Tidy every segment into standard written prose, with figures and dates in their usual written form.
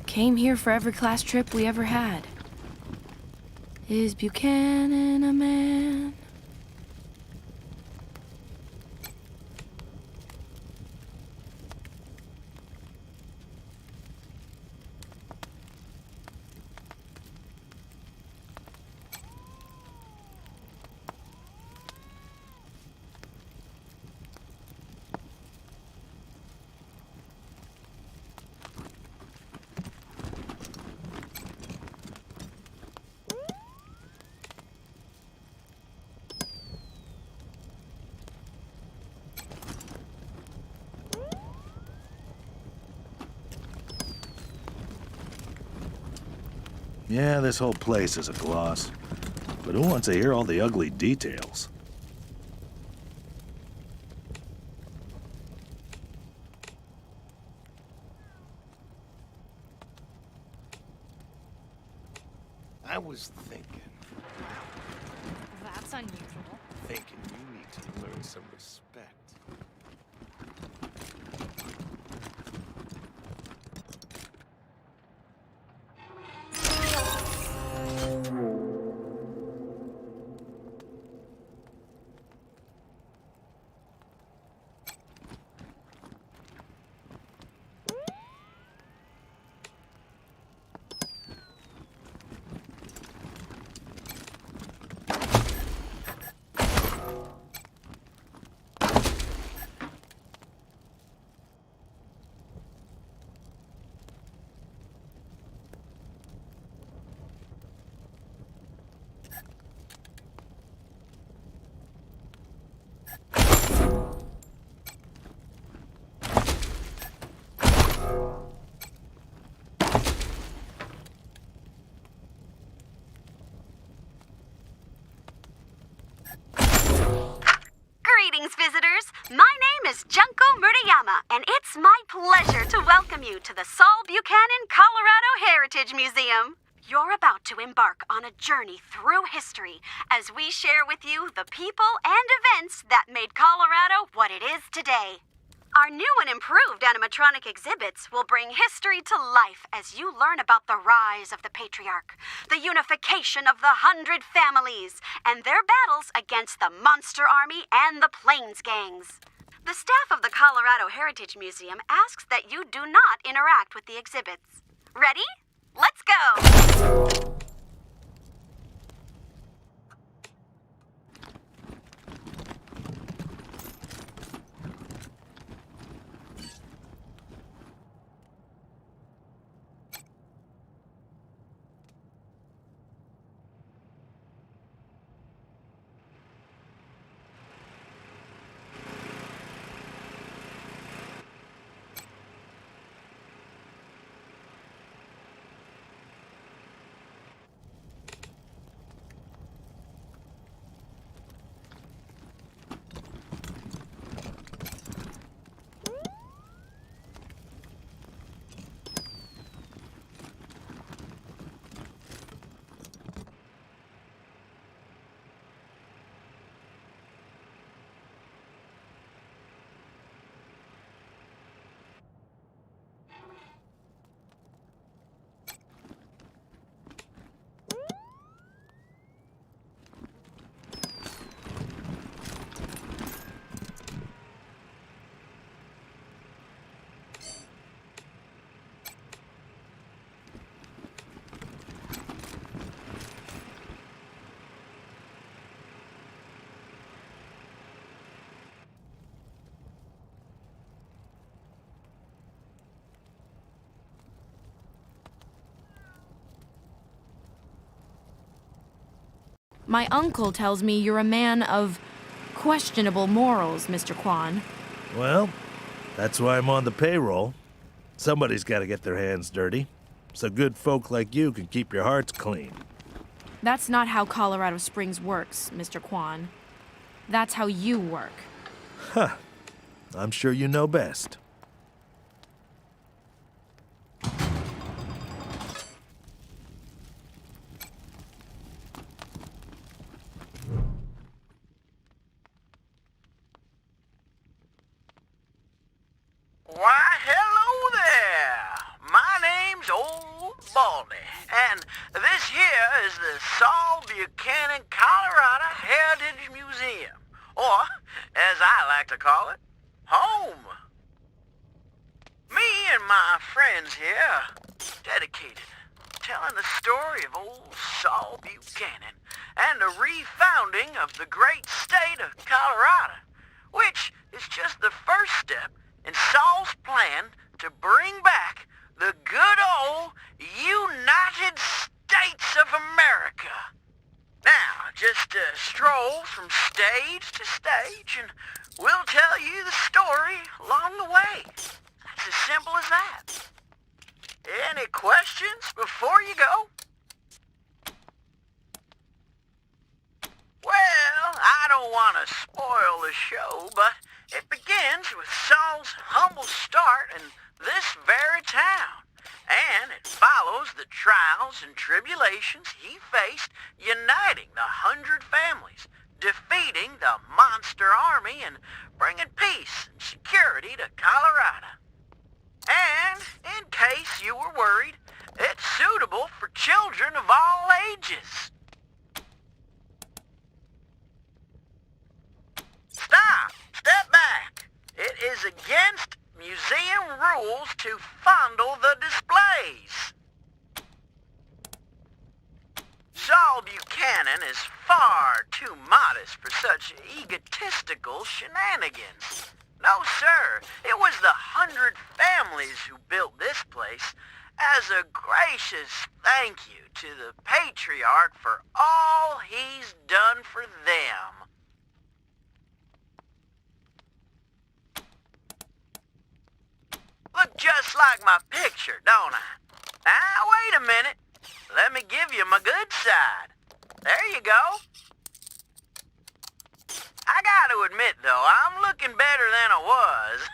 Came here for every class trip we ever had. Is Buchanan a man? Yeah, this whole place is a gloss. But who wants to hear all the ugly details? I was thinking That's unusual. you need to learn some respect. Greetings, visitors. My name is Junko Murayama, and it's my pleasure to welcome you to the Saul Buchanan, Colorado Heritage Museum. You're about to embark on a journey through history as we share with you the people and events that made Colorado what it is today. Our new and improved animatronic exhibits will bring history to life as you learn about the rise of the patriarch, the unification of the 100 families, and their battles against the Monster Army and the Plains Gangs. The staff of the Colorado Heritage Museum asks that you do not interact with the exhibits. Ready? Let's go! My uncle tells me you're a man of questionable morals, Mr. Kwan. Well, that's why I'm on the payroll. Somebody's got to get their hands dirty, so good folk like you can keep your hearts clean. That's not how Colorado Springs works, Mr. Kwan. That's how you work. Huh. I'm sure you know best. Why the Saul Buchanan, Colorado Heritage Museum, or, as I like to call it, home. Me and my friends here dedicated telling the story of old Saul Buchanan and the refounding of the great state of Colorado, which is just the first step in Saul's plan to bring back the good old United States of America. Now, just stroll from stage to stage and we'll tell you the story along the way. It's as simple as that. Any questions before you go? Well, I don't want to spoil the show, but it begins with Saul's humble start in this very town, and it follows the trials and tribulations he faced uniting the 100 families, defeating the monster army, and bringing peace and security to Colorado. And, in case you were worried, it's suitable for children of all ages. Stop! Step back! It is against museum rules to fondle the displays. Saul Buchanan is far too modest for such egotistical shenanigans. No, sir. It was the 100 families who built this place as a gracious thank you to the patriarch for all he's done for them. Look just like my picture, don't I? Now, wait a minute. Let me give you my good side. There you go. I gotta admit, though, I'm looking better than I was.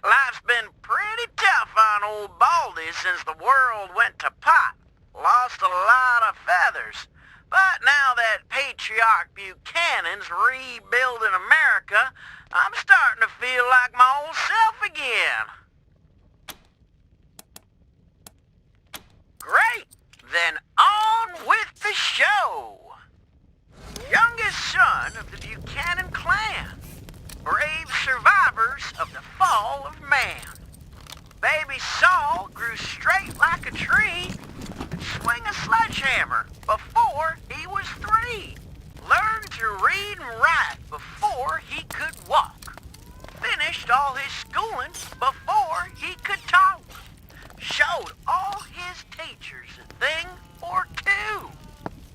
Life's been pretty tough on old Baldy since the world went to pot. Lost a lot of feathers. But now that Patriarch Buchanan's rebuilding America, I'm starting to feel like my old self again. Great! Then on with the show! Youngest son of the Buchanan clan. Brave survivors of the fall of man. Baby Saul grew straight like a tree and swing a sledgehammer before he was 3. Learned to read and write before he could walk. Finished all his schooling before he could talk. Showed all his teachers a thing or two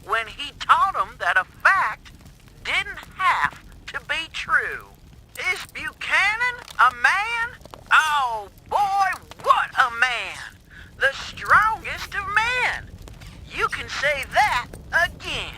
when he taught them that a fact didn't have to be true. Is Buchanan a man? Oh boy, what a man! The strongest of men! You can say that again.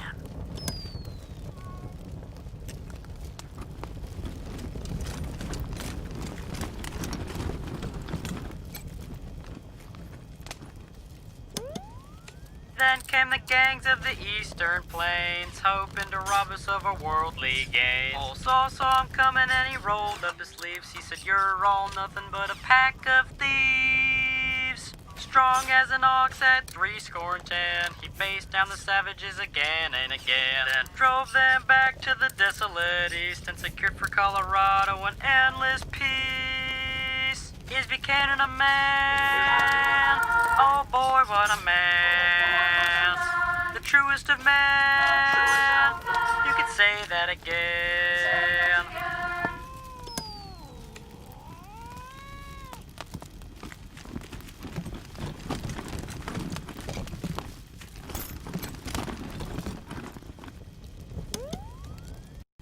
Then came the gangs of the eastern plains, hoping to rob us of our worldly gains. Old Saul saw him coming and he rolled up his sleeves. He said, "You're all nothing but a pack of thieves." Strong as an ox at 10, he faced down the savages again and again. Then drove them back to the desolate east and secured for Colorado an endless peace. Is Buchanan a man? Oh boy, what a man. The truest of men. You could say that again.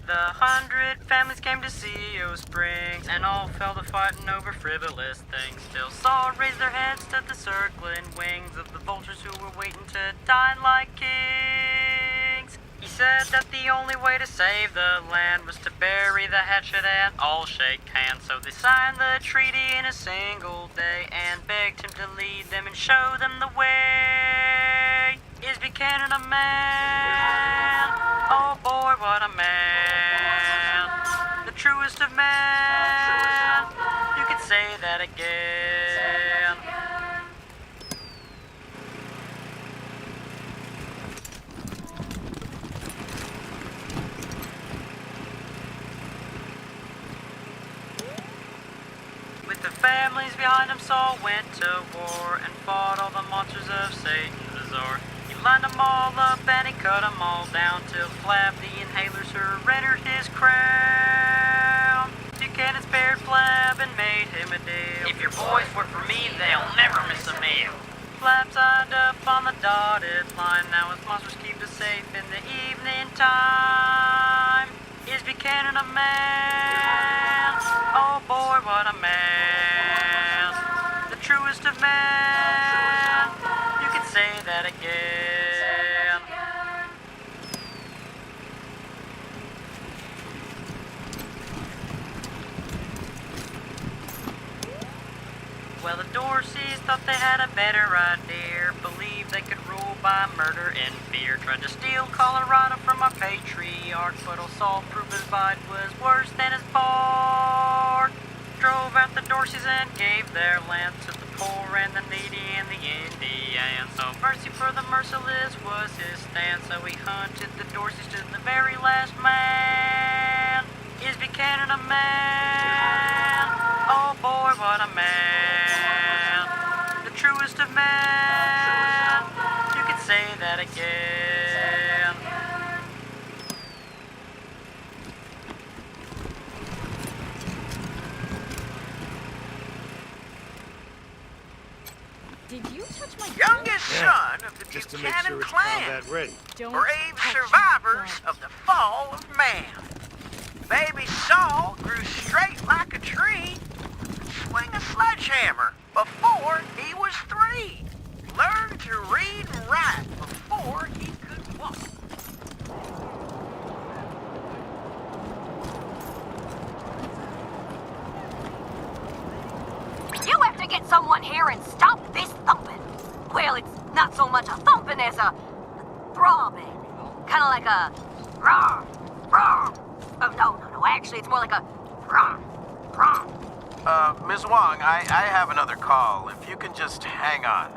The 100 families came to see O Springs, and all fell to fighting over frivolous things. Still Saul raised their heads to the circling wings of the vultures who were waiting to dine like kings. He said that the only way to save the land was to bury the hatchet and all shake hands. So they signed the treaty in a single day and begged him to lead them and show them the way. Is Buchanan a man? Oh boy, what a man. The truest of men. You could say that again. families behind him Saul went to war and fought all the monsters of Satan's bazaar. He lined them all up and he cut them all down till Flab the inhaler surrendered his crown. Buchanan spared Flab and made him a deal. If your boys work for me, they'll never miss a meal. Flab signed up on the dotted line. Now his monsters keep us safe in the evening time. Is Buchanan a man? Oh boy, what a man. The truest of men. You can say that again. Well, the Dorseys thought they had a better idea. Believed they could rule by murder and fear. Tried to steal Colorado from our patriarch, but old Saul proved his bite was worse than his bark. Drove out the Dorseys and gave their land to the poor and the needy and the Indians. So mercy for the merciless was his stand. So he hunted the Dorseys to the very last man. Is Buchanan a man? Oh boy, what a man. The truest of men. You could say that again. Did you touch my Youngest son of the Just to make Buchanan sure it's clan. combat ready. Don't Brave touch survivors my of the fall of man. Baby Saul grew straight like a tree, swing a sledgehammer before he was 3. Learned to read and write before he could walk. You have to get someone here and stop this thumping. Well, it's not so much a thumping as a throbbing. Kind of like a rah, rah. Oh, no. Actually, it's more like a rah, rah. Ms. Wong, I have another call. If you can just hang on.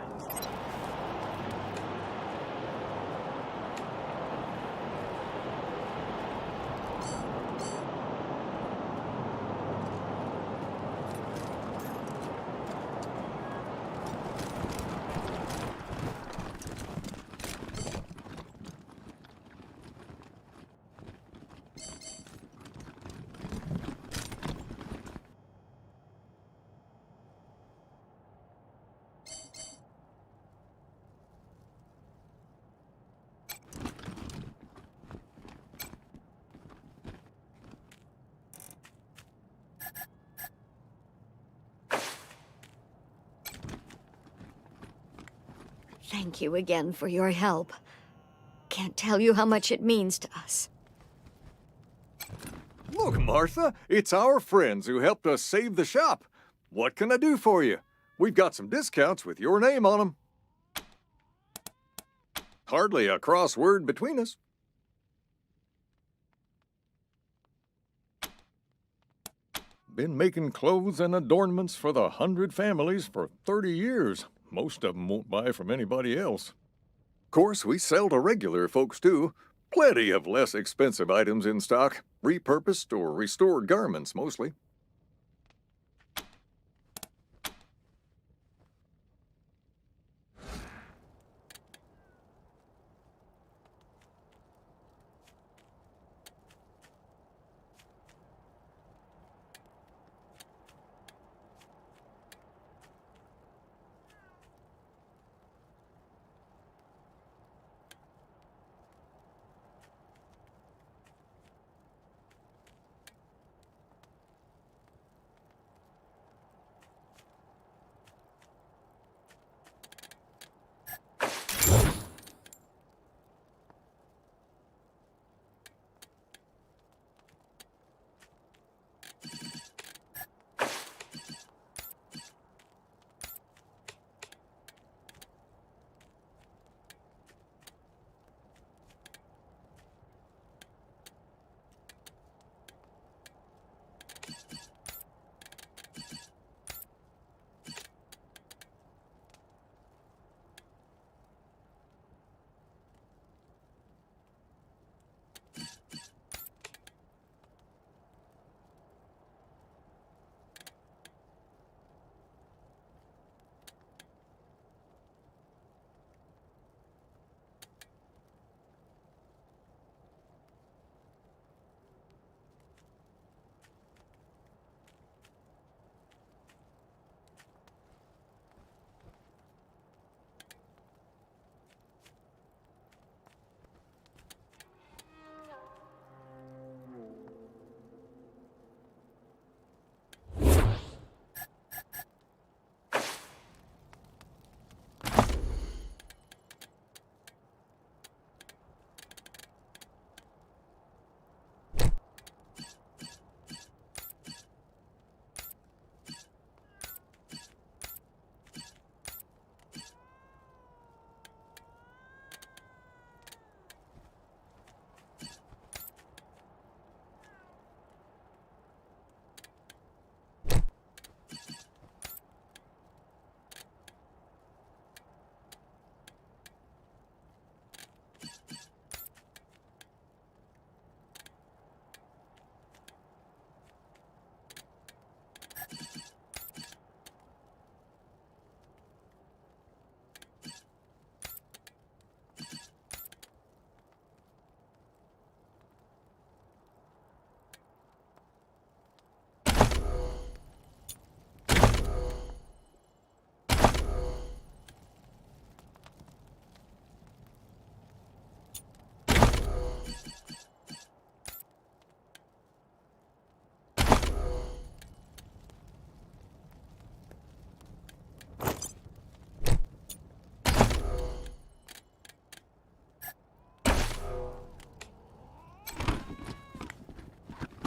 Thank you again for your help. Can't tell you how much it means to us. Look, Martha, it's our friends who helped us save the shop. What can I do for you? We've got some discounts with your name on them. Hardly a crossword between us. Been making clothes and adornments for the 100 families for 30 years. Most of them won't buy from anybody else. Of course, we sell to regular folks, too. Plenty of less expensive items in stock. Repurposed or restored garments, mostly.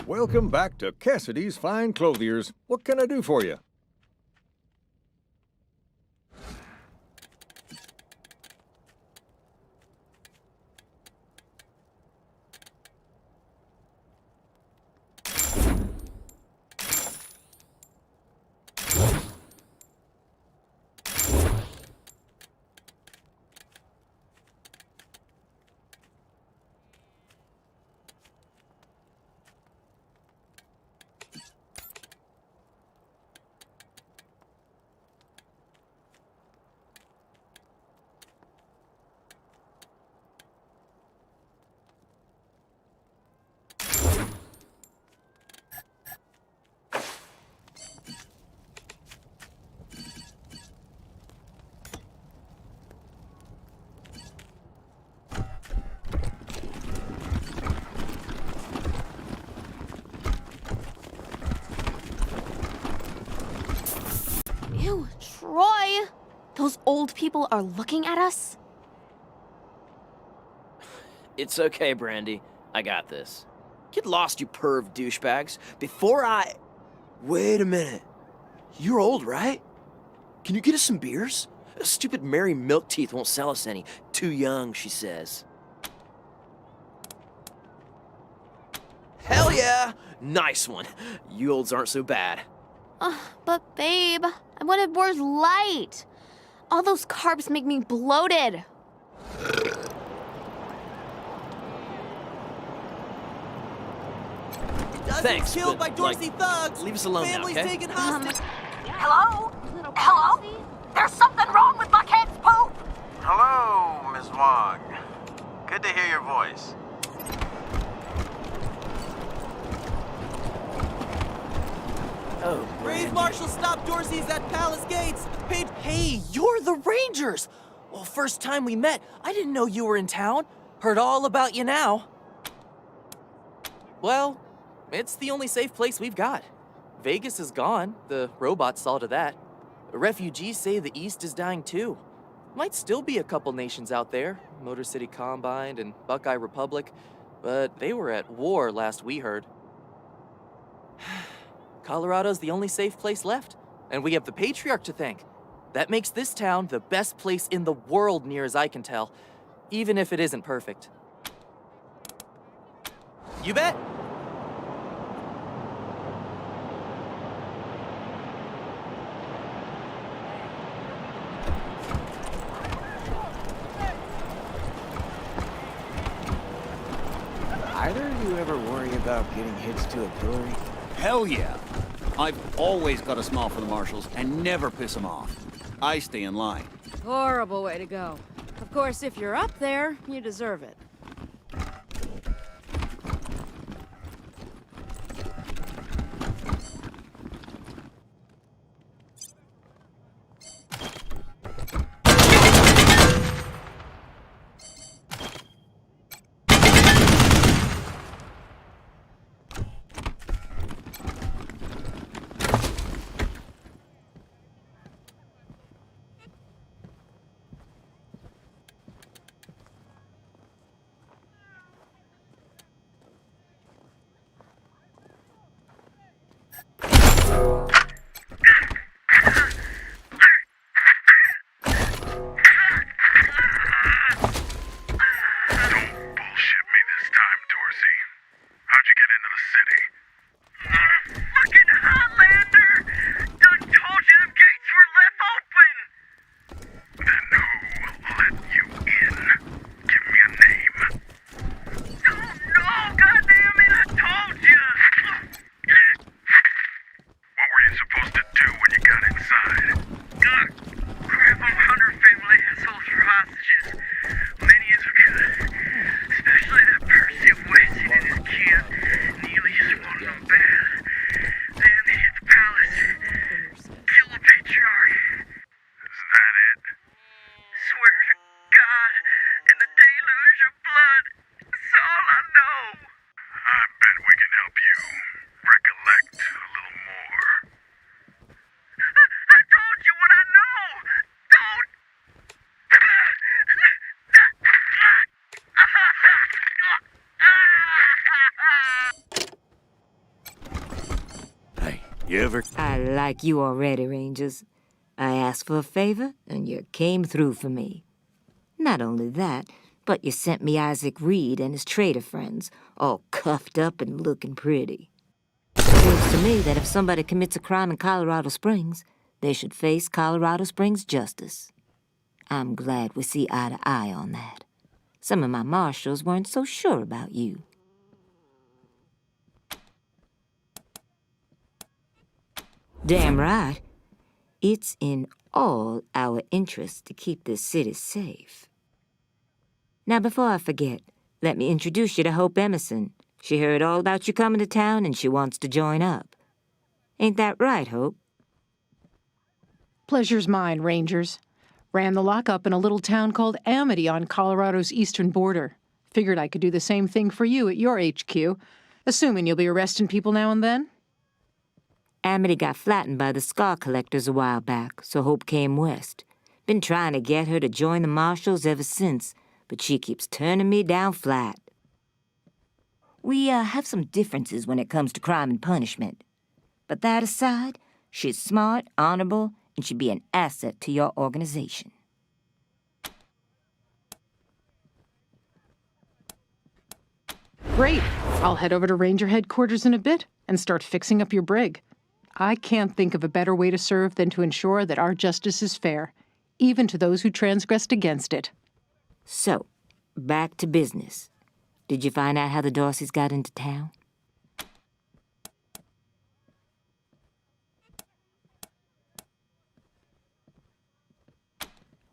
Welcome back to Cassidy's Fine Clothiers. What can I do for you? Ew, Troy! Those old people are looking at us? It's okay, Brandy. I got this. Get lost, you perv douchebags. Before I... Wait a minute. You're old, right? Can you get us some beers? Stupid Mary Milkteeth won't sell us any. Too young, she says. Hell yeah! Nice one. You olds aren't so bad. But babe, I wanted more light. All those carbs make me bloated. Thanks, killed by but, Dorsey like, thugs. leave us alone now, Families okay? taken hostage. Hello? Hello? There's something wrong with Buckhead's poop! Hello, Miss Wong. Good to hear your voice. Oh, Brave Marshal stopped Dorsey's at Palace Gates. Hey, you're the Rangers. Well, first time we met, I didn't know you were in town. Heard all about you now. Well, it's the only safe place we've got. Vegas is gone. The robots saw to that. Refugees say the East is dying too. Might still be a couple nations out there, Motor City Combine and Buckeye Republic, but they were at war last we heard. Colorado's the only safe place left, and we have the Patriarch to thank. That makes this town the best place in the world, near as I can tell, even if it isn't perfect. You bet. Either of you ever worry about getting hitched to a pillory? Hell yeah. I've always got a smile for the marshals and never piss them off. I stay in line. Horrible way to go. Of course, if you're up there, you deserve it. You ever... I like you already, Rangers. I asked for a favor, and you came through for me. Not only that, but you sent me Isaac Reed and his trader friends, all cuffed up and looking pretty. Seems to me that if somebody commits a crime in Colorado Springs, they should face Colorado Springs justice. I'm glad we see eye to eye on that. Some of my marshals weren't so sure about you. Damn right. It's in all our interests to keep this city safe. Now, before I forget, let me introduce you to Hope Emerson. She heard all about you coming to town and she wants to join up. Ain't that right, Hope? Pleasure's mine, Rangers. Ran the lockup in a little town called Amity on Colorado's eastern border. Figured I could do the same thing for you at your HQ, assuming you'll be arresting people now and then. Amity got flattened by the scar collectors a while back, so Hope came west. Been trying to get her to join the marshals ever since, but she keeps turning me down flat. We have some differences when it comes to crime and punishment. But that aside, she's smart, honorable, and she'd be an asset to your organization. Great. I'll head over to Ranger headquarters in a bit and start fixing up your brig. I can't think of a better way to serve than to ensure that our justice is fair, even to those who transgressed against it. So, back to business. Did you find out how the Dorseys got into town?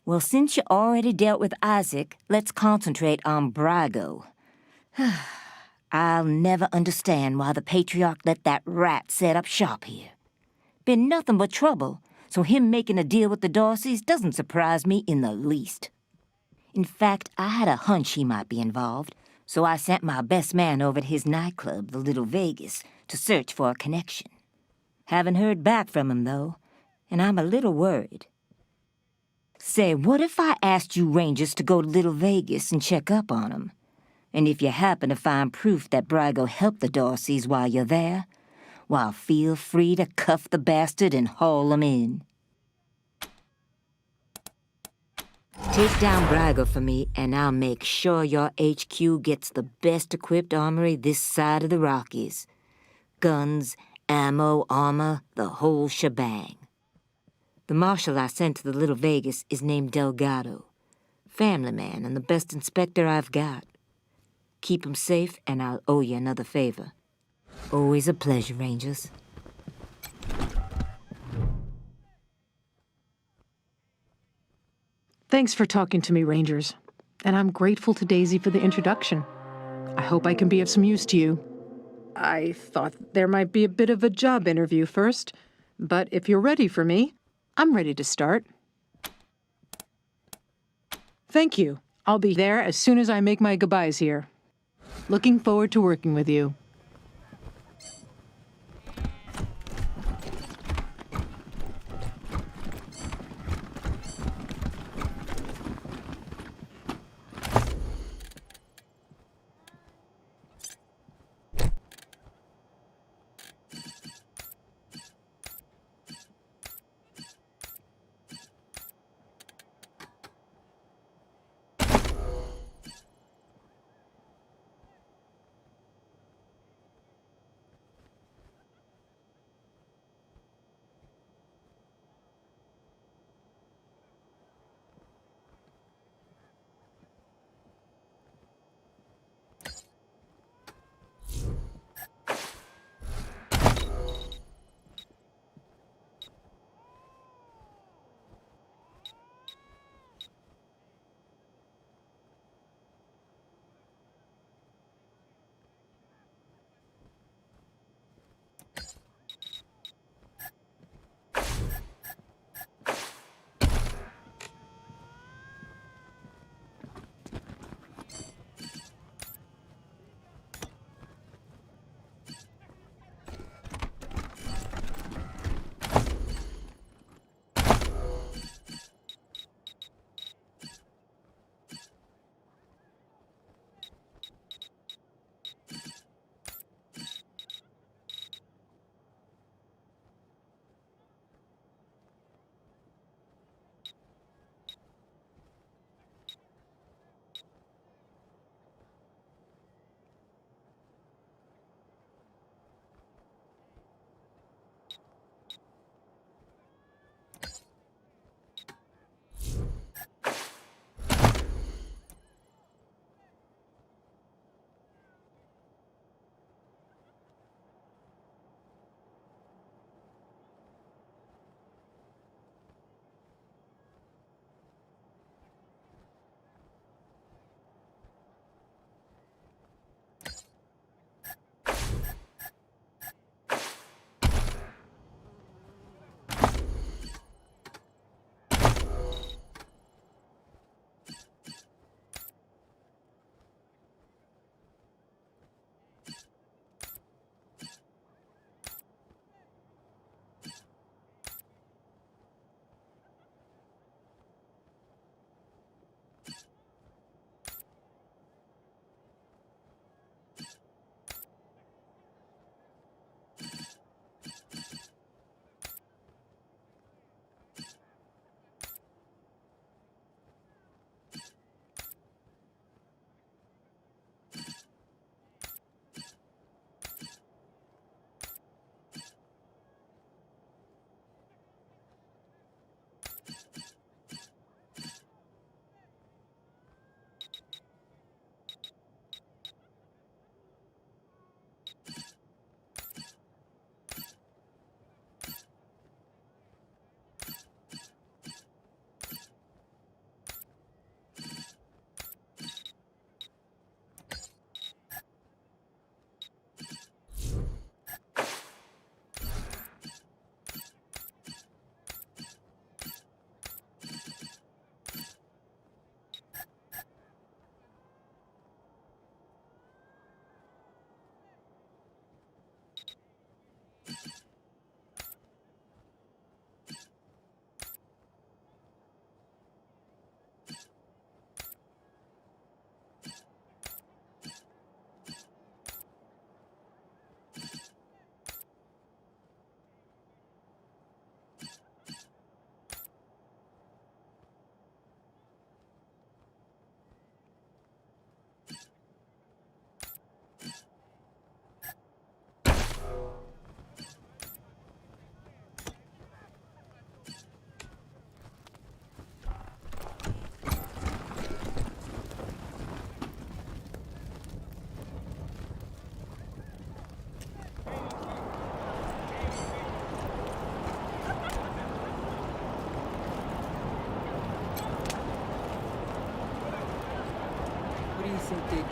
Well, since you already dealt with Isaac, let's concentrate on Brago. I'll never understand why the Patriarch let that rat set up shop here. Been nothing but trouble, so him making a deal with the Dorseys doesn't surprise me in the least. In fact, I had a hunch he might be involved, so I sent my best man over to his nightclub, the Little Vegas, to search for a connection. Haven't heard back from him, though, and I'm a little worried. Say, what if I asked you Rangers to go to Little Vegas and check up on him? And if you happen to find proof that Brago helped the Dorseys while you're there, well, feel free to cuff the bastard and haul him in. Take down Brago for me, and I'll make sure your HQ gets the best-equipped armory this side of the Rockies. Guns, ammo, armor, the whole shebang. The marshal I sent to the Little Vegas is named Delgado. Family man and the best inspector I've got. Keep him safe, and I'll owe you another favor. Always a pleasure, Rangers. Thanks for talking to me, Rangers. And I'm grateful to Daisy for the introduction. I hope I can be of some use to you. I thought there might be a bit of a job interview first, but if you're ready for me, I'm ready to start. Thank you. I'll be there as soon as I make my goodbyes here. Looking forward to working with you.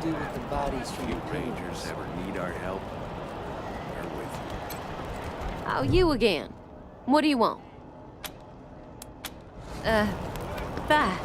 do with the bodies from You the Rangers ever need our help? We're with you. Oh, you again. What do you want? Bye.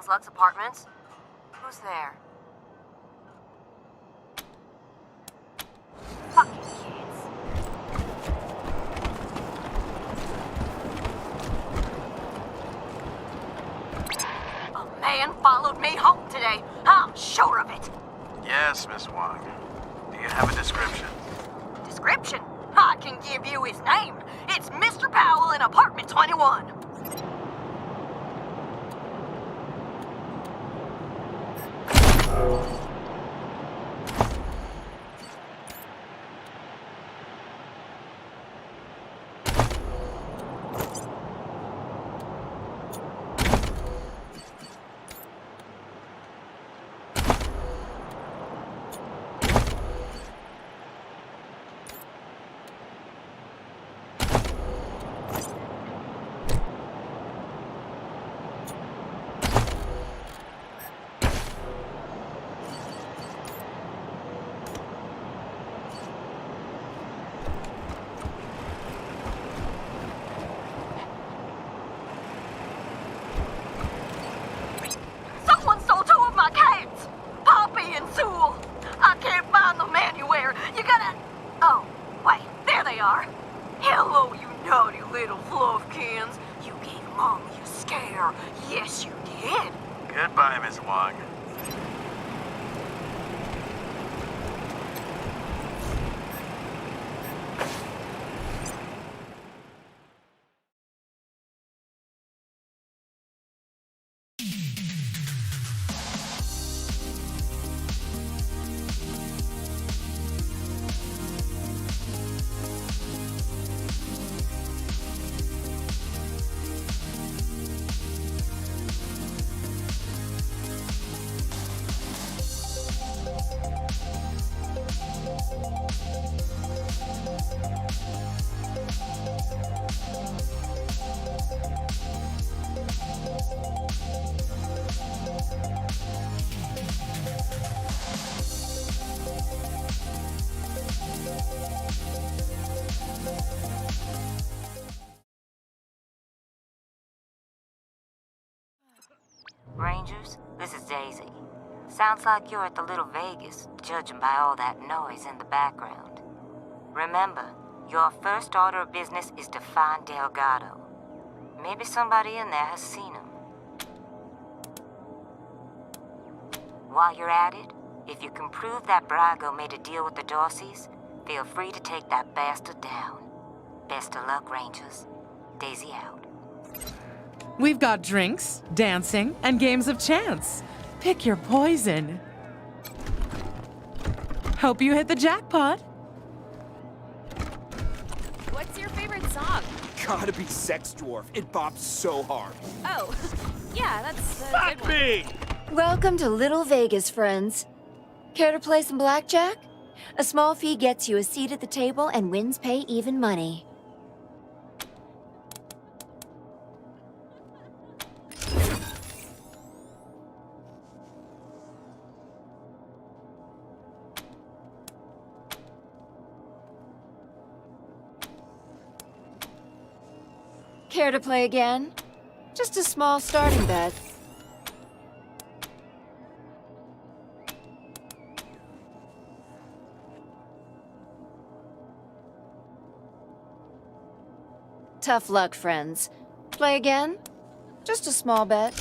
Lancelot's apartments? Who's there? Fucking kids. A man followed me home today. I'm sure of it. Yes, Miss Wong. Do you have a description? Description? I can give you his name. It's Mr. Powell in apartment 21. Someone stole two of my cats! Poppy and Sewell! I can't find them anywhere. You gotta... Oh, wait, there they are. Hello, you naughty little fluffkins. You gave Mommy a scare. Yes, you did. Goodbye, Miss Wong. Rangers, this is Daisy. Sounds like you're at the Little Vegas, judging by all that noise in the background. Remember, your first order of business is to find Delgado. Maybe somebody in there has seen him. While you're at it, if you can prove that Brago made a deal with the Dorseys, feel free to take that bastard down. Best of luck, Rangers. Daisy out. We've got drinks, dancing, and games of chance. Pick your poison. Hope you hit the jackpot. What's your favorite song? Gotta be Sex Dwarf. It bops so hard. Oh, yeah, that's a good one. Me! Welcome to Little Vegas, friends. Care to play some blackjack? A small fee gets you a seat at the table and wins pay even money. Care to play again? Just a small starting bet. Tough luck, friends. Play again? Just a small bet.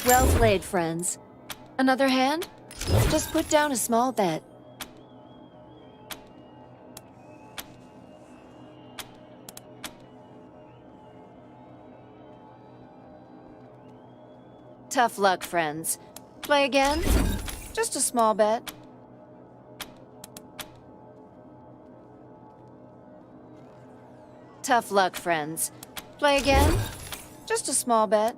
Well played, friends. Another hand? Just put down a small bet. Tough luck, friends. Play again? Just a small bet. Tough luck, friends. Play again? Just a small bet.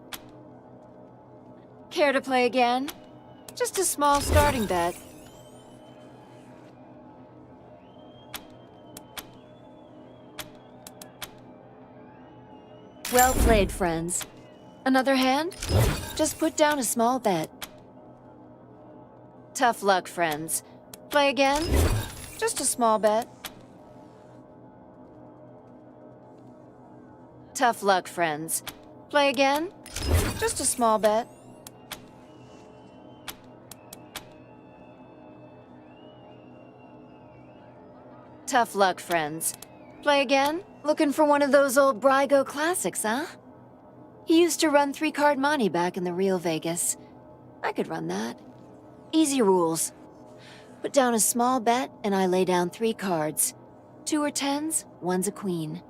Care to play again? Just a small starting bet. Well played, friends. Another hand? Just put down a small bet. Tough luck, friends. Play again? Just a small bet. Tough luck, friends. Play again? Just a small bet. Tough luck, friends. Play again? Looking for one of those old Brygo classics, huh? He used to run 3-card monte back in the real Vegas. I could run that. Easy rules. Put down a small bet, and I lay down 3 cards. 2 are 10s, 1's a queen.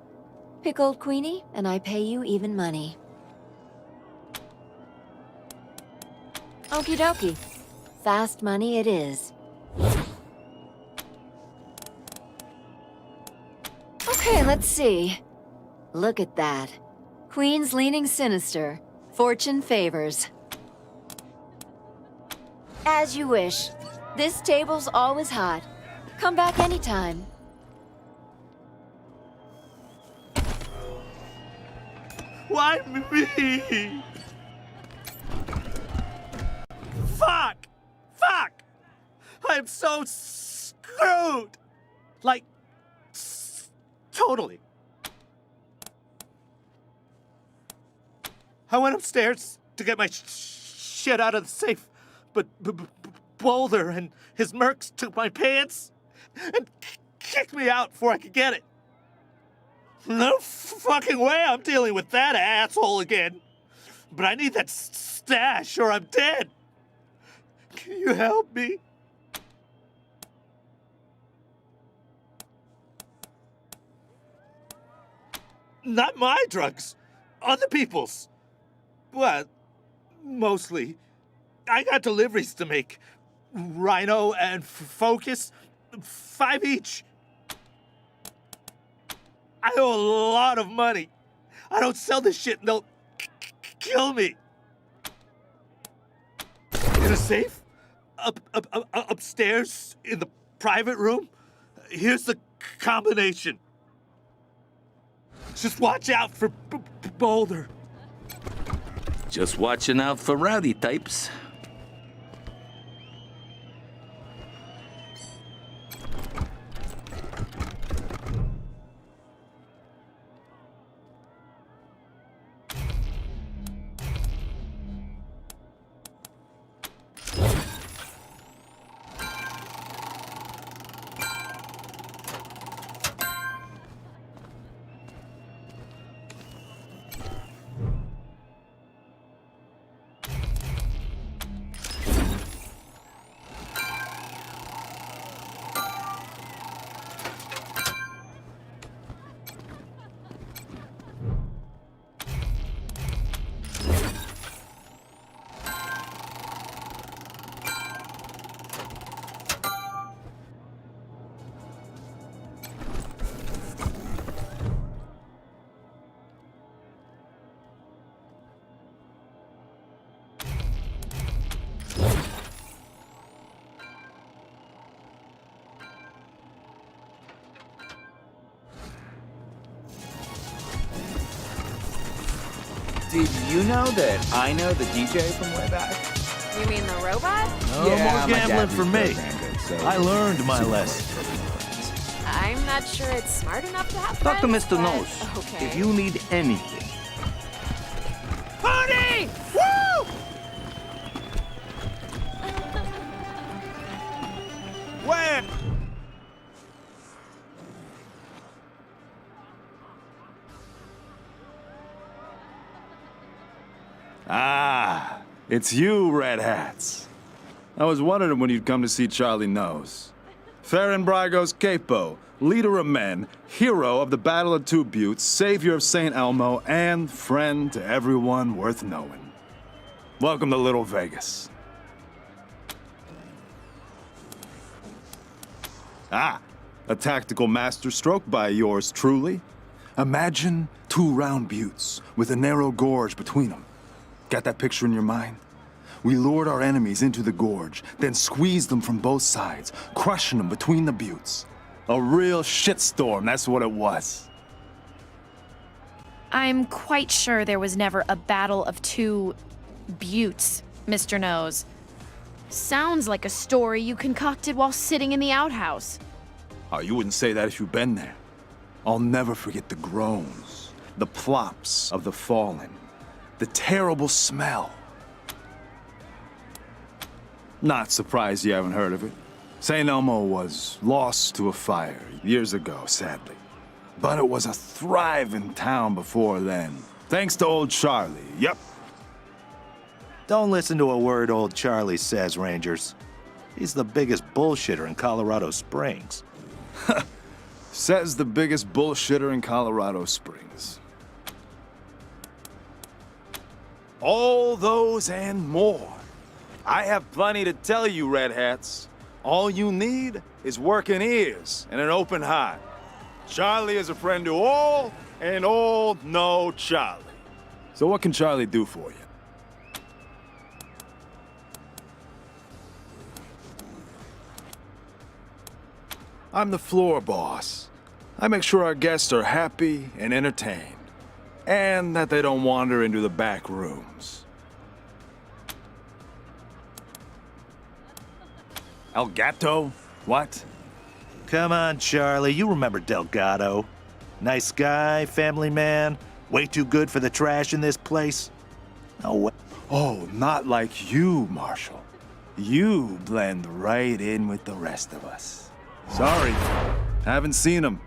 Pick old Queenie, and I pay you even money. Okie dokie. Fast money it is. Okay, let's see. Look at that. Queen's leaning sinister. Fortune favors. As you wish. This table's always hot. Come back anytime. Why me? Fuck! Fuck! I'm so screwed! Like, totally. I went upstairs to get my shit out of the safe, but Boulder and his mercs took my pants and kicked me out before I could get it. No fucking way I'm dealing with that asshole again. But I need that stash or I'm dead. Can you help me? Not my drugs. Other people's. Well, mostly. I got deliveries to make. Rhino and Focus. 5 each. I owe a lot of money. I don't sell this shit and they'll kill me. In a safe? Upstairs in the private room? Here's the combination. Just watch out for Boulder. Just watching out for rowdy types. Did you know that I know the DJ from way back? You mean the robot? No Yeah, more my gambling dad for me. reprogrammed it, so I learned my lesson. I'm not sure it's smart enough to have Talk to friends, Mr. but- Nose. Okay. If you need anything. Party! Woo! Where? Ah, it's you, Red Hats. I was wondering when you'd come to see Charlie Nose. Farron Brygo's capo, leader of men, hero of the Battle of Two Buttes, savior of St. Elmo, and friend to everyone worth knowing. Welcome to Little Vegas. Ah, a tactical masterstroke by yours truly. Imagine 2 round buttes with a narrow gorge between them. Got that picture in your mind? We lured our enemies into the gorge, then squeezed them from both sides, crushing them between the buttes. A real shitstorm, that's what it was. I'm quite sure there was never a battle of 2 buttes, Mr. Nose. Sounds like a story you concocted while sitting in the outhouse. Oh, you wouldn't say that if you'd been there. I'll never forget the groans, The plops of the fallen. The terrible smell. Not surprised you haven't heard of it. St. Elmo was lost to a fire years ago, sadly. But it was a thriving town before then. Thanks to old Charlie, yep. Don't listen to a word old Charlie says, Rangers. He's the biggest bullshitter in Colorado Springs. Says the biggest bullshitter in Colorado Springs. All those and more. I have plenty to tell you, Red Hats. All you need is working ears and an open heart. Charlie is a friend to all, and all know Charlie. So what can Charlie do for you? I'm the floor boss. I make sure our guests are happy and entertained, and that they don't wander into the back rooms. El Gato? What? Come on, Charlie, you remember Delgado. Nice guy, family man, way too good for the trash in this place. No way. Oh, not like you, Marshall. You blend right in with the rest of us. Sorry, haven't seen him.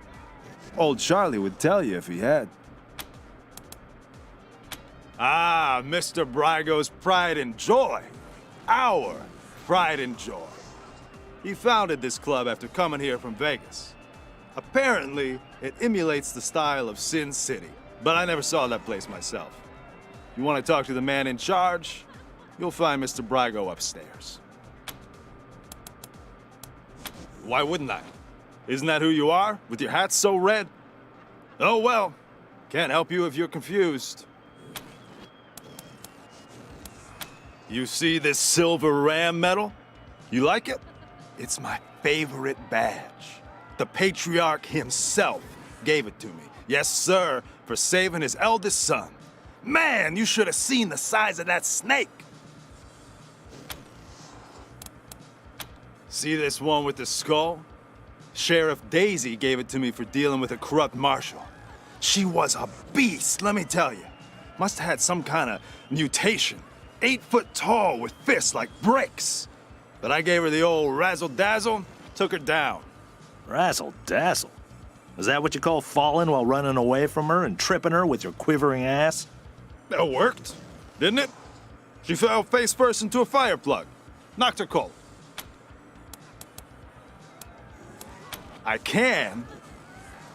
Old Charlie would tell you if he had. Ah, Mr. Brygo's pride and joy. Our pride and joy. He founded this club after coming here from Vegas. Apparently, it emulates the style of Sin City, but I never saw that place myself. You want to talk to the man in charge? You'll find Mr. Brygo upstairs. Why wouldn't I? Isn't that who you are, with your hat so red? Oh well, can't help you if you're confused. You see this silver ram medal? You like it? It's my favorite badge. The patriarch himself gave it to me. Yes, sir, for saving his eldest son. Man, you should have seen the size of that snake. See this one with the skull? Sheriff Daisy gave it to me for dealing with a corrupt marshal. She was a beast, let me tell you. Must have had some kind of mutation. 8 foot tall with fists like bricks. But I gave her the old razzle-dazzle, took her down. Razzle-dazzle? Is that what you call falling while running away from her and tripping her with your quivering ass? That worked, didn't it? She fell face first into a fire plug. Knocked her cold. I can?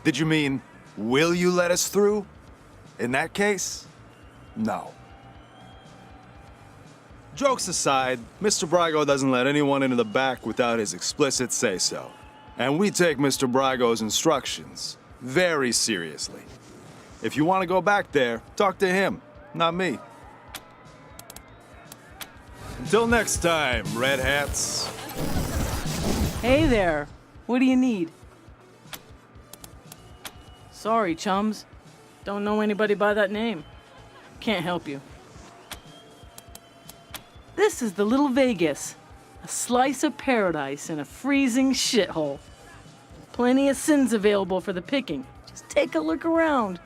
Did you mean, will you let us through? In that case, no. Jokes aside, Mr. Brygo doesn't let anyone into the back without his explicit say-so. And we take Mr. Brygo's instructions very seriously. If you want to go back there, talk to him, not me. Until next time, Red Hats. Hey there. What do you need? Sorry, chums. Don't know anybody by that name. Can't help you. This is the Little Vegas. A slice of paradise in a freezing shithole. Plenty of sins available for the picking. Just take a look around.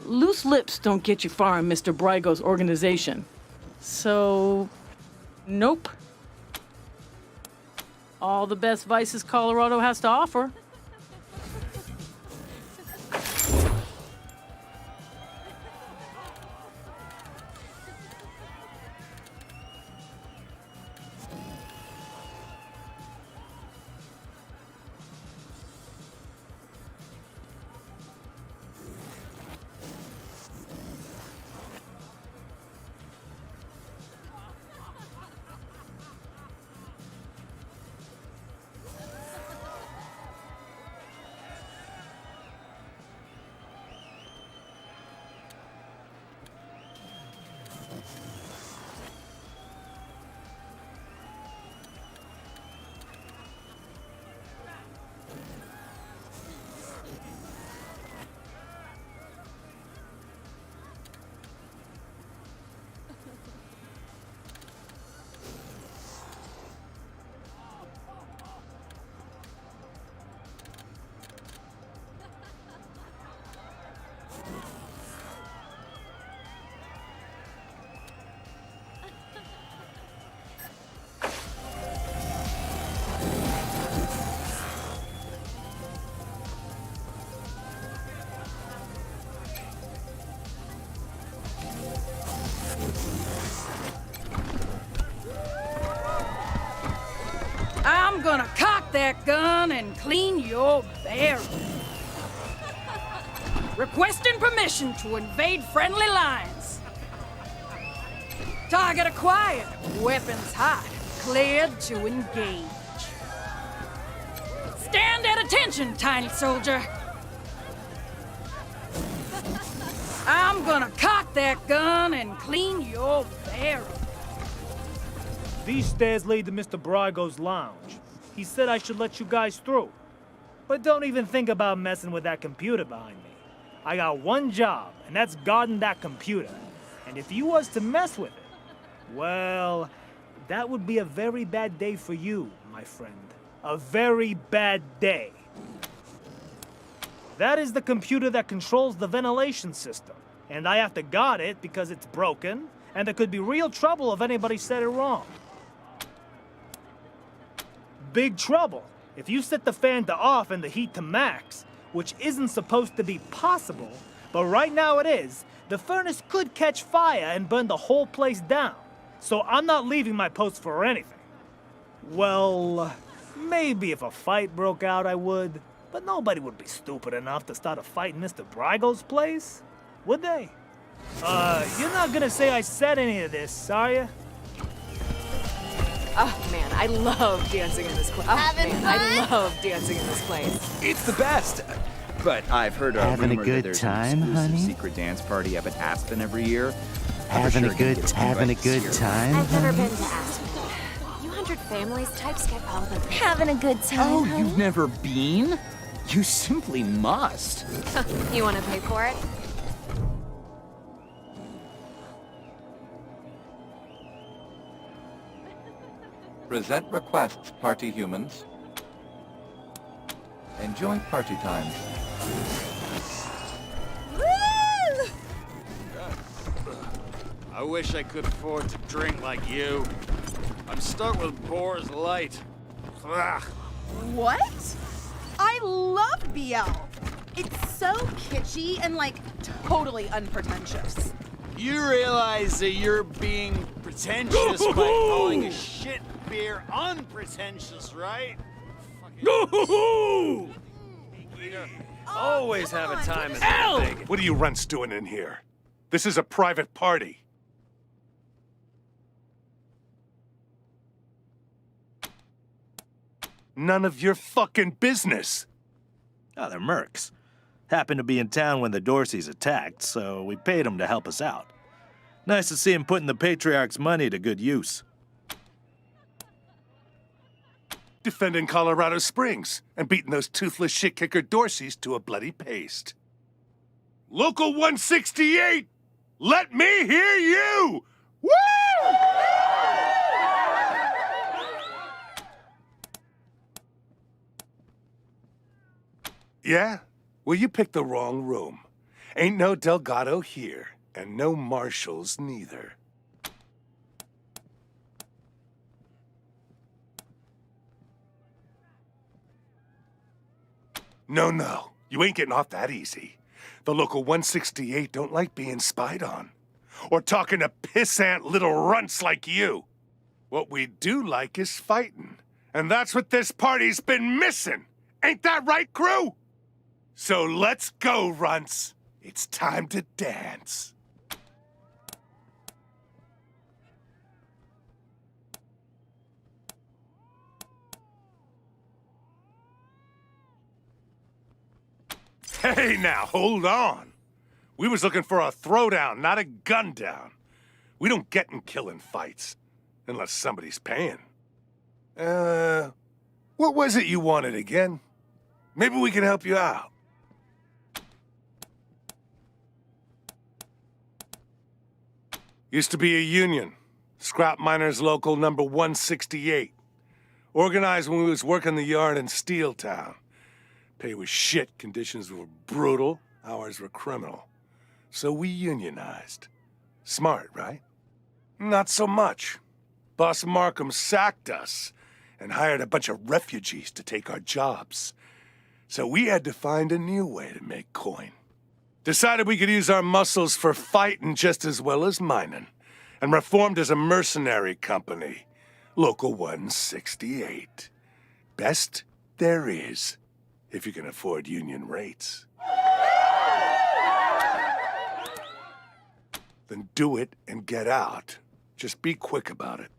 Loose lips don't get you far in Mr. Brygo's organization. So, nope. All the best vices Colorado has to offer. that gun and clean your barrel. Requesting permission to invade friendly lines. Target acquired. Weapons hot. Cleared to engage. Stand at attention, tiny soldier. I'm gonna cock that gun and clean your barrel. These stairs lead to Mr. Brygo's lounge. He said I should let you guys through. But don't even think about messing with that computer behind me. I got one job, and that's guarding that computer. And if you was to mess with it, well, that would be a very bad day for you, my friend. A very bad day. That is the computer that controls the ventilation system. And I have to guard it because it's broken, and there could be real trouble if anybody said it wrong. Big trouble. If you set the fan to off and the heat to max, which isn't supposed to be possible, but right now it is, the furnace could catch fire and burn the whole place down. So I'm not leaving my post for anything. Well, maybe if a fight broke out I would, but nobody would be stupid enough to start a fight in Mr. Brygo's place, would they? You're not gonna say I said any of this, are you? Oh man, I love dancing in this place. I love dancing in this place. It's the best. But I've heard a Having a rumor that good there's time, an exclusive honey? secret dance party up at Aspen every year. Having a good time? I've never been to Aspen. You 100 families types get all the Having a good time. Oh, honey? you've never been? You simply must. You want to pay for it? Present requests, party humans. Enjoy party time. I wish I could afford to drink like you. I'm stuck with Boar's Light. Ugh. What? I love BL. It's so kitschy and, like, totally unpretentious. You realize that you're being pretentious by calling a shit beer unpretentious, right? Always have a time in Ow! Vegas. What are you runts doing in here? This is a private party. None of your fucking business. Oh, they're mercs. Happened to be in town when the Dorseys attacked, so we paid them to help us out. Nice to see him putting the Patriarch's money to good use. Defending Colorado Springs and beating those toothless shit-kicker Dorseys to a bloody paste. Local 168! Let me hear you! Woo! Yeah? Well, you picked the wrong room. Ain't no Delgado here, and no marshals neither. No, you ain't getting off that easy. The local 168 don't like being spied on. Or talking to pissant little runts like you. What we do like is fighting. And that's what this party's been missing. Ain't that right, crew? So let's go, runts. It's time to dance. Hey, now, hold on. We was looking for a throwdown, not a gun down. We don't get in killing fights, unless somebody's paying. What was it you wanted again? Maybe we can help you out. Used to be a union. Scrap Miners Local number 168. Organized when we was working the yard in Steeltown. Pay was shit, conditions were brutal, hours were criminal. So we unionized. Smart, right? Not so much. Boss Markham sacked us and hired a bunch of refugees to take our jobs. So we had to find a new way to make coin. Decided we could use our muscles for fighting just as well as mining, and reformed as a mercenary company, Local 168. best there is, if you can afford union rates. Then do it and get out. Just be quick about it.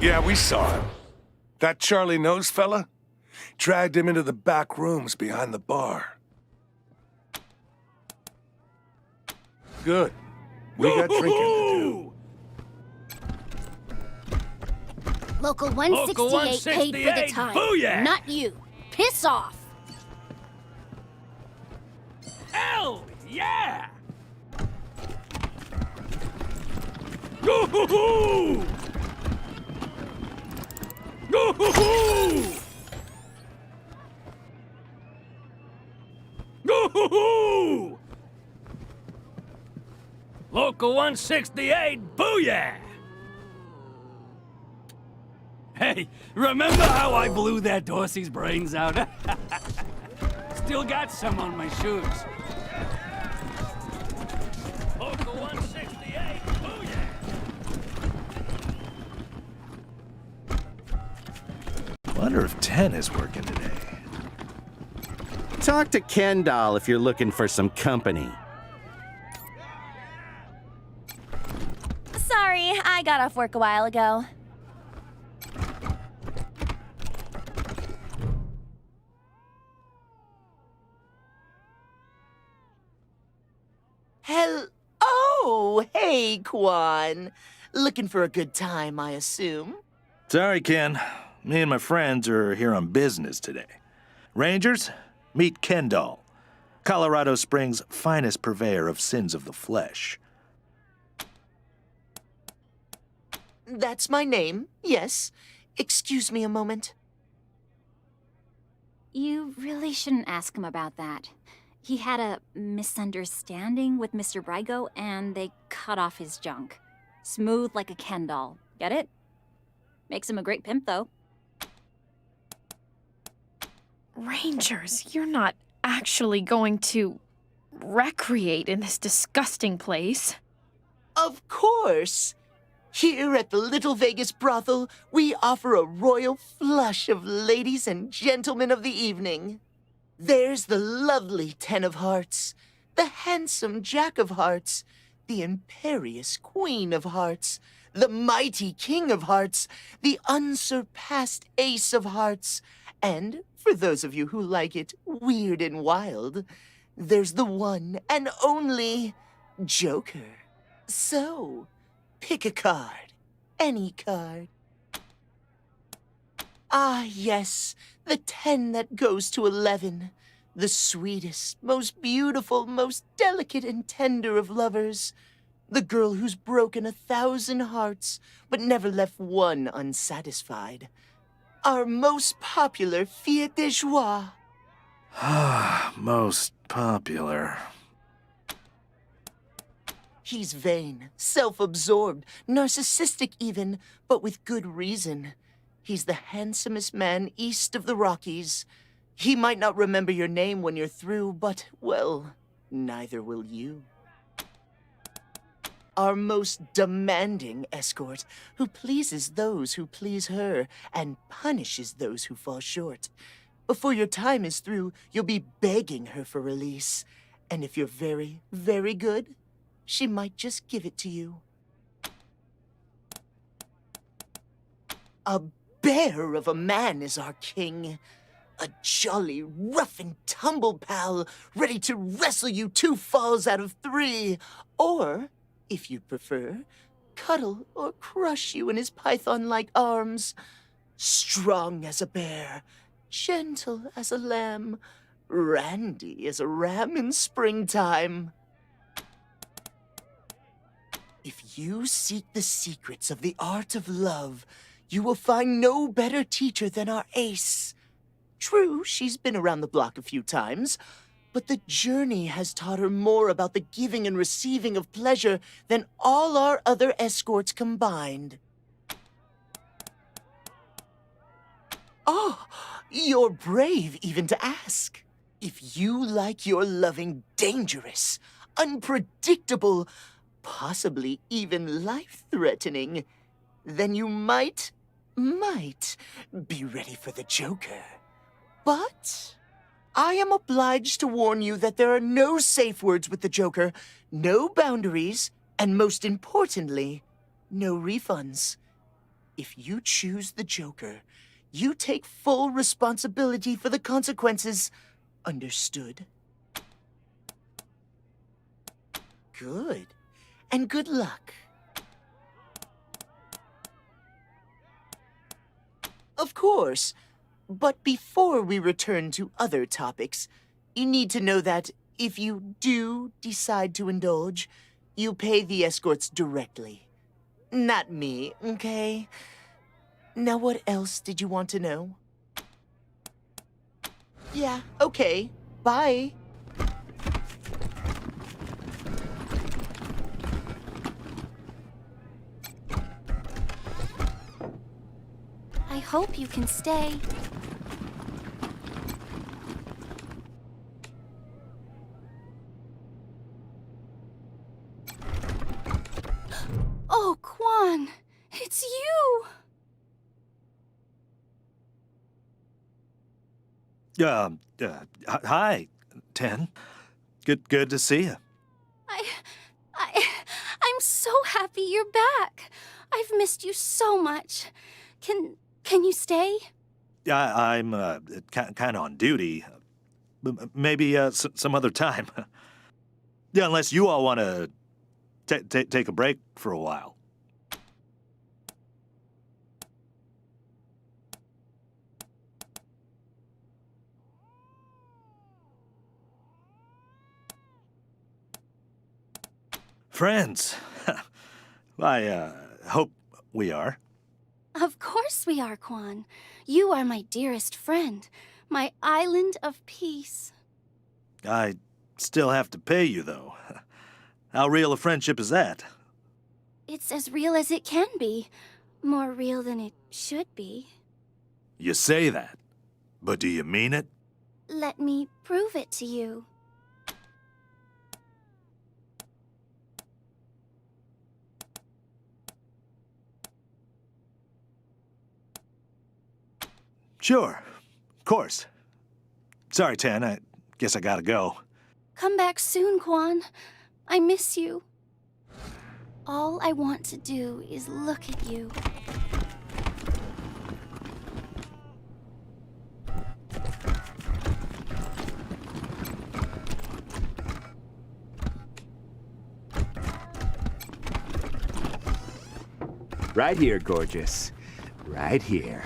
Yeah, we saw him. That Charlie Nose fella? Dragged him into the back rooms behind the bar. Good. We got drinking to do. Local 168 paid for the time. Booyah! Not you. Piss off. Hell yeah! Yoo-hoo-hoo! Yoo-hoo-hoo! Yoo-hoo-hoo! Local 168, booyah! Hey, remember how I blew that Dorsey's brains out? Still got some on my shoes. Local 168, booyah! Wonder if 10 is working today. Talk to Kendall if you're looking for some company. Sorry, I got off work a while ago. Oh, hey, Quan. Looking for a good time, I assume? Sorry, Ken. Me and my friends are here on business today. Rangers, meet Kendall, Colorado Springs' finest purveyor of sins of the flesh. That's my name, yes. Excuse me a moment. You really shouldn't ask him about that. He had a misunderstanding with Mr. Brygo, and they cut off his junk. Smooth like a Ken doll. Get it? Makes him a great pimp, though. Rangers, you're not actually going to recreate in this disgusting place. Of course. Here at the Little Vegas brothel, we offer a royal flush of ladies and gentlemen of the evening. There's the lovely Ten of Hearts, the handsome Jack of Hearts, the imperious Queen of Hearts, the mighty King of Hearts, the unsurpassed Ace of Hearts, and, for those of you who like it weird and wild, there's the one and only Joker. So, pick a card. Any card. Ah, yes, the 10 that goes to 11. The sweetest, most beautiful, most delicate and tender of lovers. The girl who's broken 1,000 hearts, but never left one unsatisfied. Our most popular fille de joie. Most popular. He's vain, self-absorbed, narcissistic even, but with good reason. He's the handsomest man east of the Rockies. He might not remember your name when you're through, but, well, neither will you. Our most demanding escort, who pleases those who please her and punishes those who fall short. Before your time is through, you'll be begging her for release. And if you're very, very good, she might just give it to you. A bear of a man is our king. A jolly, rough and tumble pal, ready to wrestle you 2 falls out of 3. Or, if you prefer, cuddle or crush you in his python-like arms. Strong as a bear, gentle as a lamb, randy as a ram in springtime. If you seek the secrets of the art of love, you will find no better teacher than our ace. True, she's been around the block a few times, but the journey has taught her more about the giving and receiving of pleasure than all our other escorts combined. Oh, you're brave even to ask. If you like your loving dangerous, unpredictable, possibly even life-threatening, then you might might be ready for the Joker. But I am obliged to warn you that there are no safe words with the Joker, no boundaries, and most importantly, no refunds. If you choose the Joker, you take full responsibility for the consequences. Understood? Good. And good luck. Of course. But before we return to other topics, you need to know that if you do decide to indulge, you pay the escorts directly. Not me, okay? Now what else did you want to know? Yeah, okay. Bye. I hope you can stay. Oh, Quan, it's you! Hi, Ten. Good to see you. I'm so happy you're back. I've missed you so much. Can you stay? I'm kind of on duty. Maybe some other time. Yeah, unless you all want to take a break for a while. Friends. I hope we are. Of course we are, Quan. You are my dearest friend, my island of peace. I still have to pay you, though. How real a friendship is that? It's as real as it can be. More real than it should be. You say that, but do you mean it? Let me prove it to you. Sure. Of course. Sorry, Tan. I guess I gotta go. Come back soon, Quan. I miss you. All I want to do is look at you. Right here, gorgeous. Right here.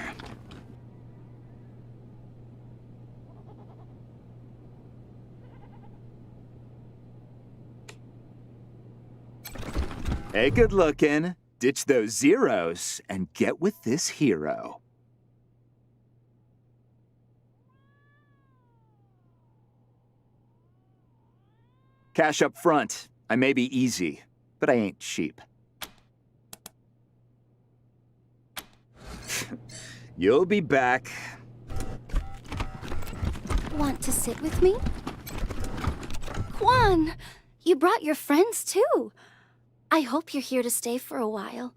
Hey, good looking. Ditch those zeros and get with this hero. Cash up front. I may be easy, but I ain't cheap. You'll be back. Want to sit with me? Quan, you brought your friends too. I hope you're here to stay for a while.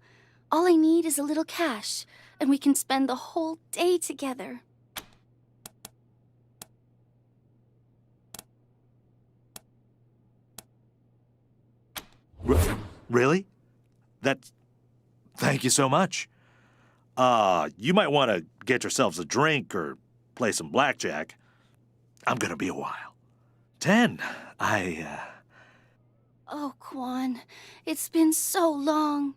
All I need is a little cash, and we can spend the whole day together. Really? Thank you so much. You might want to get yourselves a drink or play some blackjack. I'm gonna be a while. 10. Oh, Quan, it's been so long.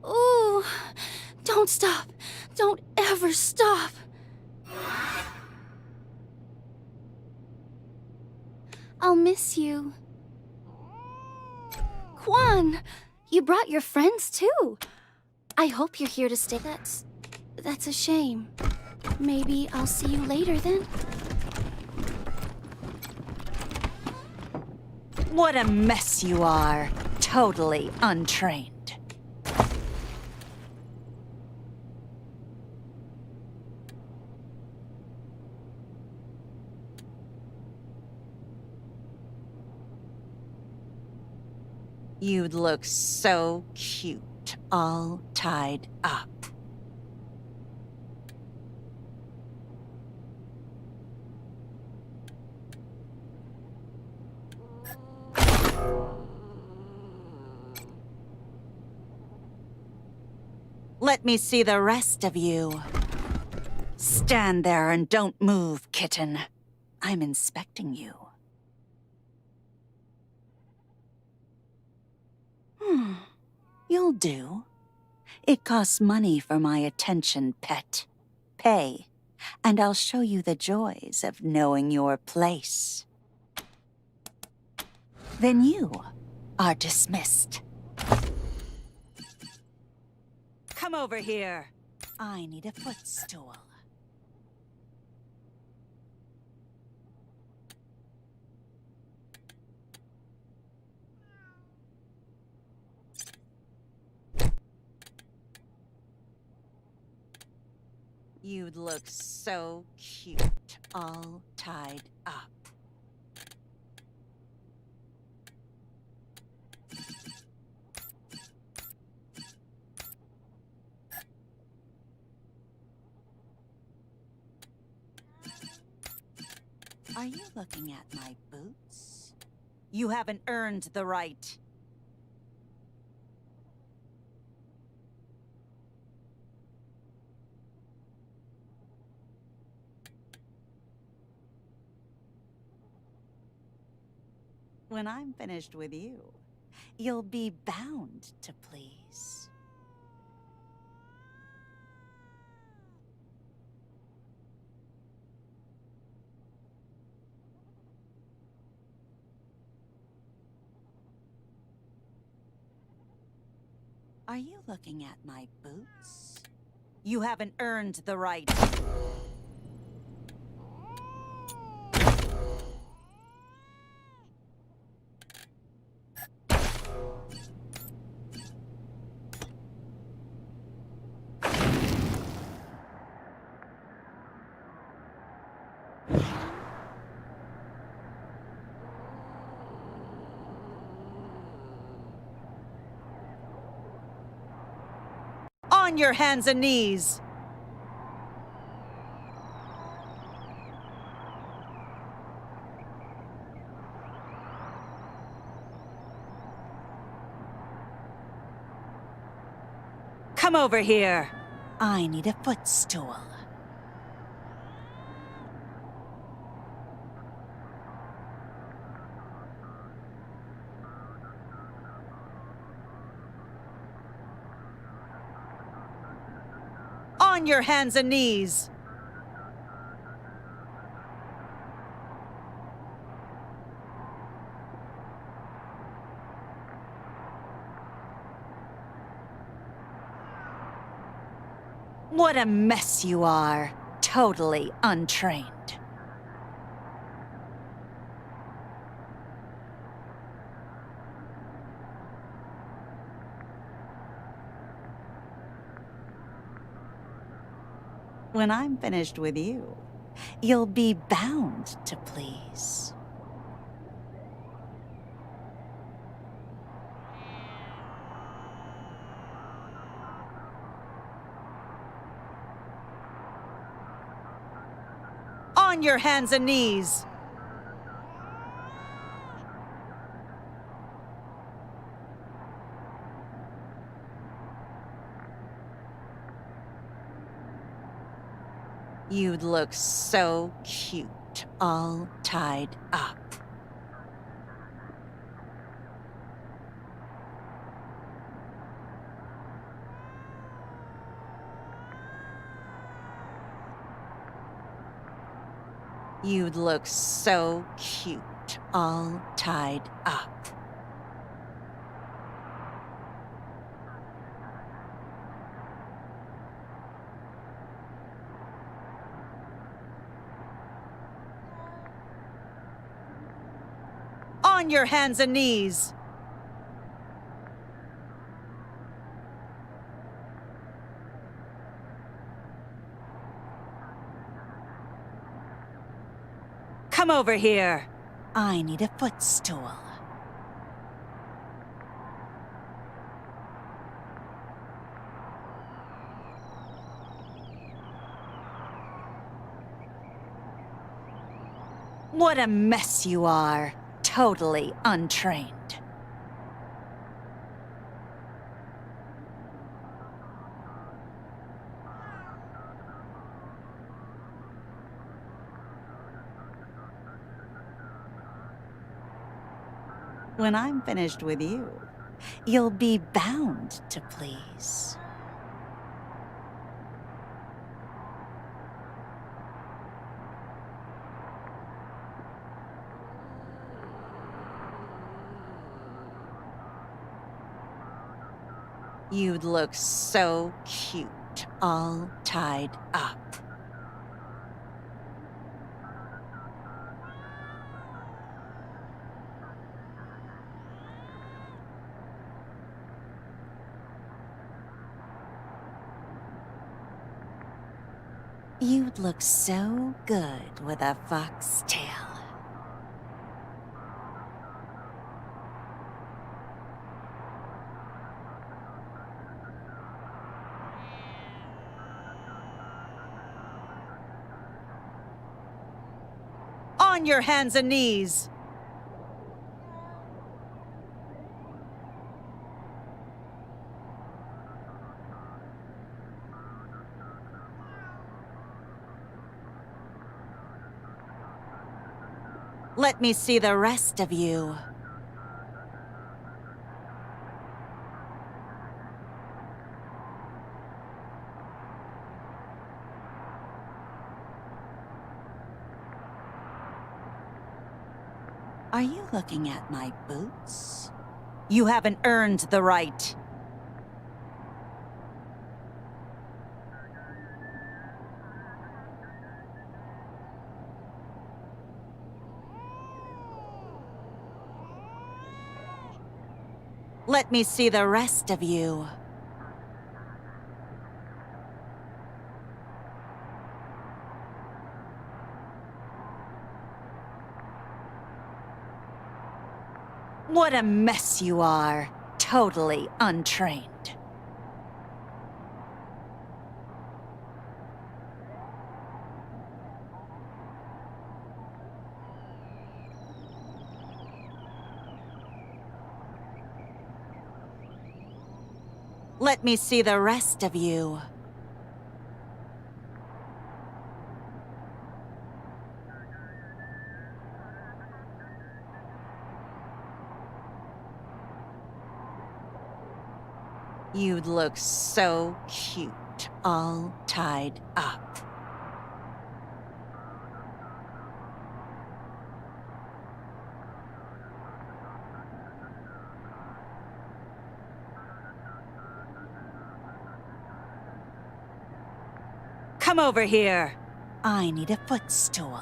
Ooh, don't stop. Don't ever stop. I'll miss you. Quan, you brought your friends too. I hope you're here to stay. That's a shame. Maybe I'll see you later then. What a mess you are. Totally untrained. You'd look so cute, all tied up. Let me see the rest of you. Stand there and don't move, kitten. I'm inspecting you. You'll do. It costs money for my attention, pet. Pay, and I'll show you the joys of knowing your place. Then you are dismissed. Come over here. I need a footstool. You'd look so cute, all tied up. Are you looking at my boots? You haven't earned the right. When I'm finished with you, you'll be bound to please. Are you looking at my boots? You haven't earned the right. On your hands and knees! Come over here. I need a footstool. On your hands and knees! What a mess you are. Totally untrained. When I'm finished with you, you'll be bound to please. On your hands and knees! You'd look so cute, all tied up. You'd look so cute, all tied up. On your hands and knees! Come over here. I need a footstool. What a mess you are. Totally untrained. When I'm finished with you, you'll be bound to please. You'd look so cute, all tied up. You'd look so good with a foxtail. On your hands and knees! Let me see the rest of you. Are you looking at my boots? You haven't earned the right. Let me see the rest of you. What a mess you are. Totally untrained. Let me see the rest of you. You'd look so cute, all tied up. Come over here. I need a footstool.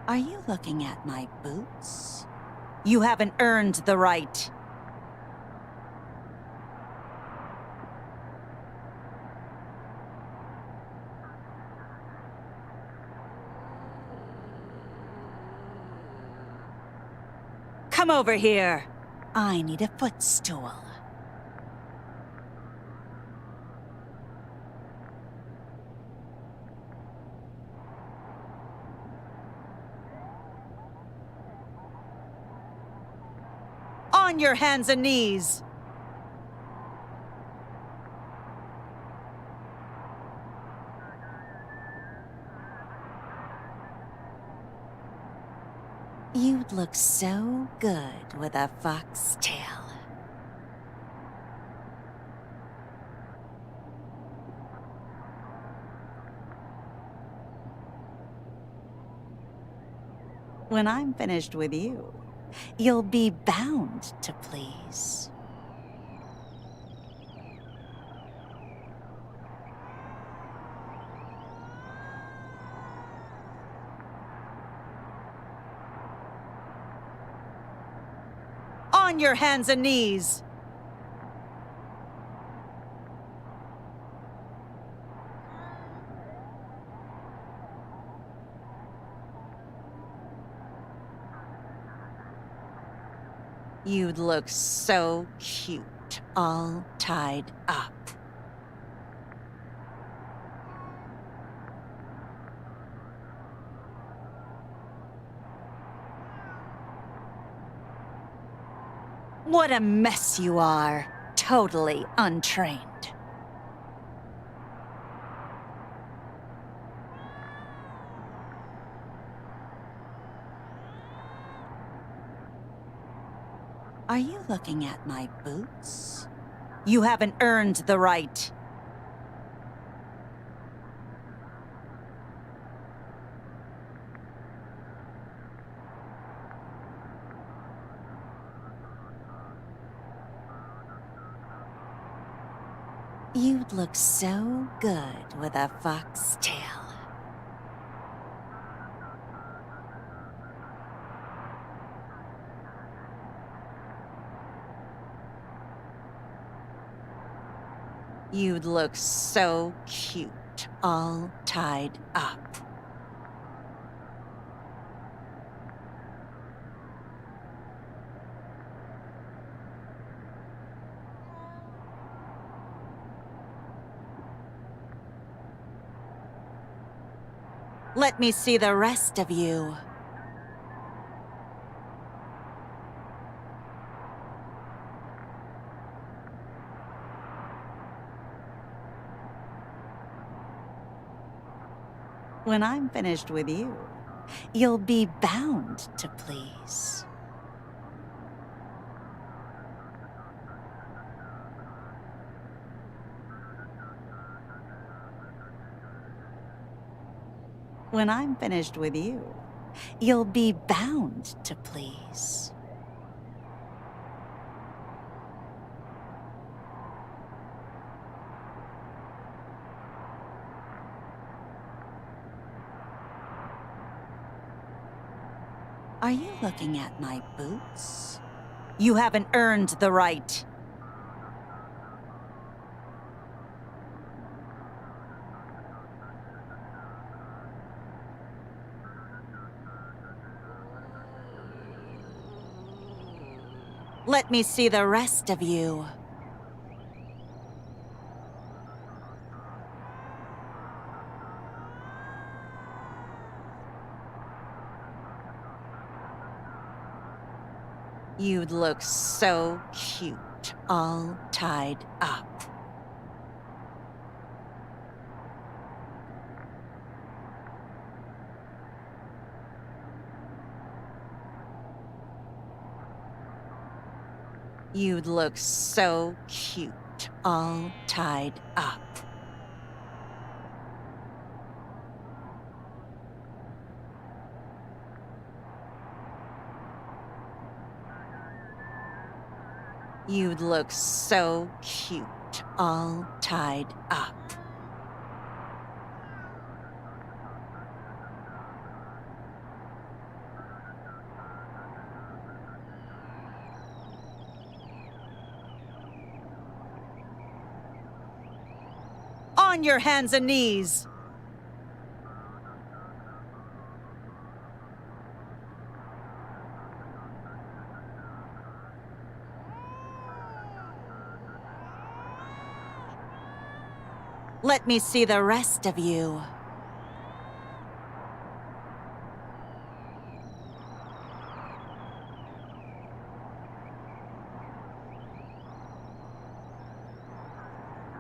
Are you looking at my boots? You haven't earned the right. Come over here. I need a footstool. On your hands and knees. You'd look so good with a foxtail. When I'm finished with you, you'll be bound to please. On your hands and knees. You'd look so cute, all tied up. What a mess you are. Totally untrained. Are you looking at my boots? You haven't earned the right. You'd look so good with a foxtail. You'd look so cute, all tied up. Let me see the rest of you. When I'm finished with you, you'll be bound to please. When I'm finished with you, you'll be bound to please. Are you looking at my boots? You haven't earned the right. Let me see the rest of you. You'd look so cute, all tied up. You'd look so cute, all tied up. You'd look so cute, all tied up. On your hands and knees! Let me see the rest of you.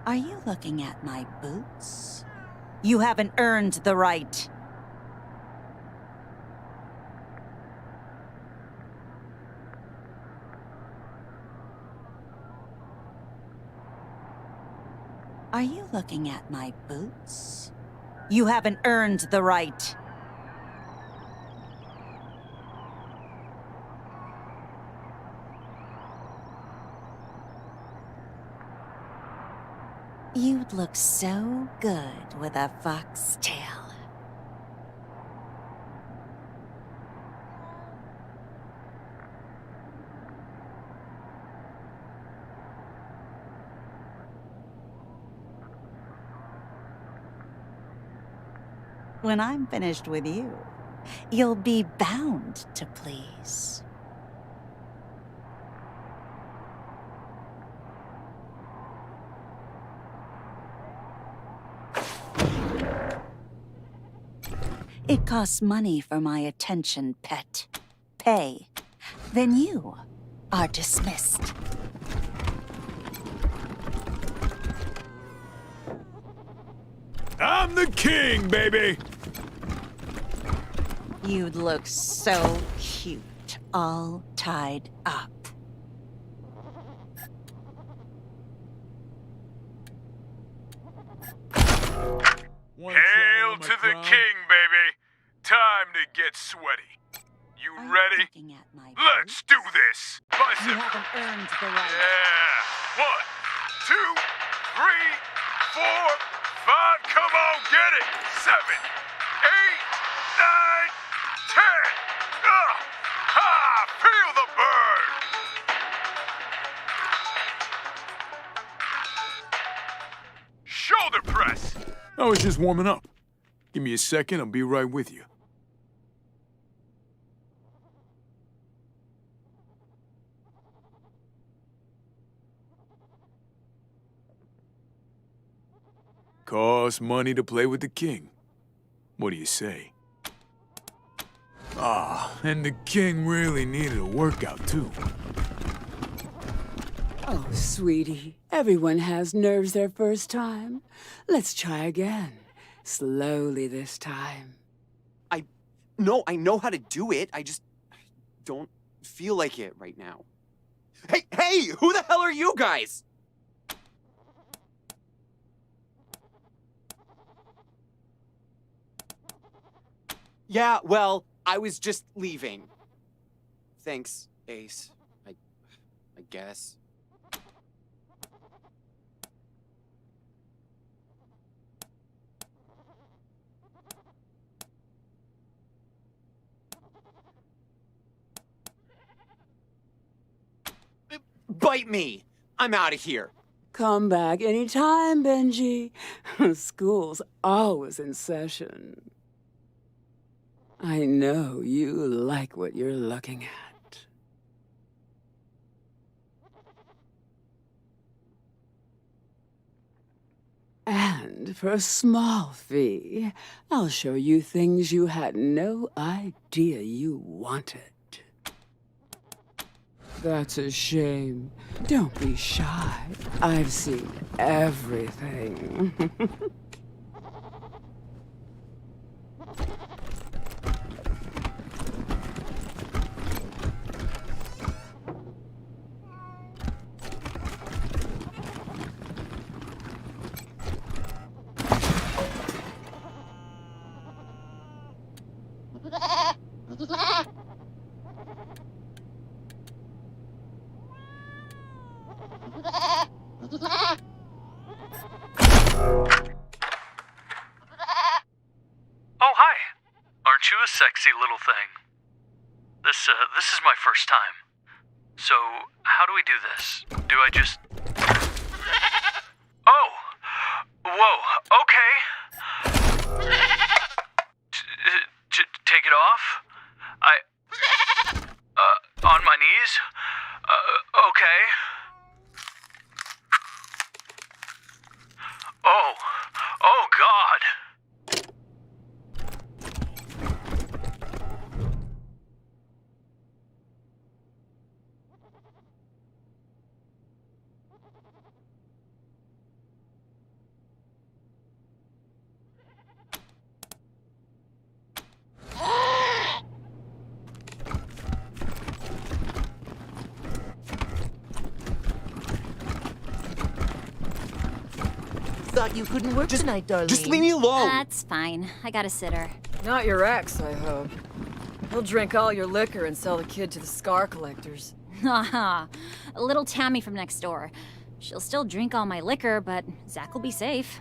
Are you looking at my boots? You haven't earned the right. Are you looking at my boots? You haven't earned the right. You'd look so good with a foxtail. When I'm finished with you, you'll be bound to please. It costs money for my attention, pet. Pay. Then you are dismissed. I'm the king, baby! You'd look so cute, all tied up. Hail to the king, baby! Time to get sweaty. You ready? Let's do this! Bicep! You haven't earned the right. Yeah! 1, 2, 3, 4, 5, come on, get it! 7, 8, 9, 10! Ha! Feel the burn! Shoulder press! I was just warming up. Give me a second, I'll be right with you. Costs money to play with the king. What do you say? Ah, and the king really needed a workout, too. Oh, sweetie, everyone has nerves their first time. Let's try again. Slowly this time. No, I know how to do it. I just don't feel like it right now. Hey, who the hell are you guys? Yeah, well, I was just leaving. Thanks, Ace. I guess. Bite me! I'm out of here. Come back anytime, Benji. School's always in session. I know you like what you're looking at. And for a small fee, I'll show you things you had no idea you wanted. That's a shame. Don't be shy. I've seen everything. Oh, hi. Aren't you a sexy little thing? This is my first time. So, how do we do this? Do I just... Oh! Whoa, okay. Take it off? On my knees? Okay. Oh God! Thought you couldn't work tonight, Darlene. Just leave me alone. That's fine. I got a sitter. Not your ex, I hope. He'll drink all your liquor and sell the kid to the scar collectors. Haha. A little Tammy from next door. She'll still drink all my liquor, but Zach will be safe.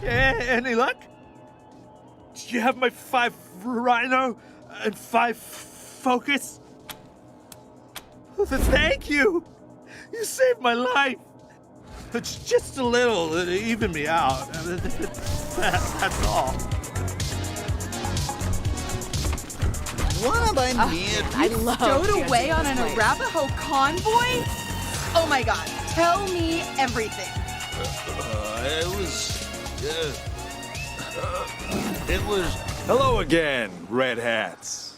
Any luck? Do you have my 5 rhino and 5 focus? Thank you! You saved my life! It's just a little to even me out. That's all. What am I near? I love stowed away on an Arapaho convoy? Oh my god, tell me everything. It was. Hello again, Red Hats.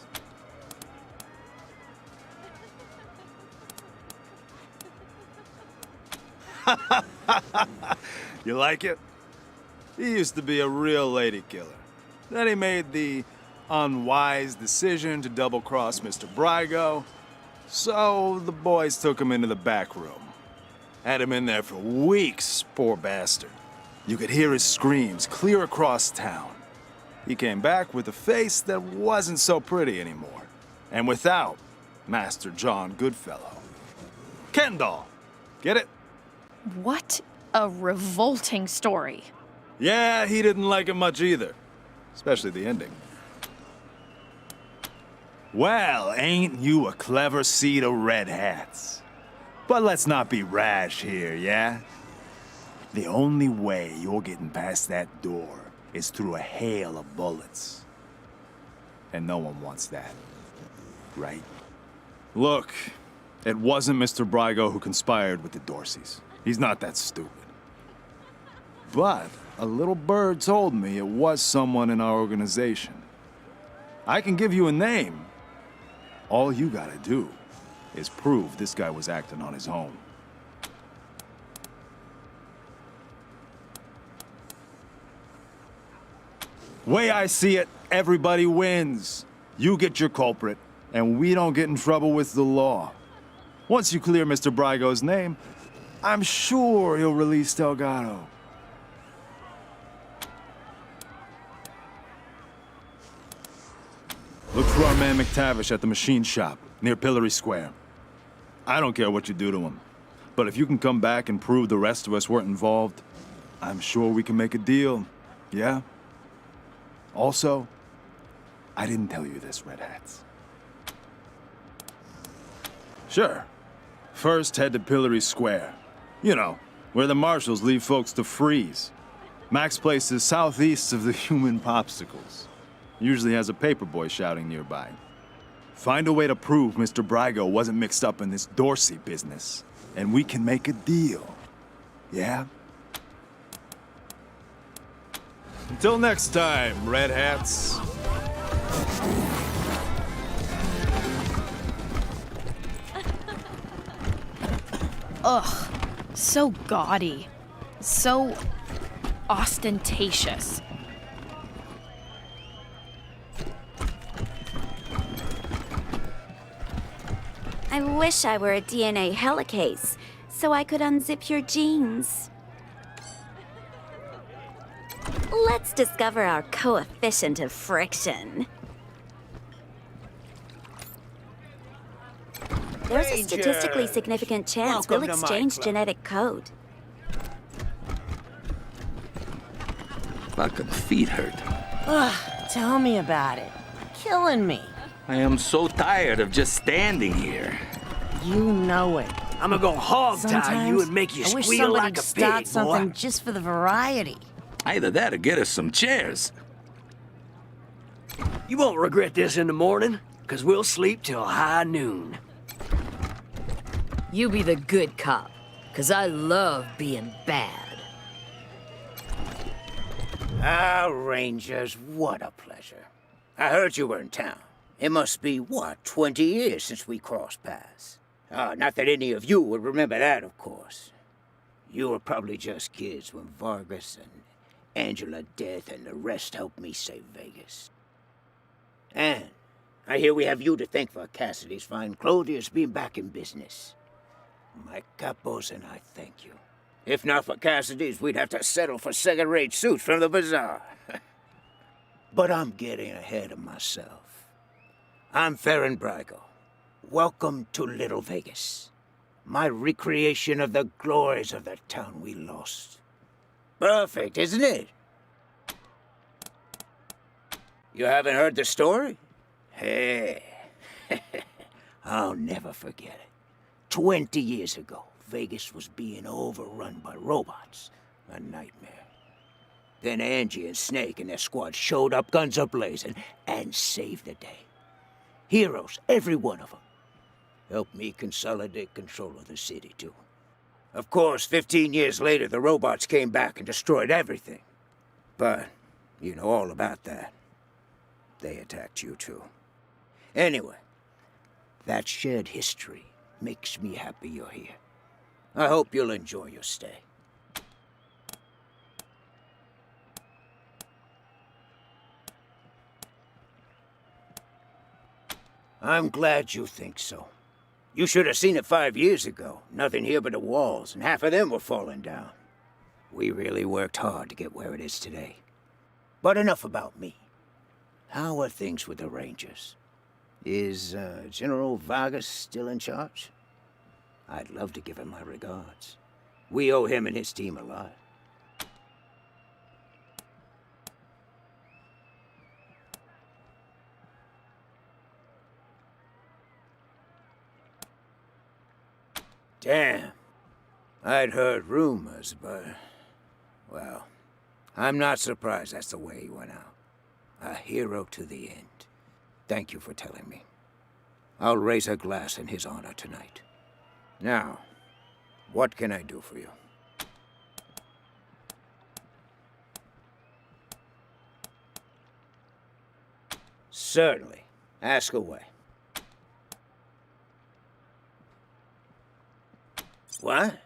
You like it? He used to be a real lady killer. Then he made the unwise decision to double-cross Mr. Brygo, so the boys took him into the back room. Had him in there for weeks, poor bastard. You could hear his screams clear across town. He came back with a face that wasn't so pretty anymore, and without Master John Goodfellow. Kendall! Get it? What a revolting story. Yeah, he didn't like it much either, especially the ending. Well, ain't you a clever seed of Red Hats? But let's not be rash here, yeah? The only way you're getting past that door is through a hail of bullets. And no one wants that, right? Look, it wasn't Mr. Brygo who conspired with the Dorseys. He's not that stupid. But a little bird told me it was someone in our organization. I can give you a name. All you gotta do is prove this guy was acting on his own. Way I see it, everybody wins. You get your culprit, and we don't get in trouble with the law. Once you clear Mr. Brygo's name, I'm sure he'll release Delgado. Look for our man McTavish at the machine shop, near Pillory Square. I don't care what you do to him, but if you can come back and prove the rest of us weren't involved, I'm sure we can make a deal, yeah? Also, I didn't tell you this, Red Hats. Sure. First, head to Pillory Square. You know, where the marshals leave folks to freeze. Mac's place is southeast of the human popsicles. Usually has a paperboy shouting nearby. Find a way to prove Mr. Brygo wasn't mixed up in this Dorsey business, and we can make a deal. Yeah? Until next time, Red Hats. Ugh, so gaudy. So ostentatious. I wish I were a DNA helicase, so I could unzip your genes. Let's discover our coefficient of friction. There's a statistically significant chance we'll exchange genetic code. Fucking feet hurt. Ugh, tell me about it. Killing me. I am so tired of just standing here. You know it. I'm gonna go hog tie you and make you I wish squeal like a somebody'd start pig, something boy. just for the variety. Either that or get us some chairs. You won't regret this in the morning, because we'll sleep till high noon. You be the good cop, because I love being bad. Ah, Rangers, what a pleasure. I heard you were in town. It must be, what, 20 years since we crossed paths? Not that any of you would remember that, of course. You were probably just kids when Vargas and Angela Death and the rest helped me save Vegas. And I hear we have you to thank for Cassidy's fine clothiers being back in business. My capos and I thank you. If not for Cassidy's, we'd have to settle for second-rate suits from the bazaar. But I'm getting ahead of myself. I'm Farron Brygo. Welcome to Little Vegas. My recreation of the glories of the town we lost. Perfect, isn't it? You haven't heard the story? Hey, I'll never forget it. 20 years ago, Vegas was being overrun by robots. A nightmare. Then Angie and Snake and their squad showed up, guns a-blazing, and saved the day. Heroes, every one of them. Helped me consolidate control of the city, too. Of course, 15 years later, the robots came back and destroyed everything. But you know all about that. They attacked you, too. Anyway, that shared history makes me happy you're here. I hope you'll enjoy your stay. I'm glad you think so. You should have seen it 5 years ago. Nothing here but the walls, and half of them were falling down. We really worked hard to get where it is today. But enough about me. How are things with the Rangers? Is General Vargas still in charge? I'd love to give him my regards. We owe him and his team a lot. Damn. I'd heard rumors, but... well, I'm not surprised that's the way he went out. A hero to the end. Thank you for telling me. I'll raise a glass in his honor tonight. Now, what can I do for you? Certainly. Ask away. What?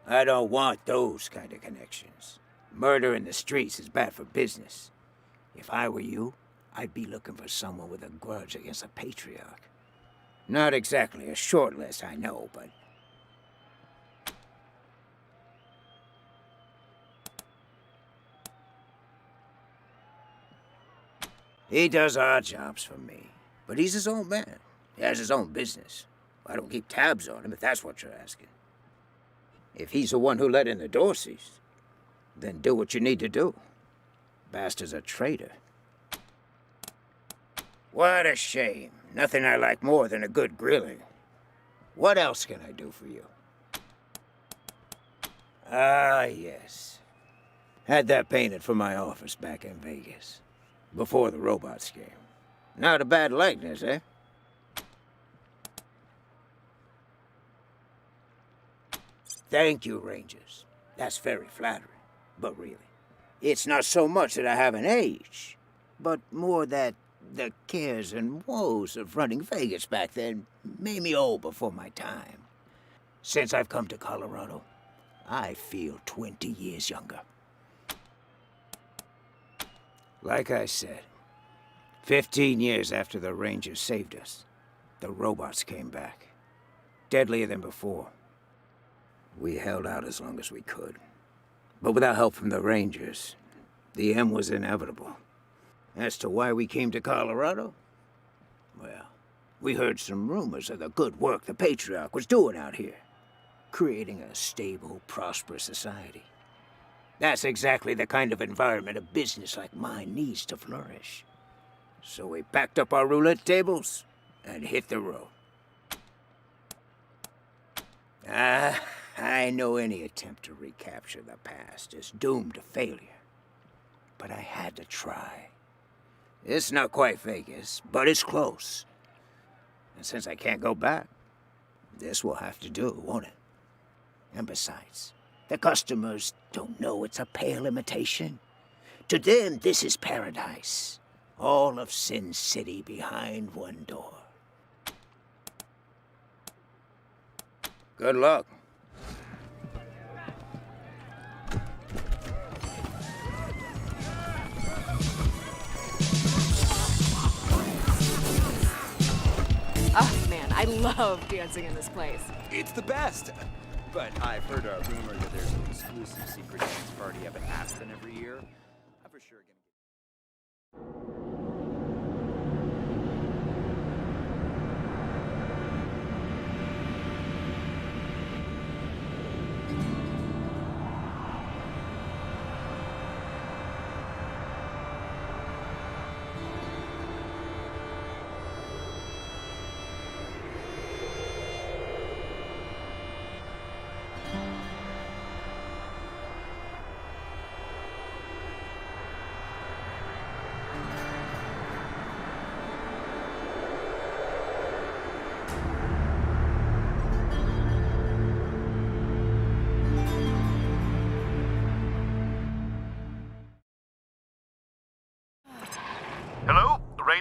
I don't want those kind of connections. Murder in the streets is bad for business. If I were you, I'd be looking for someone with a grudge against a patriarch. Not exactly a short list, I know, but... he does odd jobs for me, but he's his own man. He has his own business. I don't keep tabs on him, if that's what you're asking. If he's the one who let in the Dorseys, then do what you need to do. Bastard's a traitor. What a shame. Nothing I like more than a good grilling. What else can I do for you? Ah, yes. Had that painted for my office back in Vegas. Before the robots came. Not a bad likeness, eh? Thank you, Rangers. That's very flattering. But really, it's not so much that I haven't aged, but more that the cares and woes of running Vegas back then made me old before my time. Since I've come to Colorado, I feel 20 years younger. Like I said, 15 years after the Rangers saved us, the robots came back. Deadlier than before. We held out as long as we could. But without help from the Rangers, the end was inevitable. As to why we came to Colorado, well, we heard some rumors of the good work the Patriarch was doing out here, creating a stable, prosperous society. That's exactly the kind of environment a business like mine needs to flourish. So we packed up our roulette tables and hit the road. I know any attempt to recapture the past is doomed to failure. But I had to try. It's not quite Vegas, but it's close. And since I can't go back, this will have to do, won't it? And besides, the customers don't know it's a pale imitation. To them, this is paradise. All of Sin City behind one door. Good luck. Oh, man, I love dancing in this place. It's the best! But I've heard a rumor that there's an exclusive secret dance party up at Aspen every year. I'm for sure gonna get...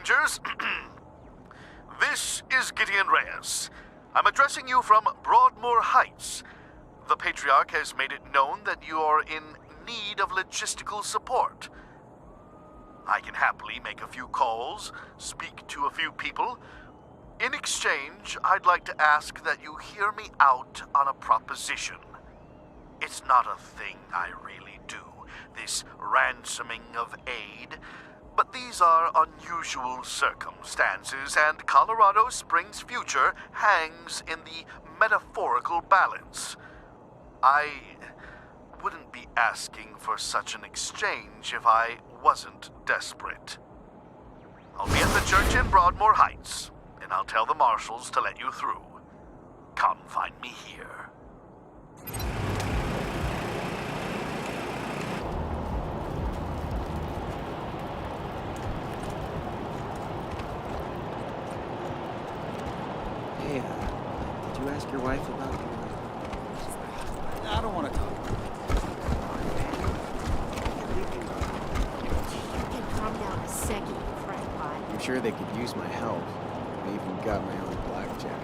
Rangers. This is Gideon Reyes. I'm addressing you from Broadmoor Heights. The Patriarch has made it known that you are in need of logistical support. I can happily make a few calls, speak to a few people. In exchange, I'd like to ask that you hear me out on a proposition. It's not a thing I really do, this ransoming of aid, but these are unusual circumstances, and Colorado Springs' future hangs in the metaphorical balance. I wouldn't be asking for such an exchange if I wasn't desperate. I'll be at the church in Broadmoor Heights, and I'll tell the marshals to let you through. Come find me here. Hey, did you ask your wife about... I don't want to talk about it. You can calm down a second, frat pie. I'm sure they could use my help. I even got my own blackjack.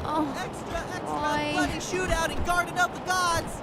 Oh, Extra, boy. bloody shootout in Garden of the Gods!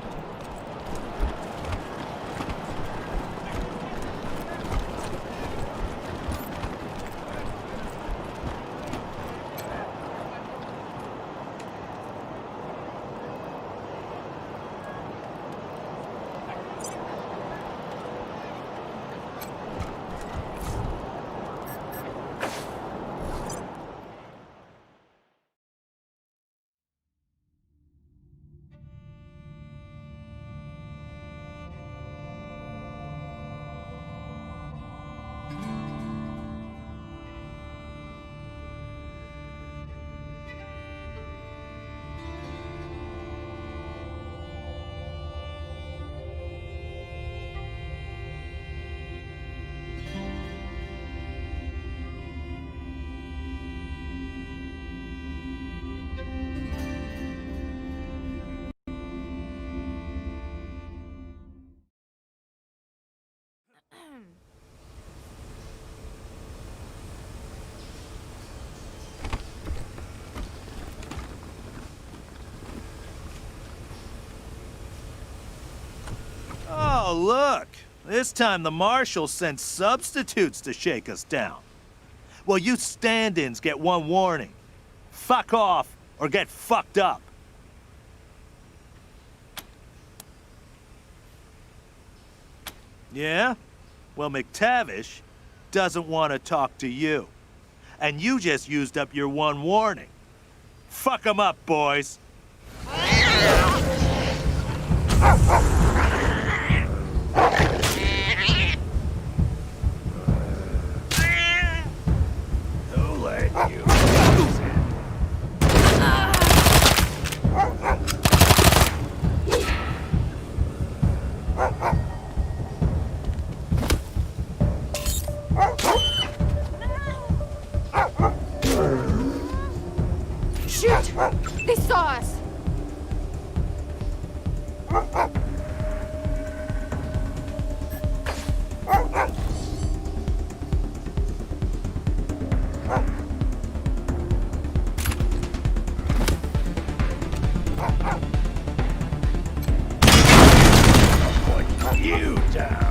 Oh, look! This time the marshals sent substitutes to shake us down. Well, you stand-ins get one warning. Fuck off or get fucked up. Yeah? Well, McTavish doesn't want to talk to you. And you just used up your one warning. Fuck 'em up, boys. Who let you? Shoot! They saw us! Put you down.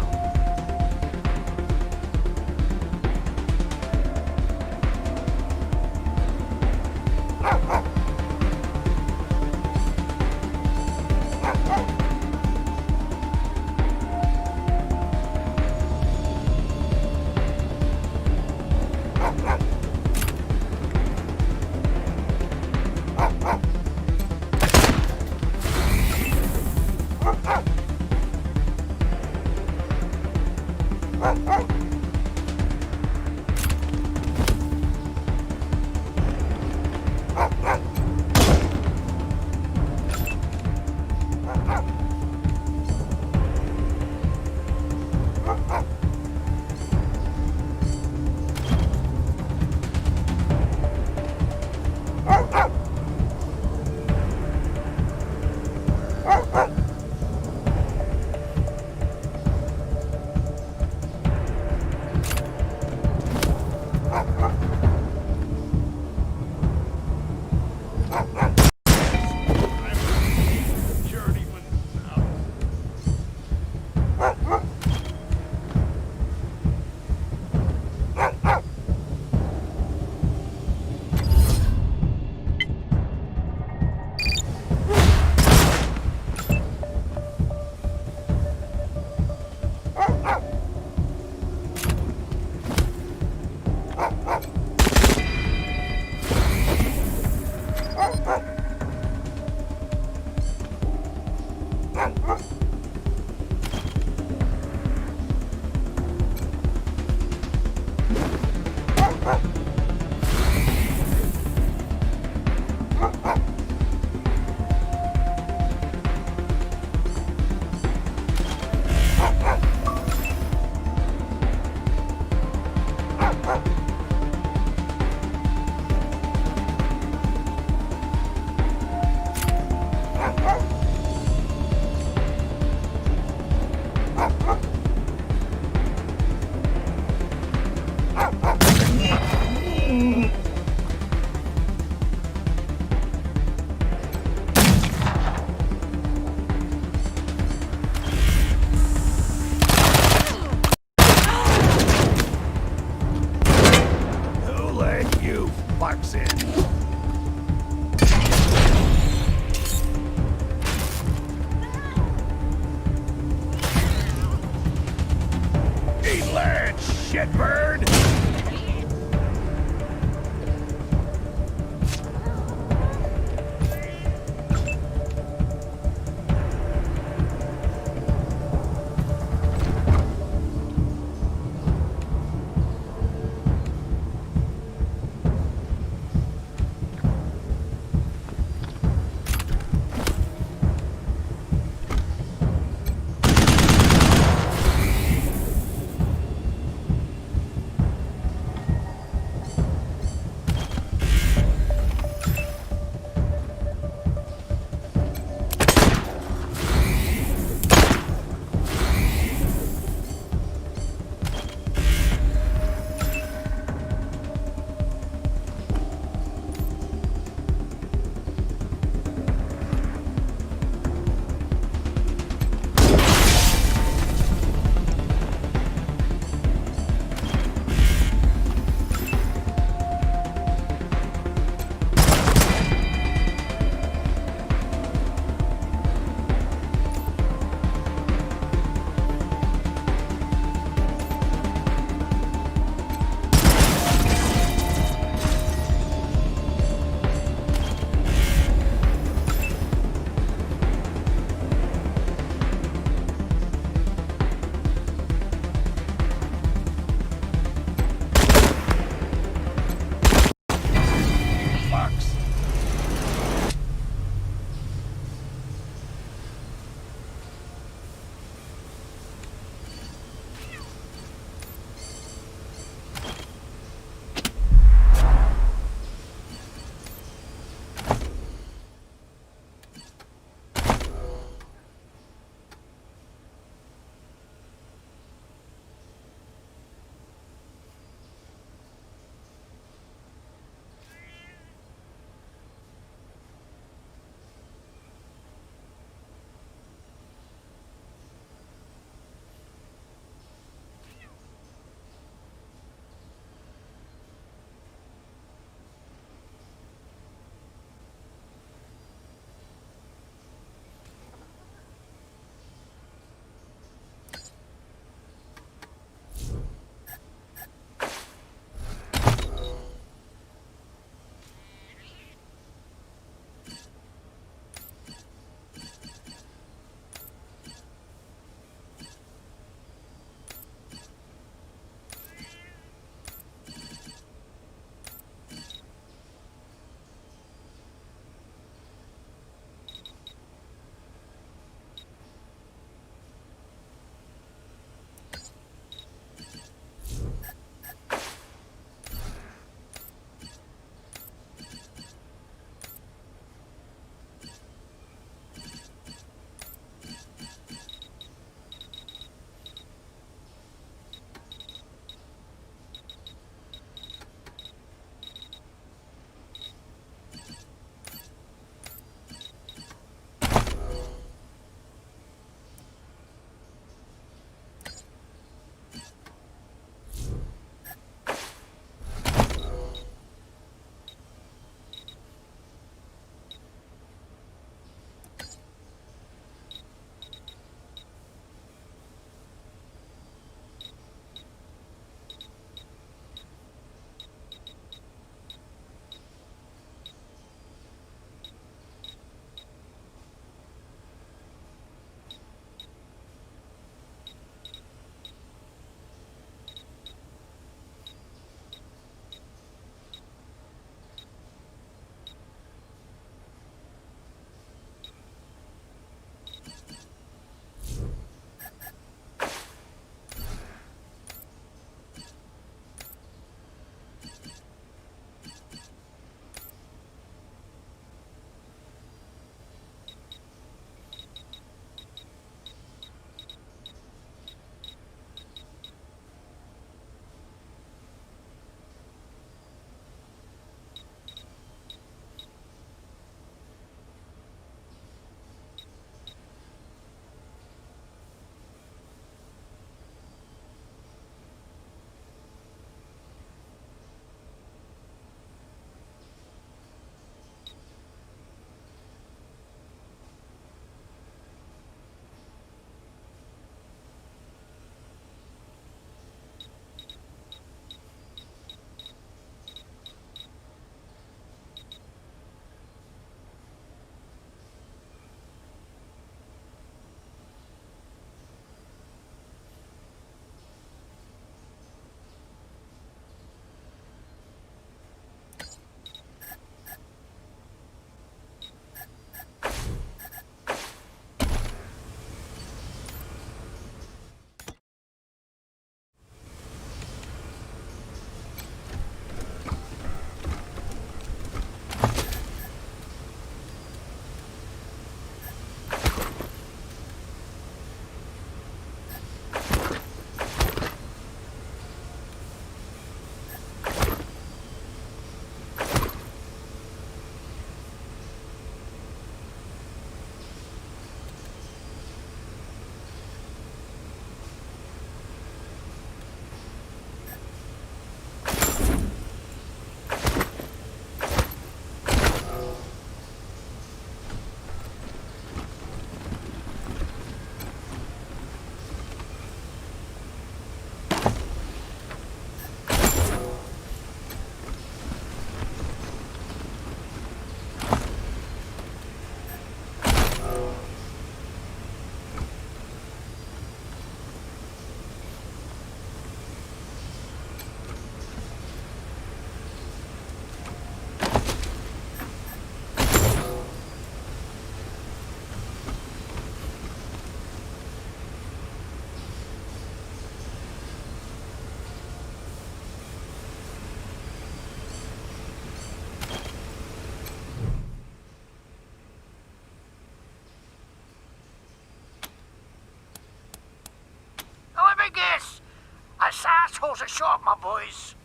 calls it short, my boys.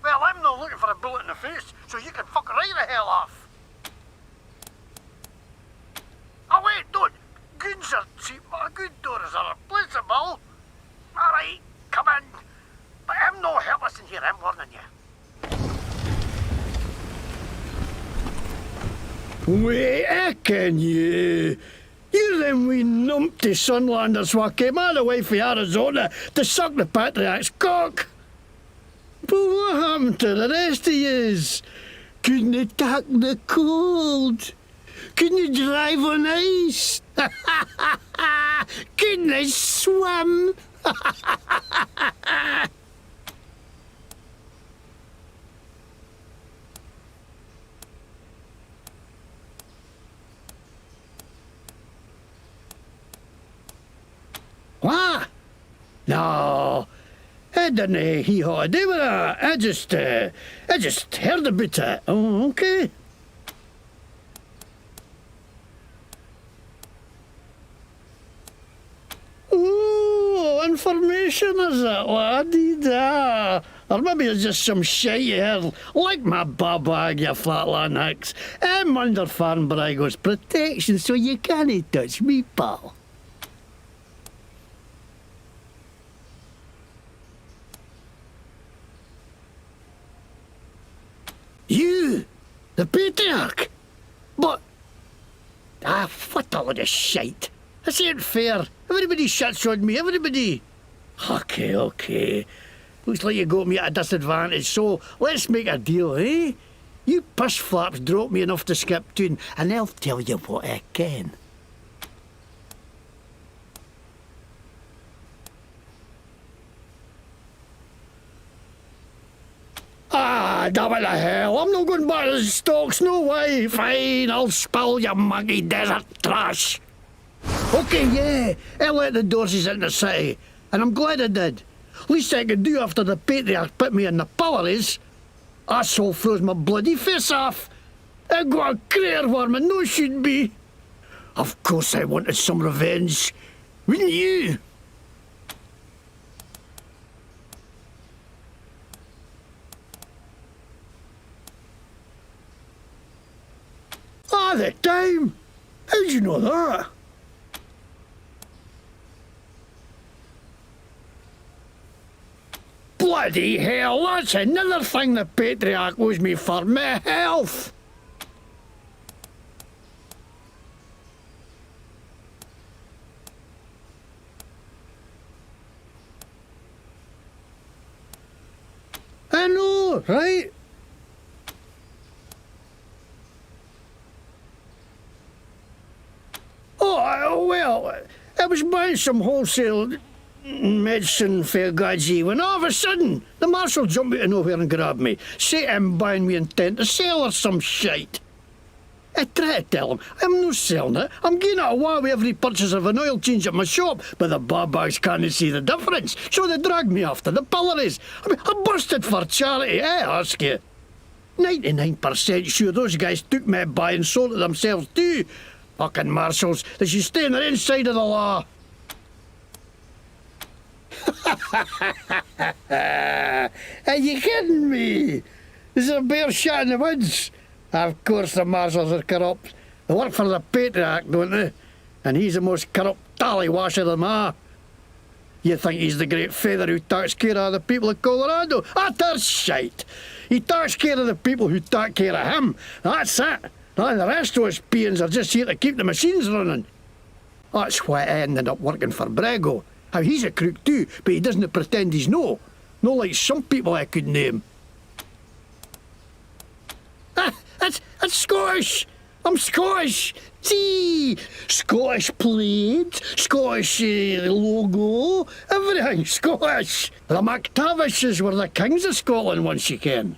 Well, I'm not looking for a bullet in the face, so you can fuck right the hell off. Oh wait, don't. Goons are cheap, but good doors are replaceable. Alright, come in. But I'm no helpless in here, I'm warning you. Wait, I ken you. You're them wee numpty Sunlanders what came all the way from Arizona to suck the Patriarch's cock. But what happened to the rest of yous? Couldn't you tack the cold? Couldn't you drive on ice? Couldn't you swim? What? No, I didn't hee-haw to do with that. I just heard about it. Oh, okay. Oh, information is it, laddie? Da. Or maybe it's just some shite you heard, like my bag, you flatland hicks. I'm under Farnbrago's protection, so you can't touch me, pal. You, the patriarch? But, what a load of shite. This ain't fair. Everybody shuts on me, everybody. Okay. Looks like you got me at a disadvantage, so let's make a deal, eh? You push flaps drop me enough to skip tune, and I'll tell you what I can. Damn it the hell, I'm not going back to the stocks, no way. Fine, I'll spill your muggy desert trash. Okay, yeah, I let the Dorseys into the city, and I'm glad I did. Least I could do after the patriarch put me in the pillar is, asshole froze my bloody face off. I got a crater where my nose should be. Of course I wanted some revenge, wouldn't you? The time? How'd you know that? Bloody hell, that's another thing the Patriarch owes me for my health. I know, right? Oh, well, I was buying some wholesale medicine for Gaji when all of a sudden the marshal jumped out of nowhere and grabbed me, say I'm buying me intent to sell or some shite. I tried to tell him I'm no selling it, I'm getting it away with every purchase of an oil change at my shop, but the babags can't see the difference, so they dragged me off to the pillories. I busted for charity, I ask you. 99% sure those guys took me by and sold it themselves too. Fucking marshals, they should stay on their inside of the law. Are you kidding me? There's a bear shot in the woods. Of course the marshals are corrupt. They work for the Patriarch, don't they? And he's the most corrupt tallywasher of them all. You think he's the great feather who takes care of the people of Colorado? That's shite. He takes care of the people who take care of him. That's it. And the rest of us peons are just here to keep the machines running. That's why I ended up working for Brago. How he's a crook too, but he doesn't pretend he's no. No like some people I could name. That's Scottish. I'm Scottish. See, Scottish plate, Scottish logo, everything Scottish. The McTavishes were the kings of Scotland once you can.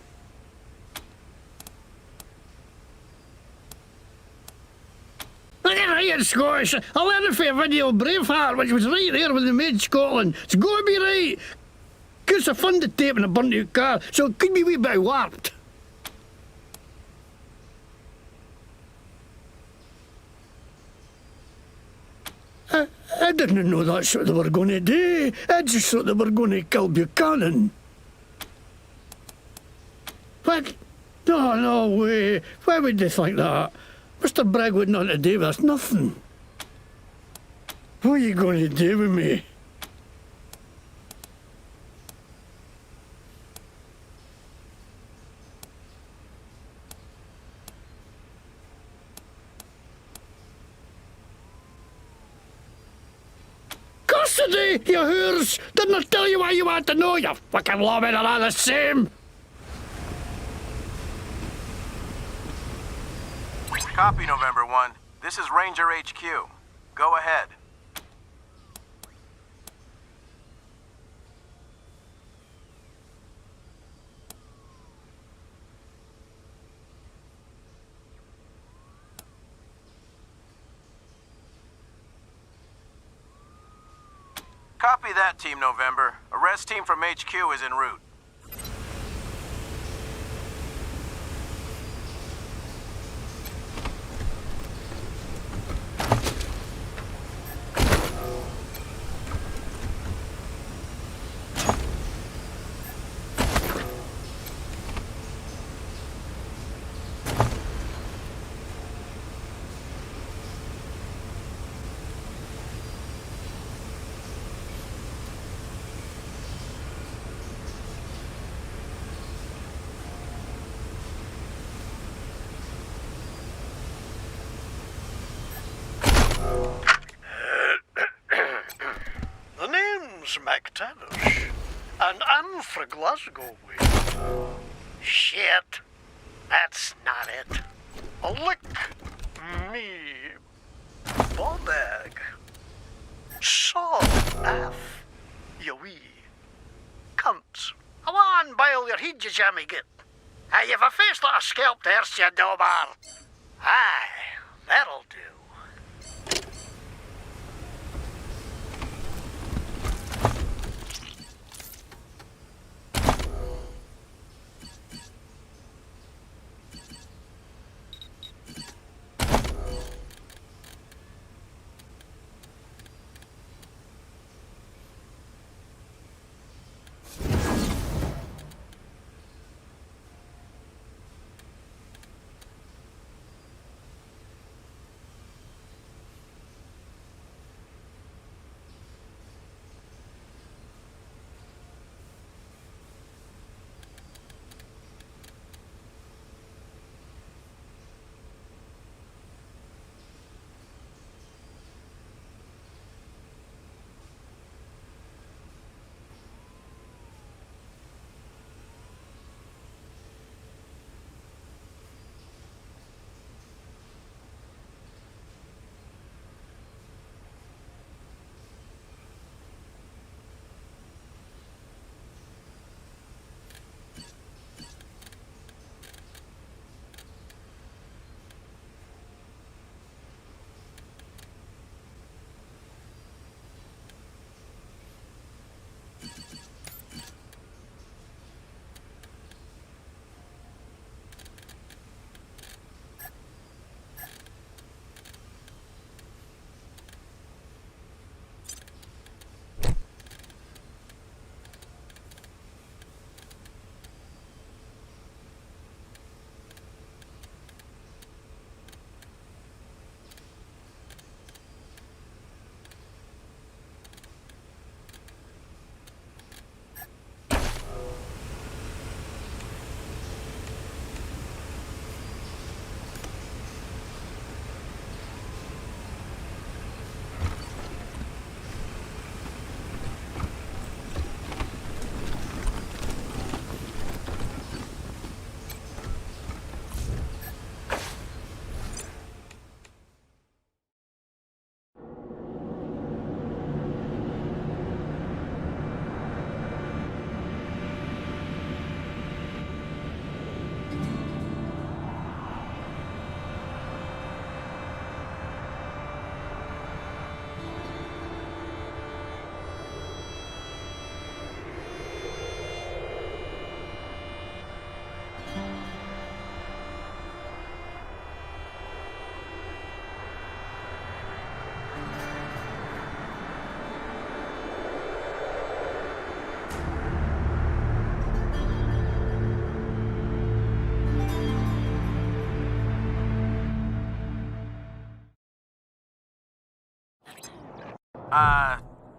Right, it's Scottish. I learned it from a video of Braveheart, which was right there when they made Scotland. It's got to be right. Because I funded tape in a burnt out car, so it could be a wee bit warped. I didn't know that's what they were going to do. I just thought they were going to kill Buchanan. What? No, no way. Why would they think that? Mr. Bragg would not have to do with nothing. What are you going to do with me? Custody, you whores! Didn't I tell you what you want to know, you fucking lawmen are all the same! Copy, November 1. This is Ranger HQ. Go ahead. Copy that, Team November. Arrest team from HQ is en route. The name's MacTavish, and I'm for Glasgow way. Shit, that's not it. Lick me, ball bag. Saw aff, you wee cunts. Come on, bile your heed, you jammy git. Hey, you've a face like a scalped horse, you dobar. Aye, that'll do.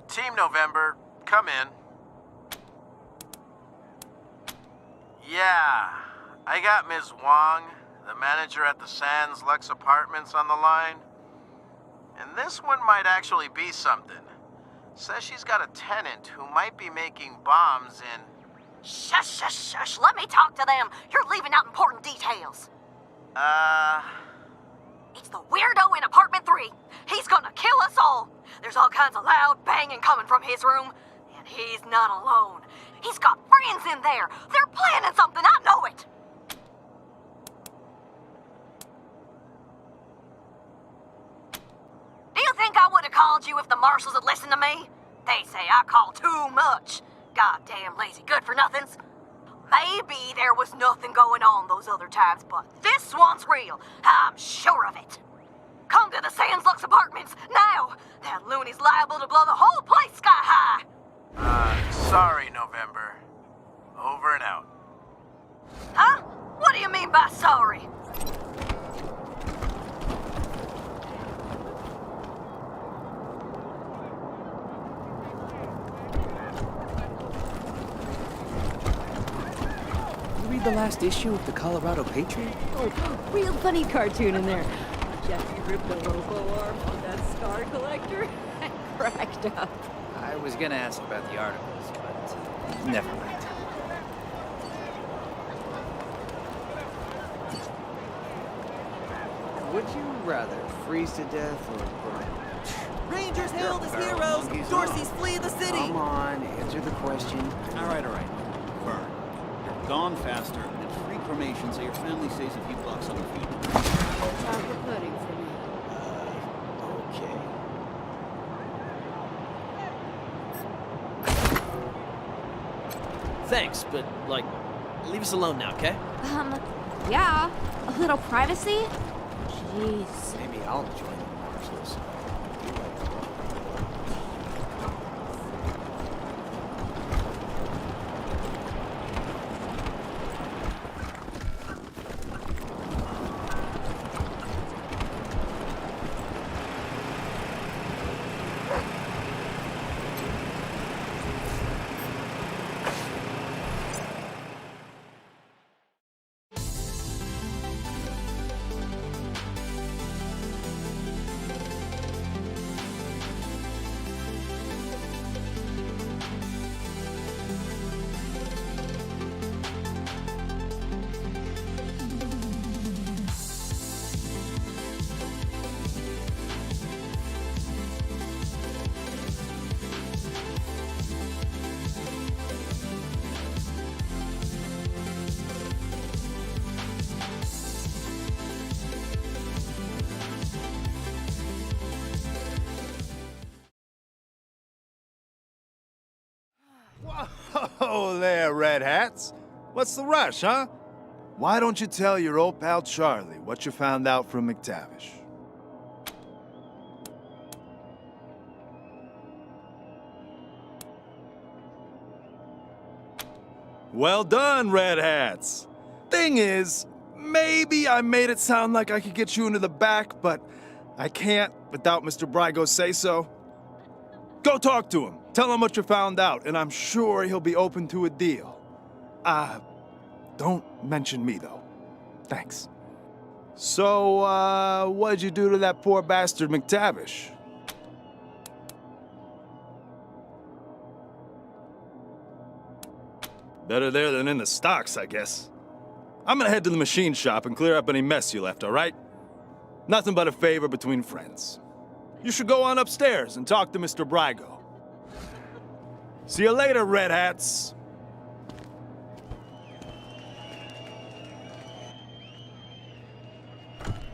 Team November, come in. Yeah, I got Ms. Wong, the manager at the Sands Lux Apartments, on the line. And this one might actually be something. Says she's got a tenant who might be making bombs in... Shush, shush, shush. Let me talk to them. You're leaving out important details. It's the weirdo in apartment 3. He's gonna kill us all. There's all kinds of loud banging coming from his room. And he's not alone. He's got friends in there. They're planning something. I know it. Do you think I would have called you if the marshals had listened to me? They say I call too much. Goddamn lazy good-for-nothings. Maybe there was nothing going on those other times, but this one's real. I'm sure of it. Come to the Sands Lux Apartments, now! That loony's liable to blow the whole place sky high! Sorry, November. Over and out. Huh? What do you mean by sorry? Read the last issue of the Colorado Patriot? Oh, real funny cartoon in there. Jesse ripped a little bow arm on that scar collector. I cracked up. I was gonna ask about the articles, but never mind. Would you rather freeze to death or burn? Rangers hailed as heroes! Dorsey's flee the city! Come on, answer the question. All right. Burn. You're gone faster, and free cremation so your family saves a few bucks on the feet. Chocolate pudding for me. Okay. Thanks, but, like, leave us alone now, okay? Yeah. A little privacy? Jeez. Maybe I'll join the marshals. Whoa there, Red Hats. What's the rush, huh? Why don't you tell your old pal Charlie what you found out from McTavish? Well done, Red Hats. Thing is, maybe I made it sound like I could get you into the back, but I can't without Mr. Brygo's say-so. Go talk to him. Tell him what you found out, and I'm sure he'll be open to a deal. Don't mention me, though. Thanks. So, what'd you do to that poor bastard McTavish? Better there than in the stocks, I guess. I'm gonna head to the machine shop and clear up any mess you left, all right? Nothing but a favor between friends. You should go on upstairs and talk to Mr. Brygo. See you later, Red Hats.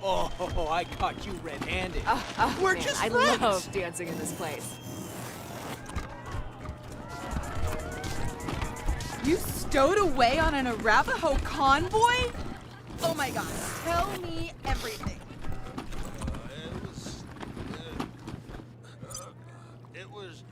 Oh, I caught you red-handed. We're Man, just I friends. love dancing in this place. You stowed away on an Arapaho convoy? Oh my god, tell me everything. It was...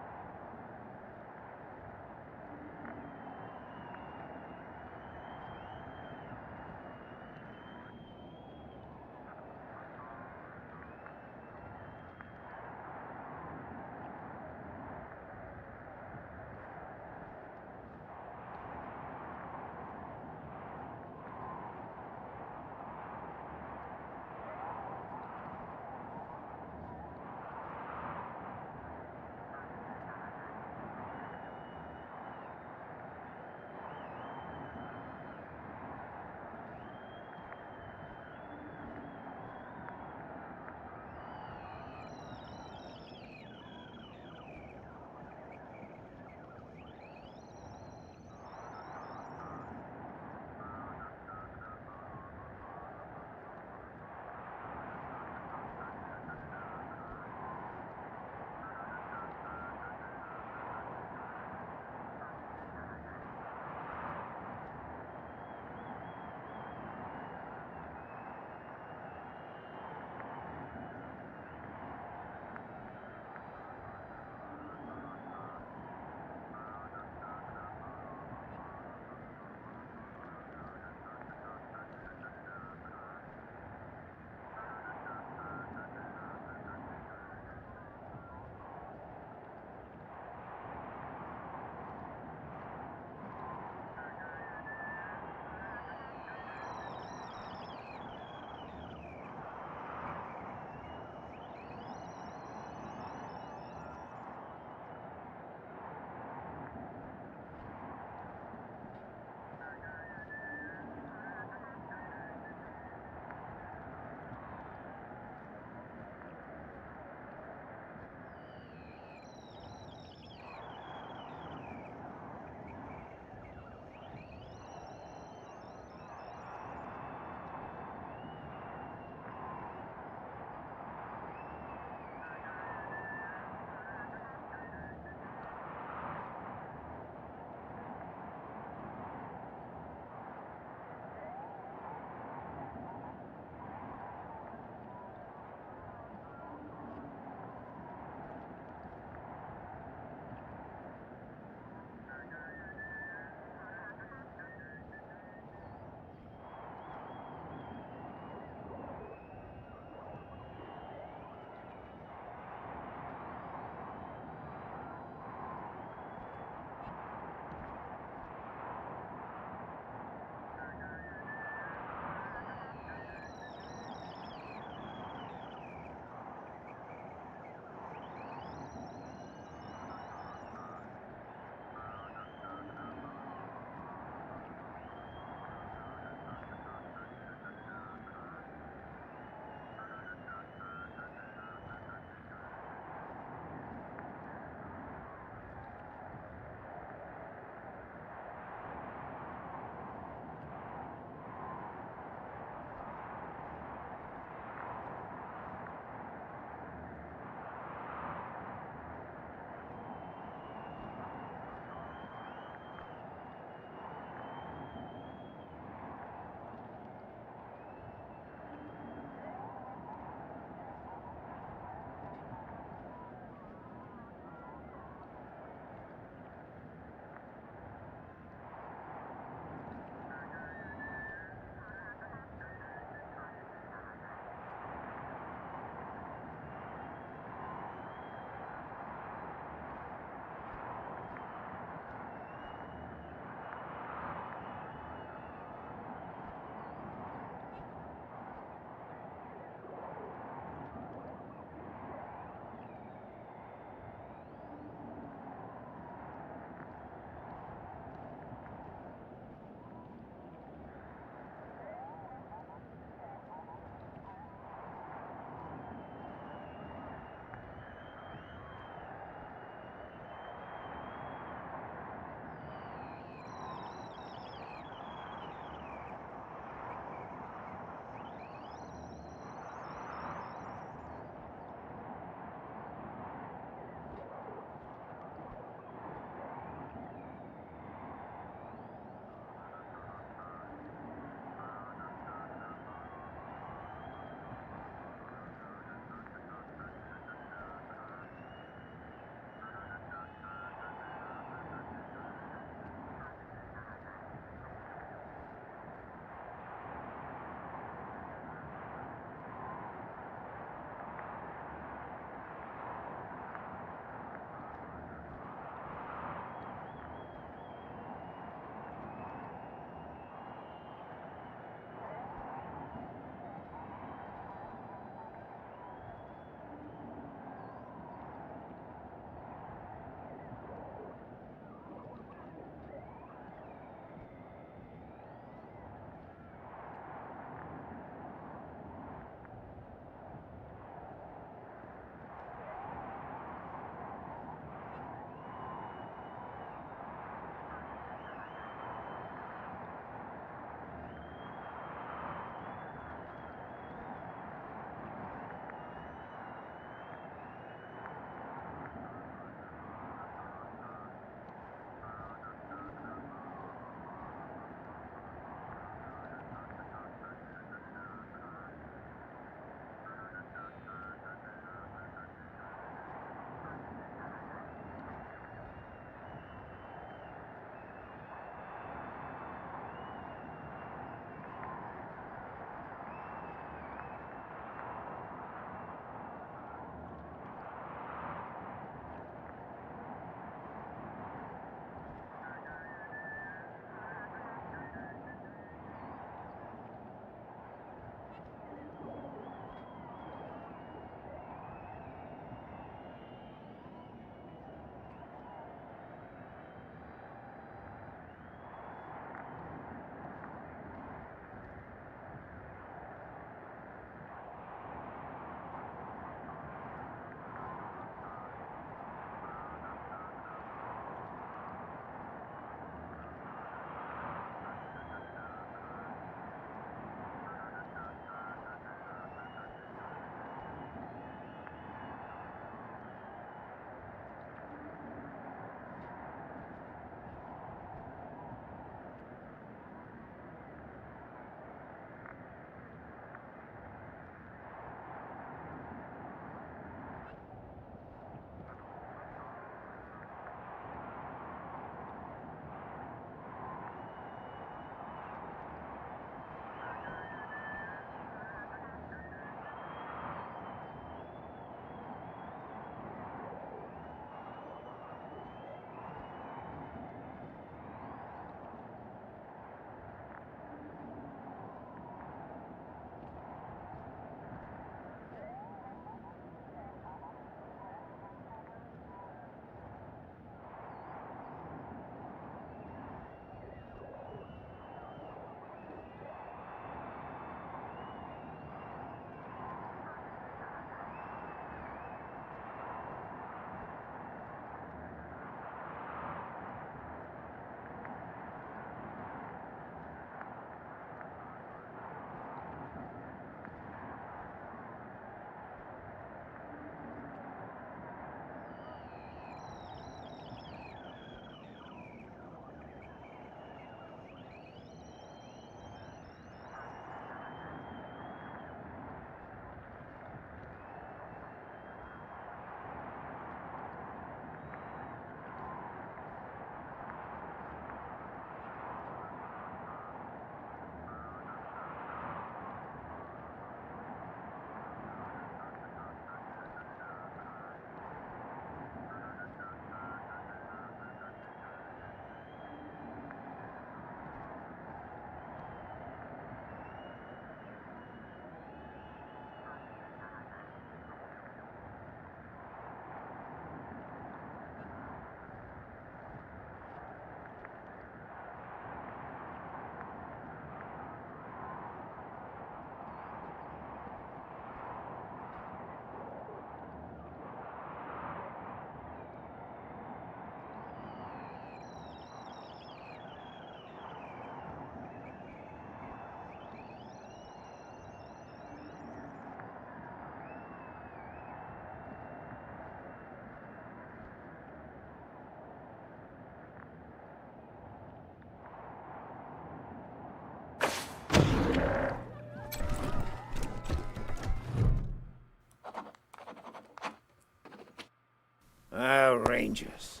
Now, Rangers.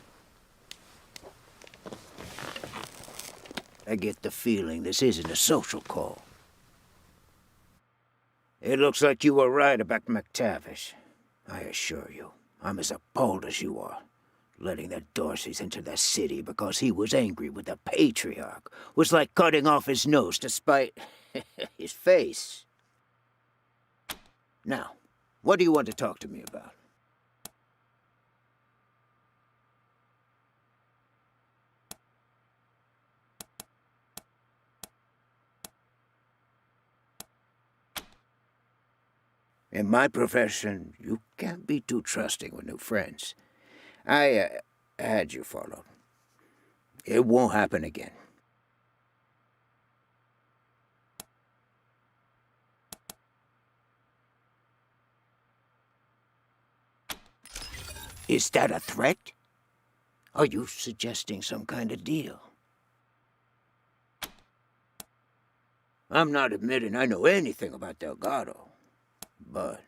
I get the feeling this isn't a social call. It looks like you were right about McTavish. I assure you, I'm as appalled as you are. Letting the Dorseys into the city because he was angry with the Patriarch was like cutting off his nose to spite his face. Now, what do you want to talk to me about? In my profession, you can't be too trusting with new friends. I had you followed. It won't happen again. Is that a threat? Are you suggesting some kind of deal? I'm not admitting I know anything about Delgado, but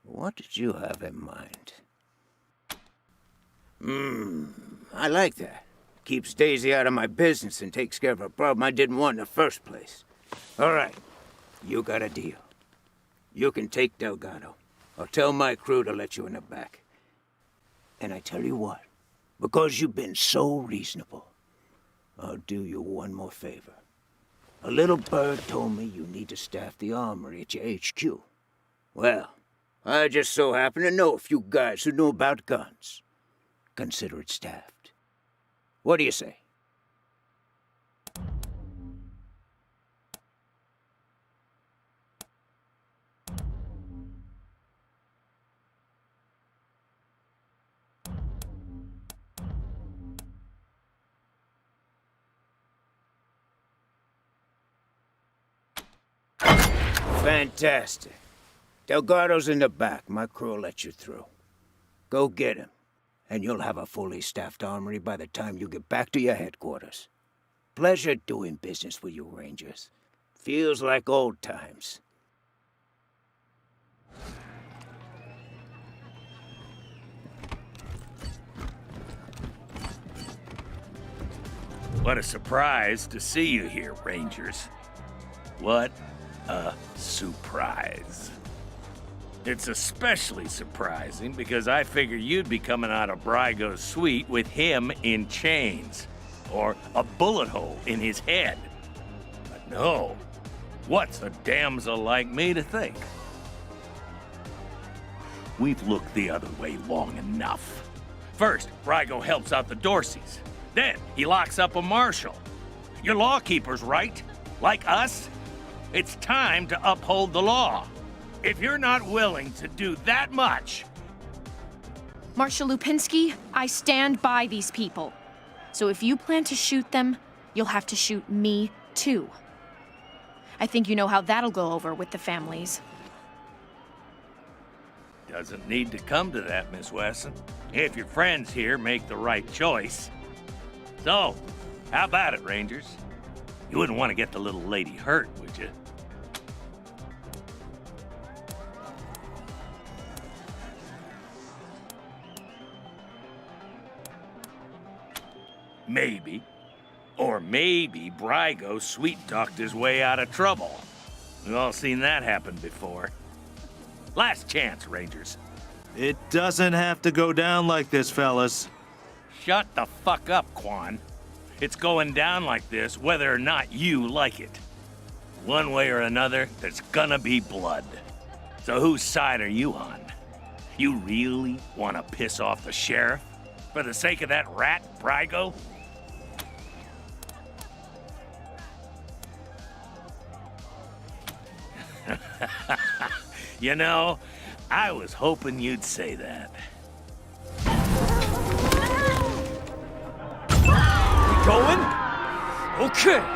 what did you have in mind? I like that. Keeps Daisy out of my business and takes care of a problem I didn't want in the first place. All right, you got a deal. You can take Delgado. I'll tell my crew to let you in the back. And I tell you what, because you've been so reasonable, I'll do you one more favor. A little bird told me you need to staff the armory at your HQ. Well, I just so happen to know a few guys who know about guns. Consider it staffed. What do you say? Fantastic. Delgado's in the back. My crew will let you through. Go get him, and you'll have a fully staffed armory by the time you get back to your headquarters. Pleasure doing business with you, Rangers. Feels like old times. What a surprise to see you here, Rangers. What a surprise. It's especially surprising because I figured you'd be coming out of Brygo's suite with him in chains, or a bullet hole in his head. But no, what's a damsel like me to think? We've looked the other way long enough. First, Brygo helps out the Dorseys. Then, he locks up a marshal. You're lawkeepers, right? Like us? It's time to uphold the law. If you're not willing to do that much... Marshal Lupinski, I stand by these people. So if you plan to shoot them, you'll have to shoot me, too. I think you know how that'll go over with the families. Doesn't need to come to that, Miss Wesson. If your friends here make the right choice. So, how about it, Rangers? You wouldn't want to get the little lady hurt, would you? Maybe. Or maybe Brygo sweet-talked his way out of trouble. We've all seen that happen before. Last chance, Rangers. It doesn't have to go down like this, fellas. Shut the fuck up, Quan. It's going down like this whether or not you like it. One way or another, there's gonna be blood. So whose side are you on? You really want to piss off the sheriff? For the sake of that rat, Brygo? You know, I was hoping you'd say that. We going? Okay.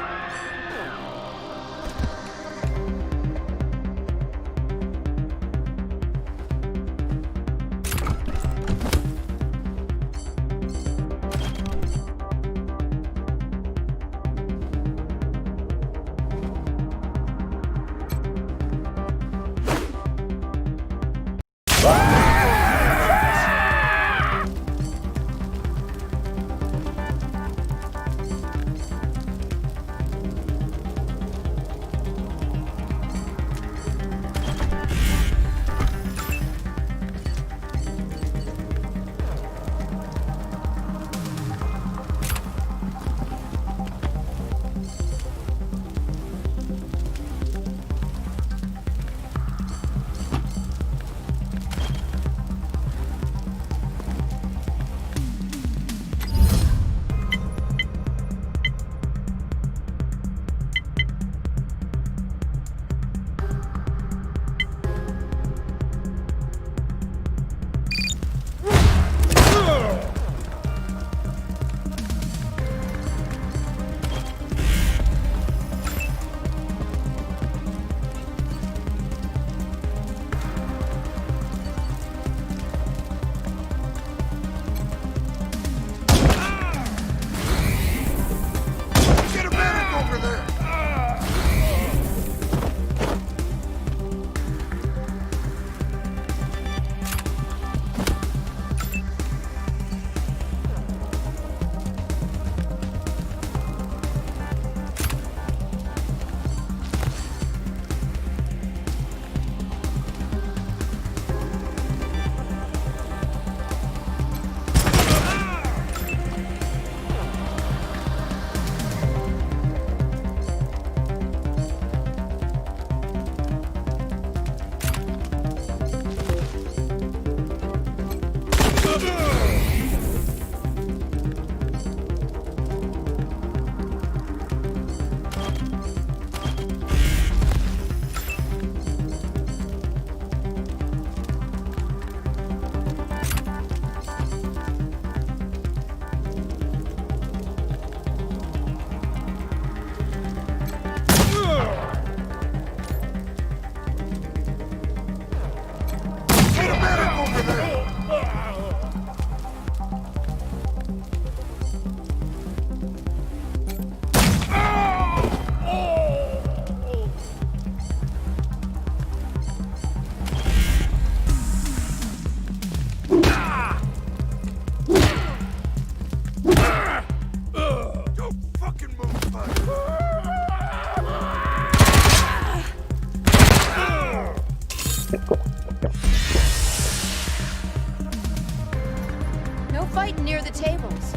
clear the tables.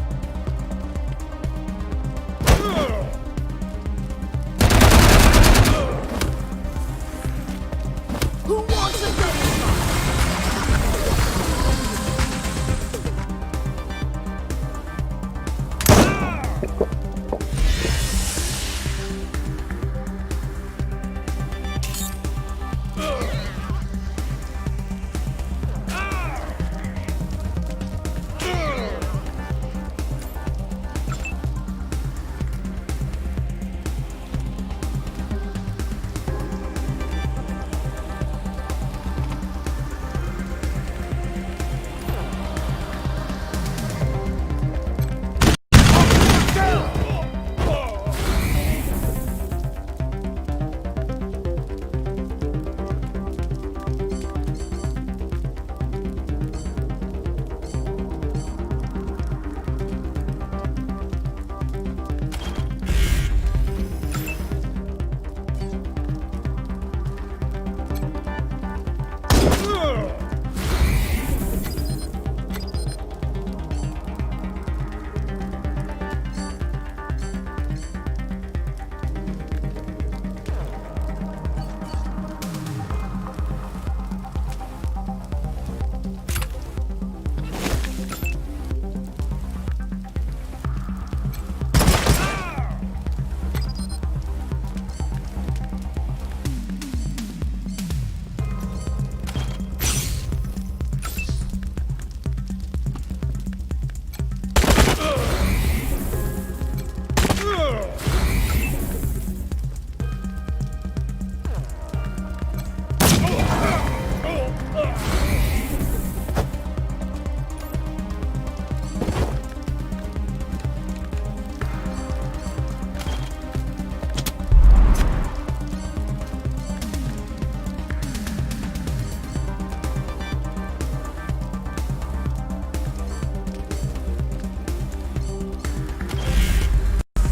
Who wants a double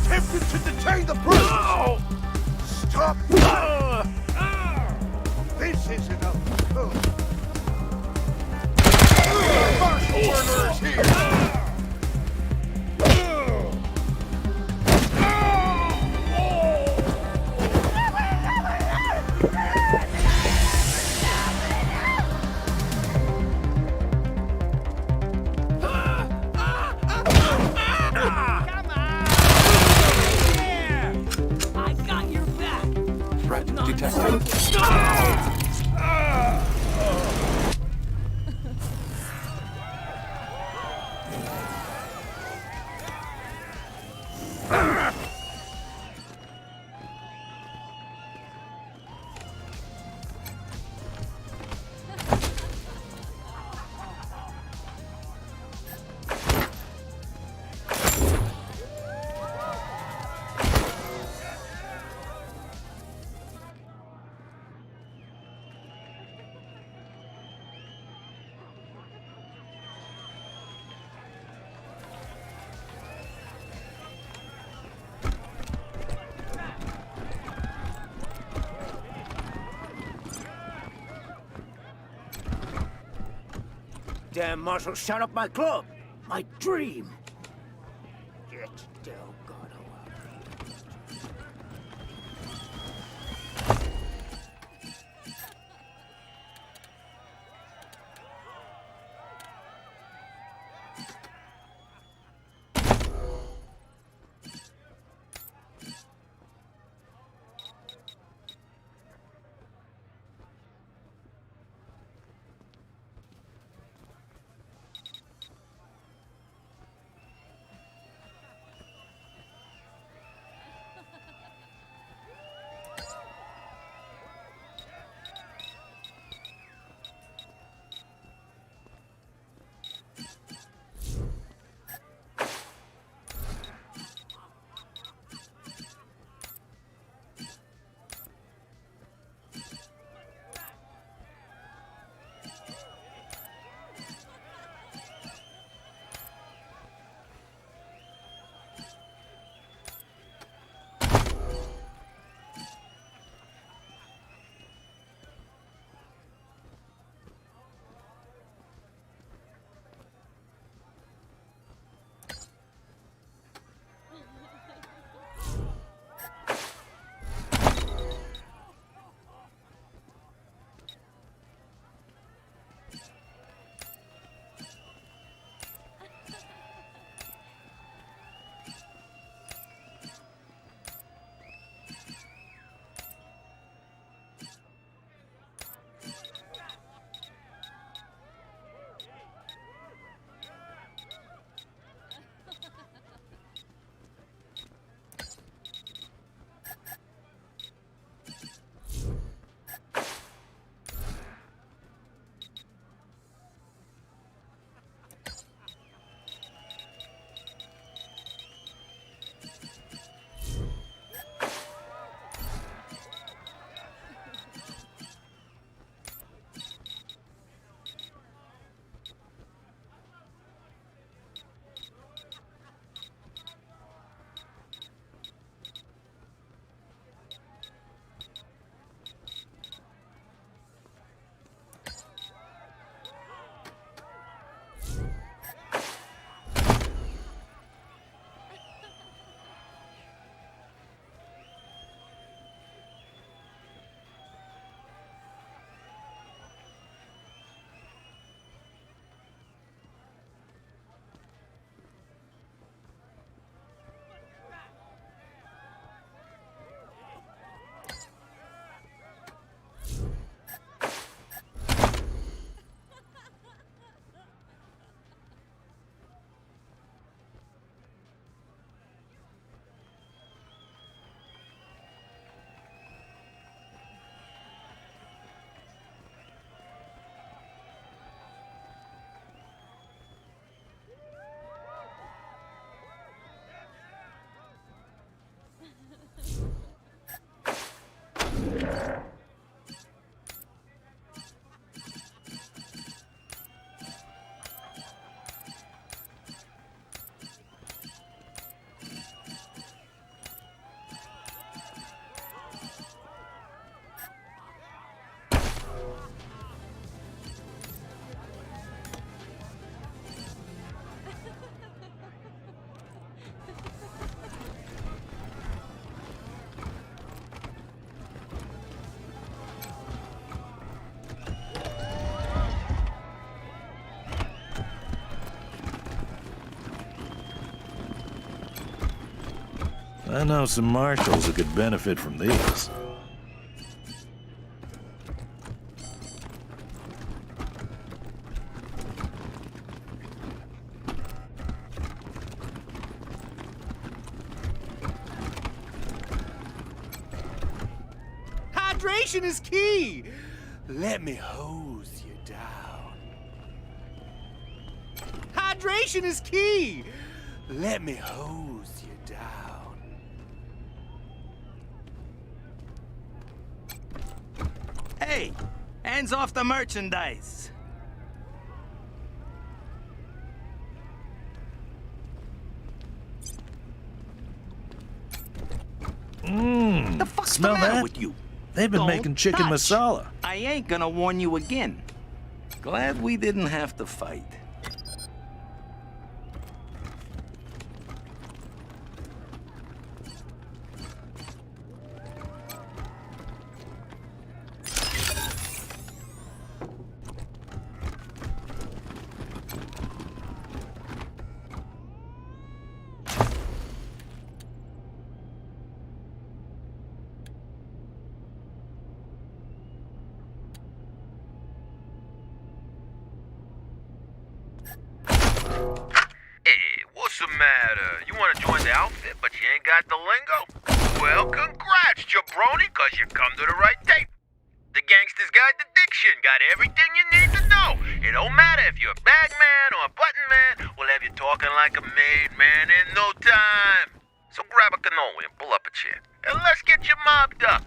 Attempted to detain the proof! No! Stop! This is enough. Marshal Werner is here! Damn marshal shot up my club. My dream. Get Delgado out. I know some marshals who could benefit from these. Hydration is key! Let me hose you down. Hydration is key! Let me hose you down. Hey, hands off the merchandise. Mmm. The fuck's Smell the matter that? with you? They've been Don't making chicken touch. masala. I ain't gonna warn you again. Glad we didn't have to fight. What's the matter? You want to join the outfit, but you ain't got the lingo? Well, congrats, jabroni, cause you come to the right tape. The Gangster's Guide to Diction got everything you need to know. It don't matter if you're a bag man or a button man, we'll have you talking like a made man in no time. So grab a cannoli and pull up a chair, and let's get you mobbed up.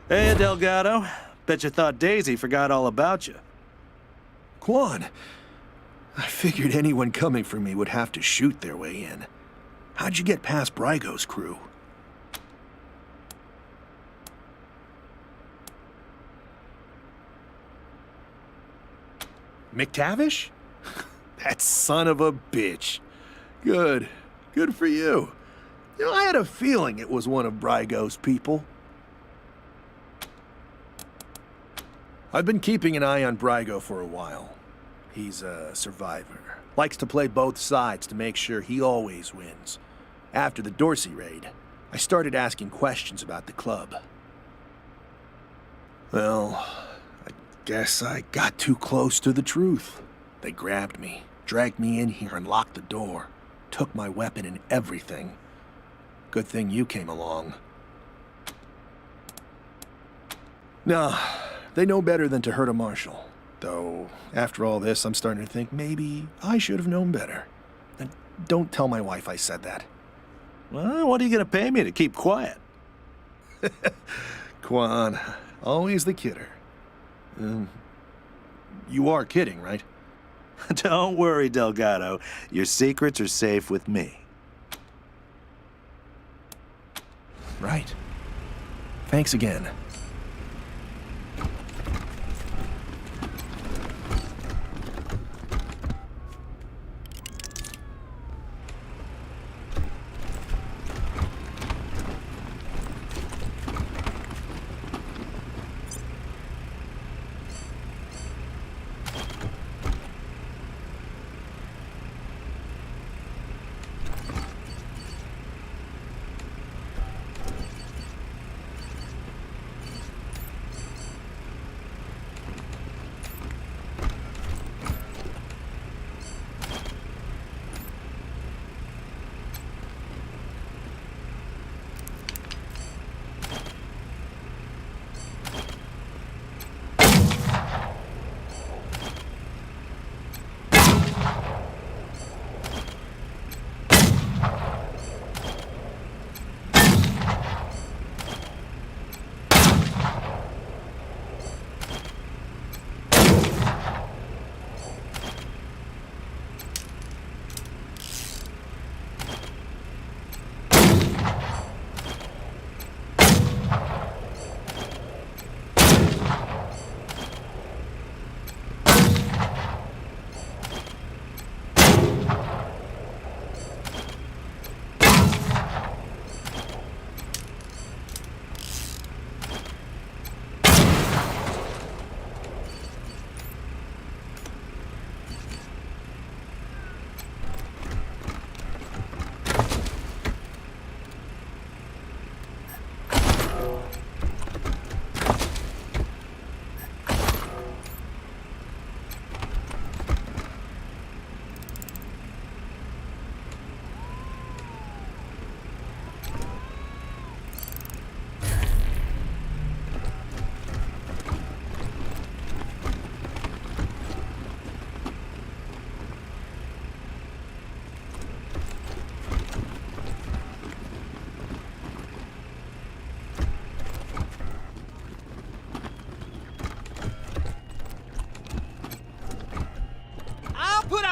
Hey, Delgado. Bet you thought Daisy forgot all about you. Quan, I figured anyone coming for me would have to shoot their way in. How'd you get past Brygo's crew? McTavish? That son of a bitch. Good. Good for you. You know, I had a feeling it was one of Brygo's people. I've been keeping an eye on Brygo for a while. He's a survivor. Likes to play both sides to make sure he always wins. After the Dorsey raid, I started asking questions about the club. Well, I guess I got too close to the truth. They grabbed me, dragged me in here and locked the door. Took my weapon and everything. Good thing you came along. No, they know better than to hurt a marshal. Though, after all this, I'm starting to think maybe I should have known better. And don't tell my wife I said that. Well, what are you going to pay me to keep quiet? Quan, always the kidder. You are kidding, right? Don't worry, Delgado. Your secrets are safe with me. Right. Thanks again.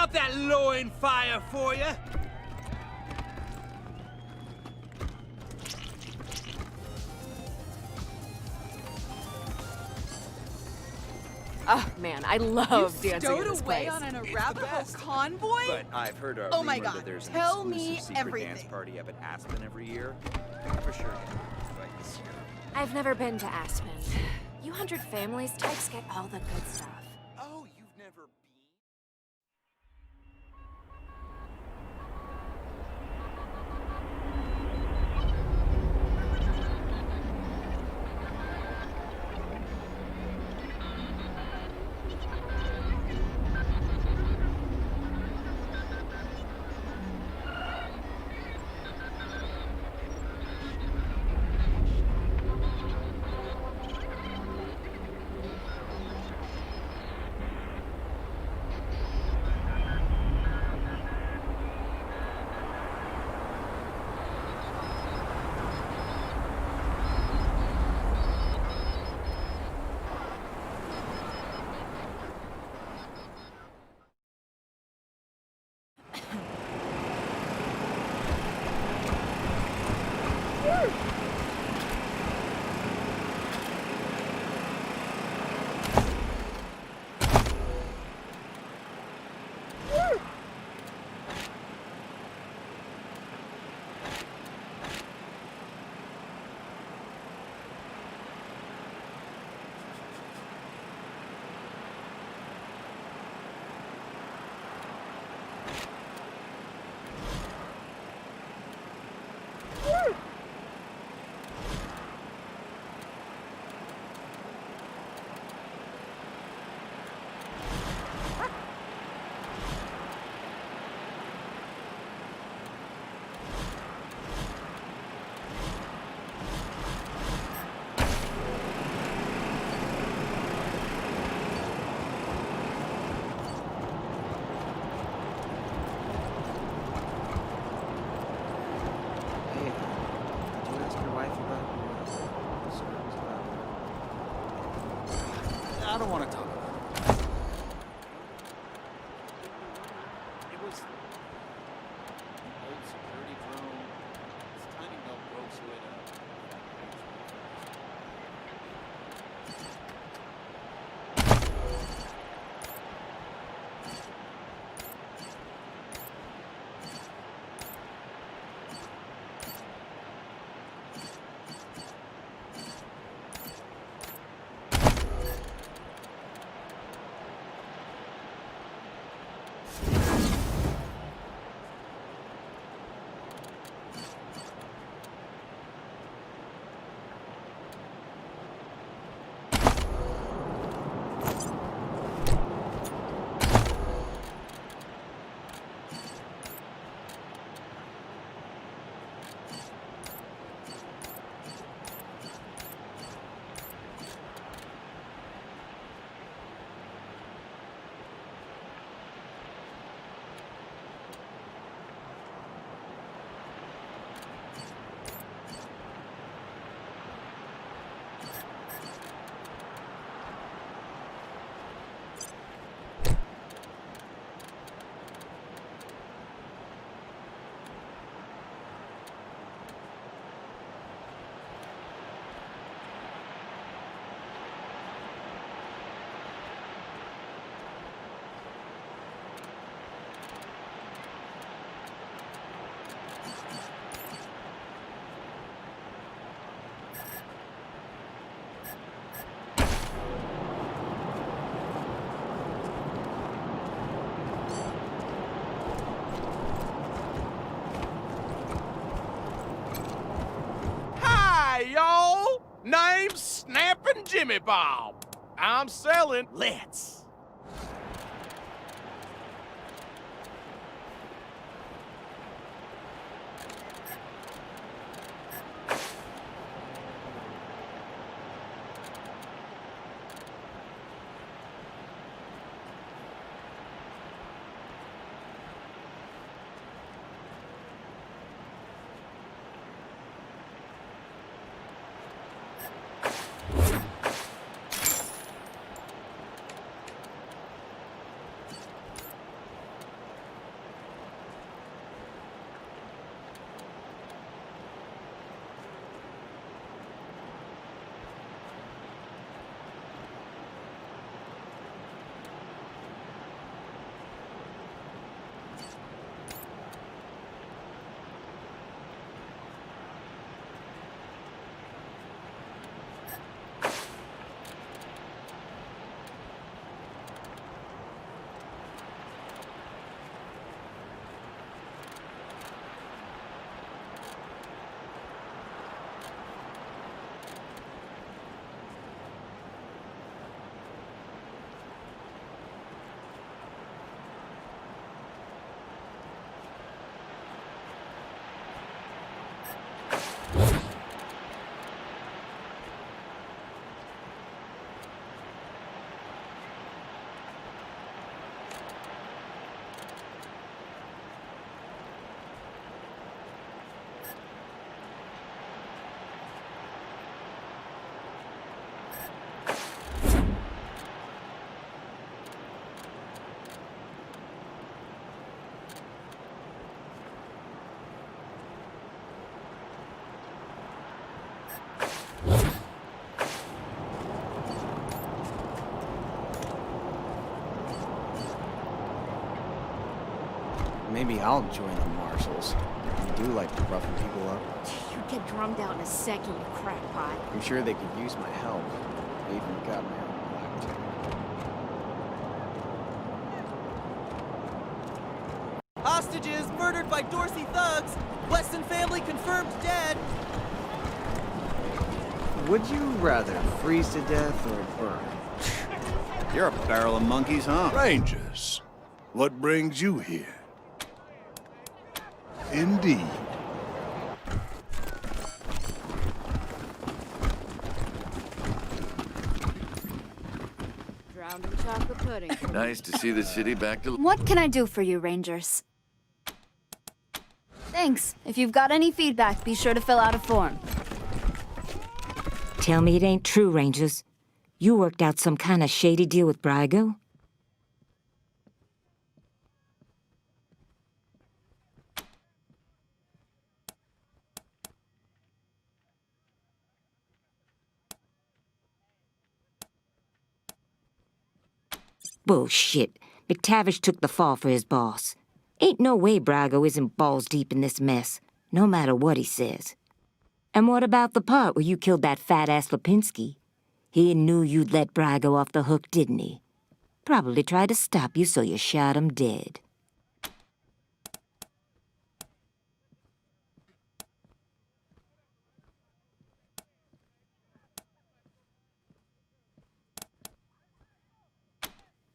out that loin fire for you. Oh man, I love dancing in stowed this away place. on an It's the Arapaho best. convoy? But I've heard a Oh my rumor God, that there's an tell exclusive me secret everything. dance party up at Aspen every year. I'm for sure gonna invite this year. I've never been to Aspen. You 100 Families types get all the good stuff. Oh, you've never been? I don't want to talk about it. It was an old security drone. This tiny milk broke so it y'all! Name's Snappin' Jimmy Bob. I'm selling. Let's. Maybe I'll join the marshals. You do like to roughen people up. You'd get drummed out in a second, you crackpot. I'm sure they could use my help. I even got my own blackjack. Hostages murdered by Dorsey thugs. Weston family confirmed dead. Would you rather freeze to death or burn? You're a barrel of monkeys, huh? Rangers, what brings you here? Indeed. Drowned in chocolate pudding. Nice to see the city back to... What can I do for you, Rangers? Thanks. If you've got any feedback, be sure to fill out a form. Tell me it ain't true, Rangers. You worked out some kind of shady deal with Brygo? Bullshit. McTavish took the fall for his boss. Ain't no way Brygo isn't balls deep in this mess, no matter what he says. And what about the part where you killed that fat-ass Lipinski? He knew you'd let Brygo off the hook, didn't he? Probably tried to stop you, so you shot him dead.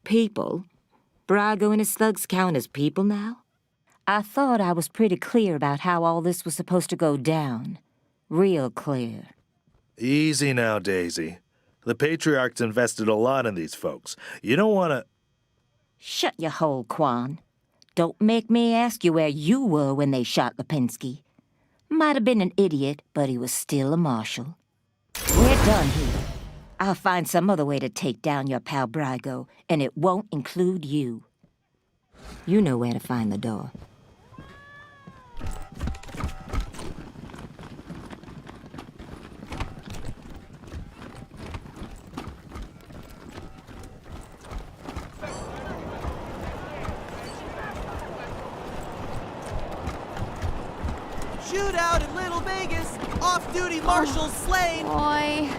People? Brygo and his thugs count as people now? I thought I was pretty clear about how all this was supposed to go down. Real clear. Easy now, Daisy. The Patriarch's invested a lot in these folks. You don't want to... Shut your hole, Quan. Don't make me ask you where you were when they shot Lipinski. Might have been an idiot, but he was still a marshal. We're done here. I'll find some other way to take down your pal Brygo, and it won't include you. You know where to find the door. Shootout in Little Vegas. Off-duty marshals slain. Boy.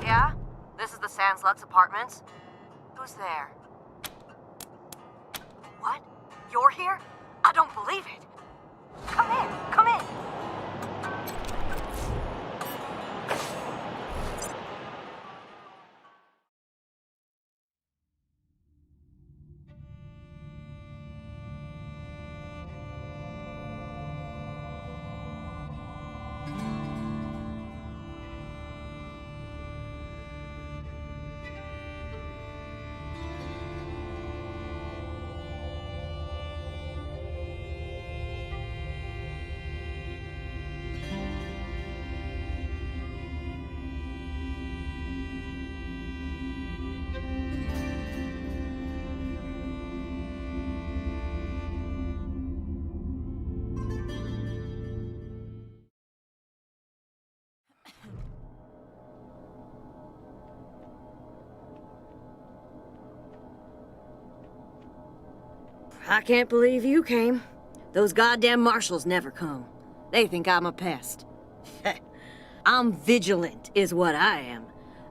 Yeah? This is the Sans Lux Apartments? Who's there? What? You're here? I don't believe it. Come in, come in. I can't believe you came. Those goddamn marshals never come. They think I'm a pest. I'm vigilant, is what I am.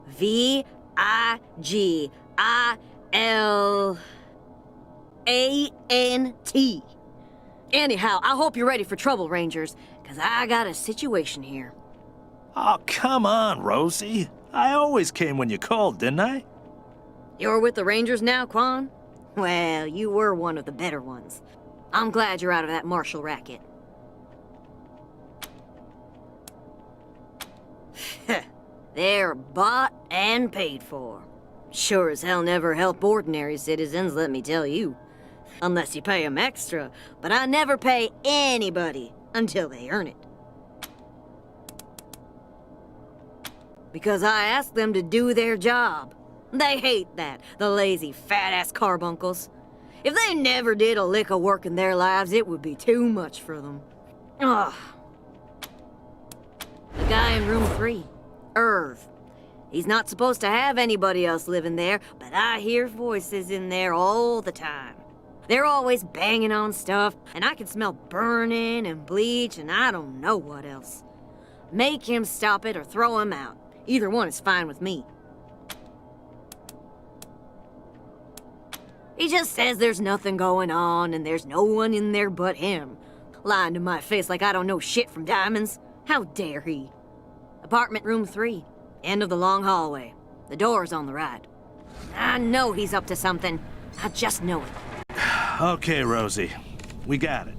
V-I-G-I-L-A-N-T. Anyhow, I hope you're ready for trouble, Rangers, because I got a situation here. Oh, come on, Rosie. I always came when you called, didn't I? You're with the Rangers now, Quan? Well, you were one of the better ones. I'm glad you're out of that marshal racket. They're bought and paid for. Sure as hell never help ordinary citizens, let me tell you. Unless you pay them extra, but I never pay anybody until they earn it. Because I ask them to do their job. They hate that, the lazy, fat-ass carbuncles. If they never did a lick of work in their lives, it would be too much for them. Ugh. The guy in room 3, Irv. He's not supposed to have anybody else living there, but I hear voices in there all the time. They're always banging on stuff, and I can smell burning and bleach and I don't know what else. Make him stop it or throw him out. Either one is fine with me. He just says there's nothing going on and there's no one in there but him. Lying to my face like I don't know shit from diamonds. How dare he? Apartment room 3. End of the long hallway. The door's on the right. I know he's up to something. I just know it. Okay, Rosie. We got it.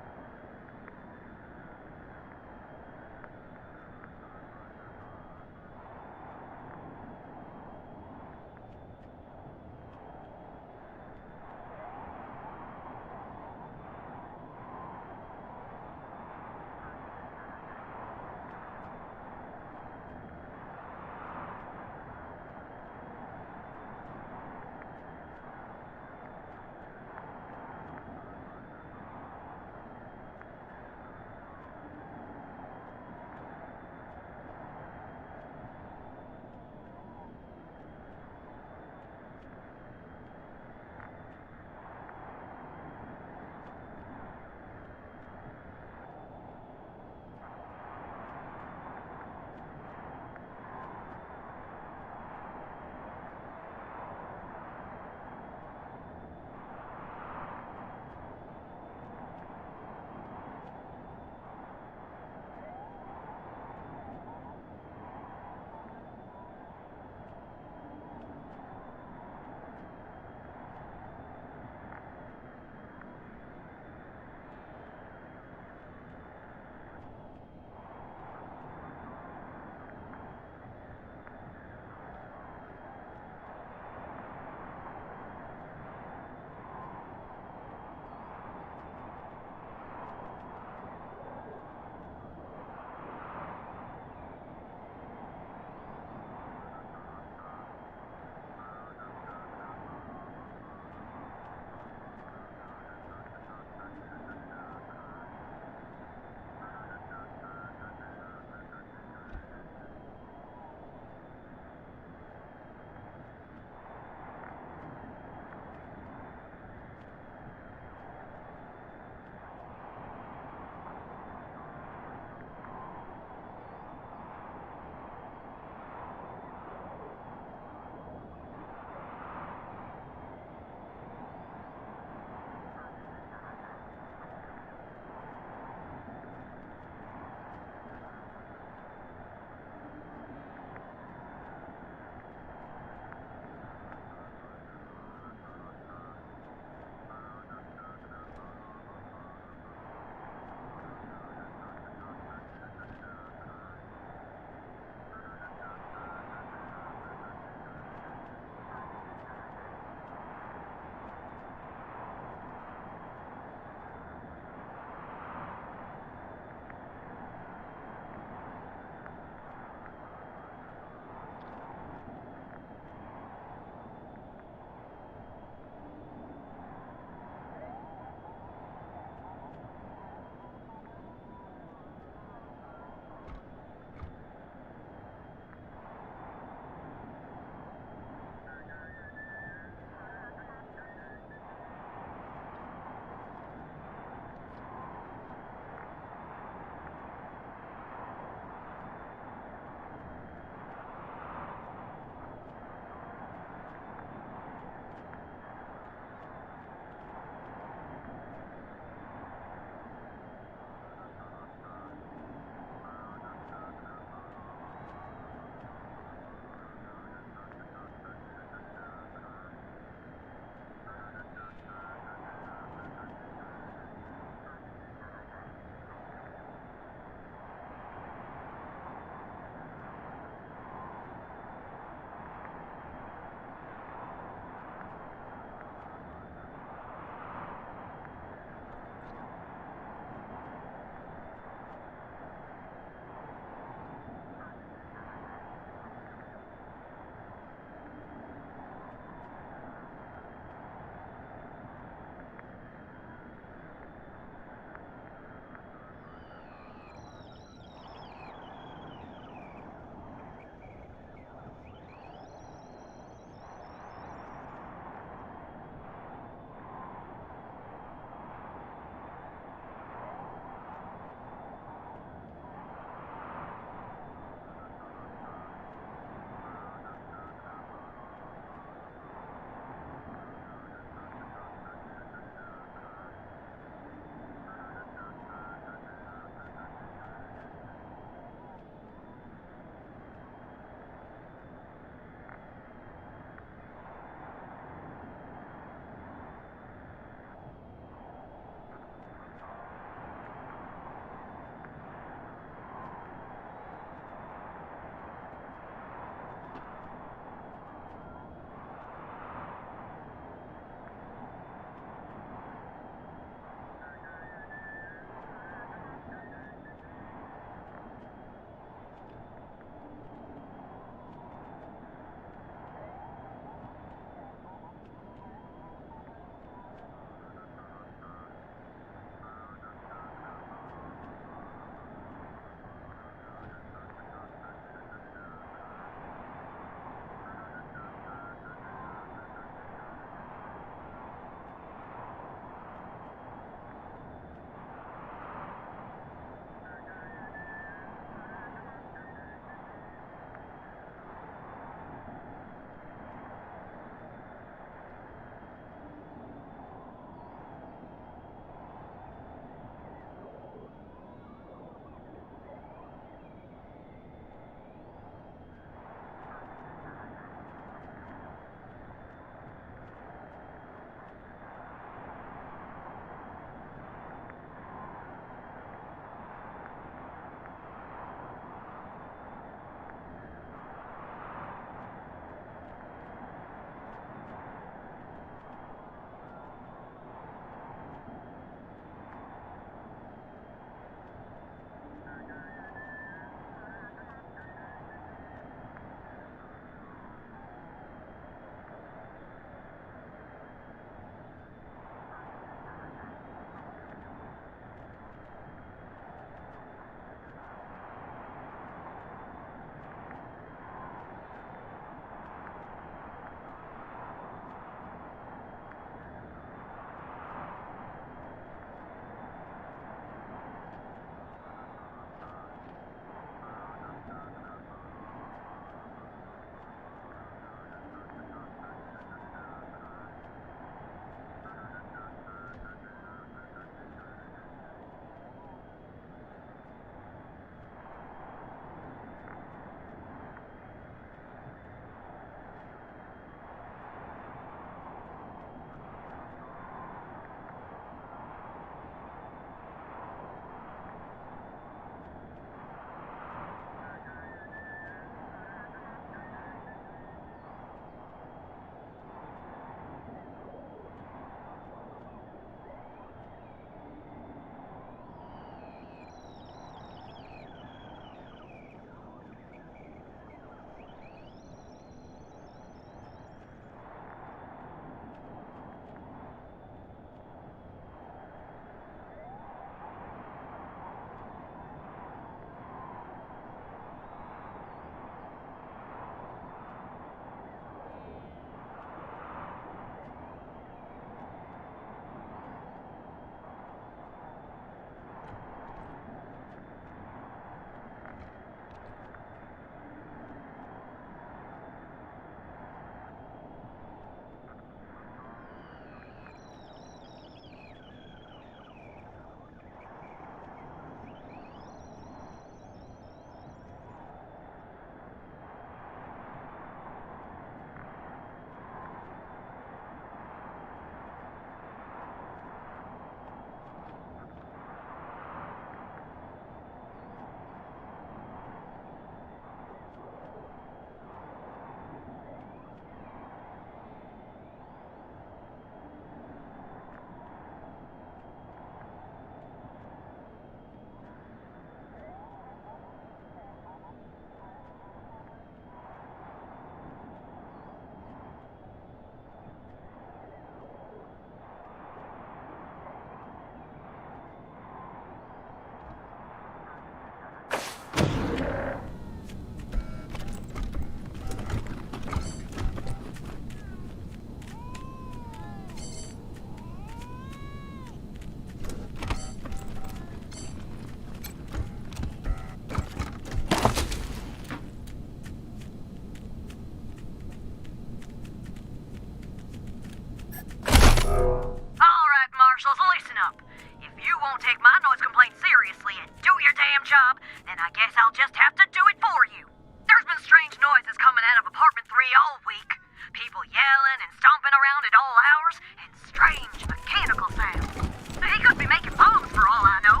won't take my noise complaint seriously and do your damn job, then I guess I'll just have to do it for you. There's been strange noises coming out of apartment 3 all week. People yelling and stomping around at all hours, and strange mechanical sounds. He could be making bombs for all I know.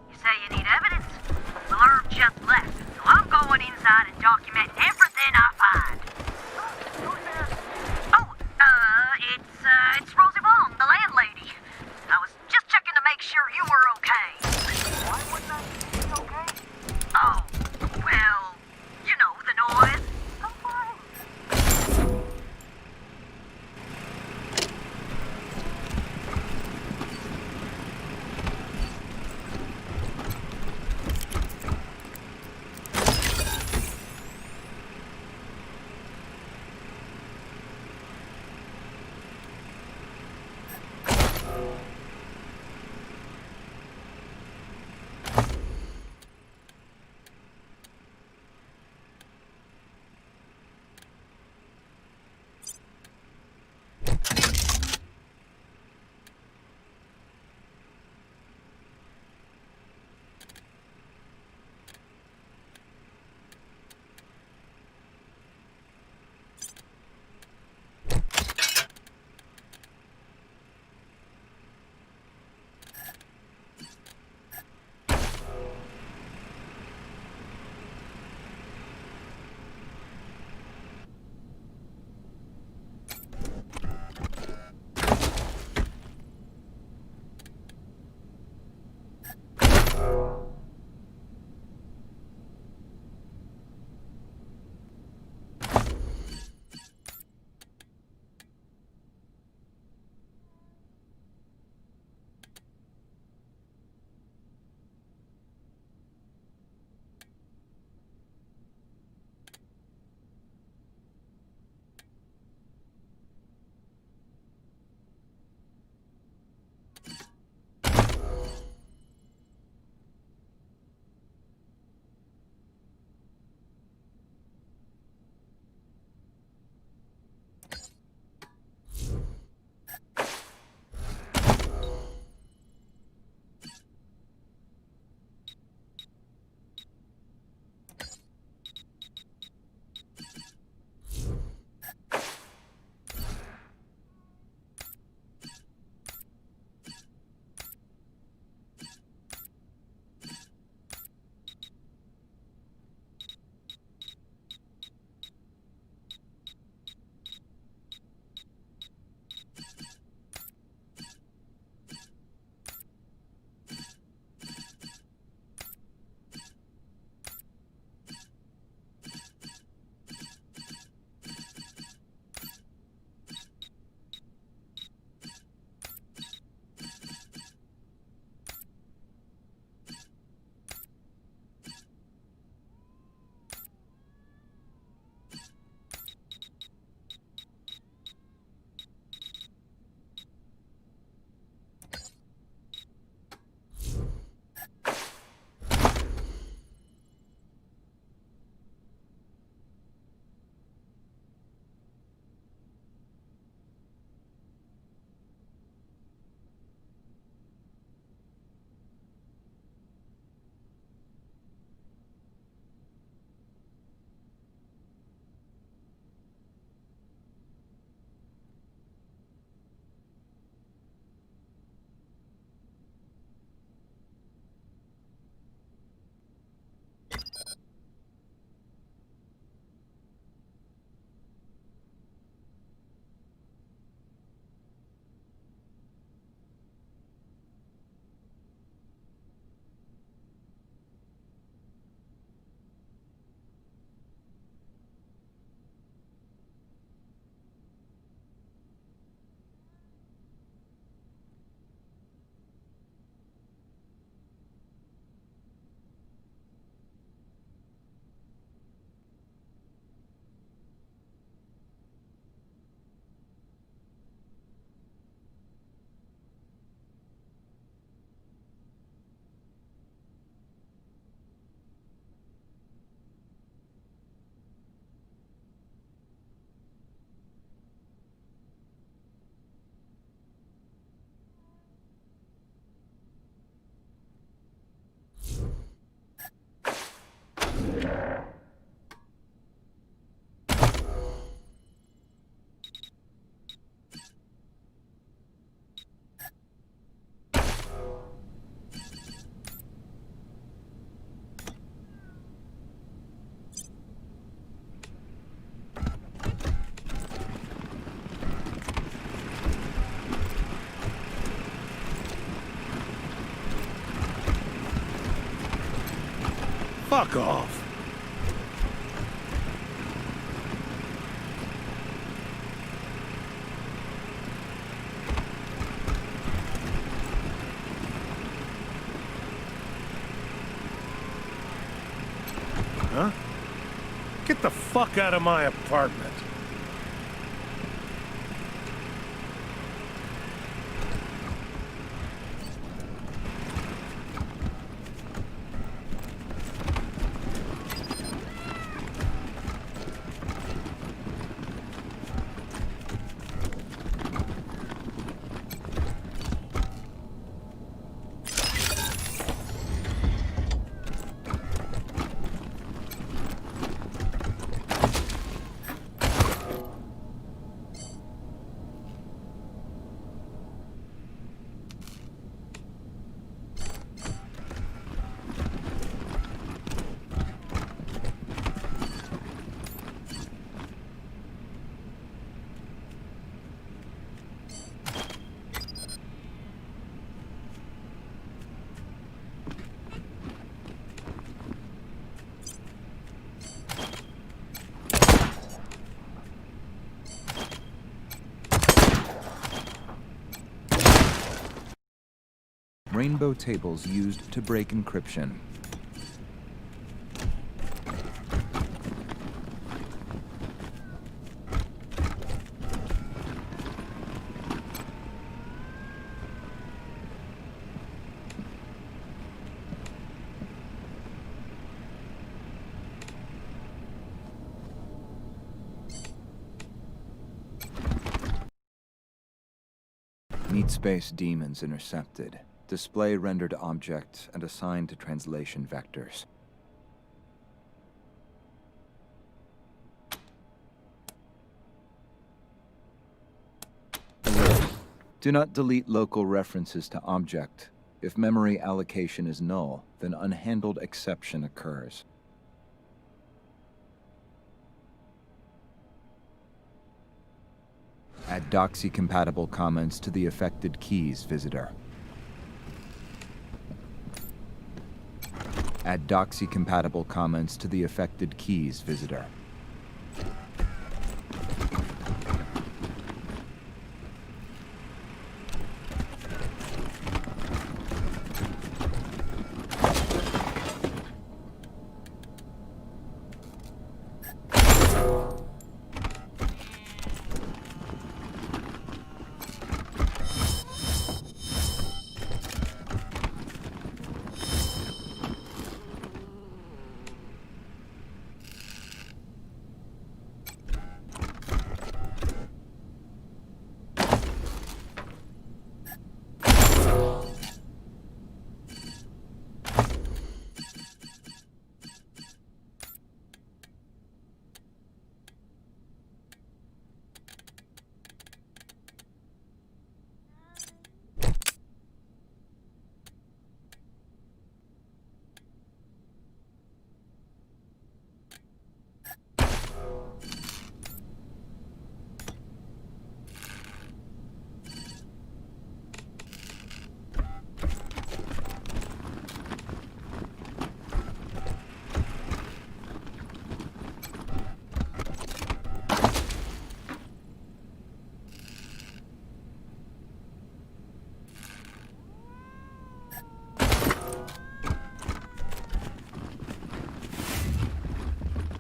You say you need evidence? Well, Herb just left, so I'm going inside and documenting everything I find. Oh, it's Rosie Wong, the landlady. I was just checking to make sure you were okay. Why wouldn't I be okay? Oh, well, you know, the noise. I'm fine. Fuck off. Huh? Get the fuck out of my apartment. Rainbow tables used to break encryption. Meat space demons intercepted. Display rendered object and assigned to translation vectors. Alert. Do not delete local references to object. If memory allocation is null, then unhandled exception occurs. Add doxy-compatible comments to the affected keys visitor. Add doxy-compatible comments to the affected keys visitor.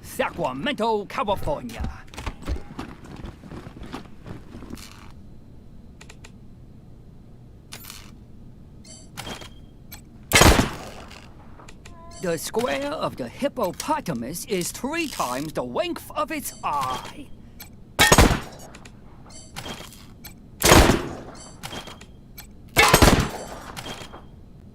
Sacramento, California. The square of the hippopotamus is 3 times the length of its eye.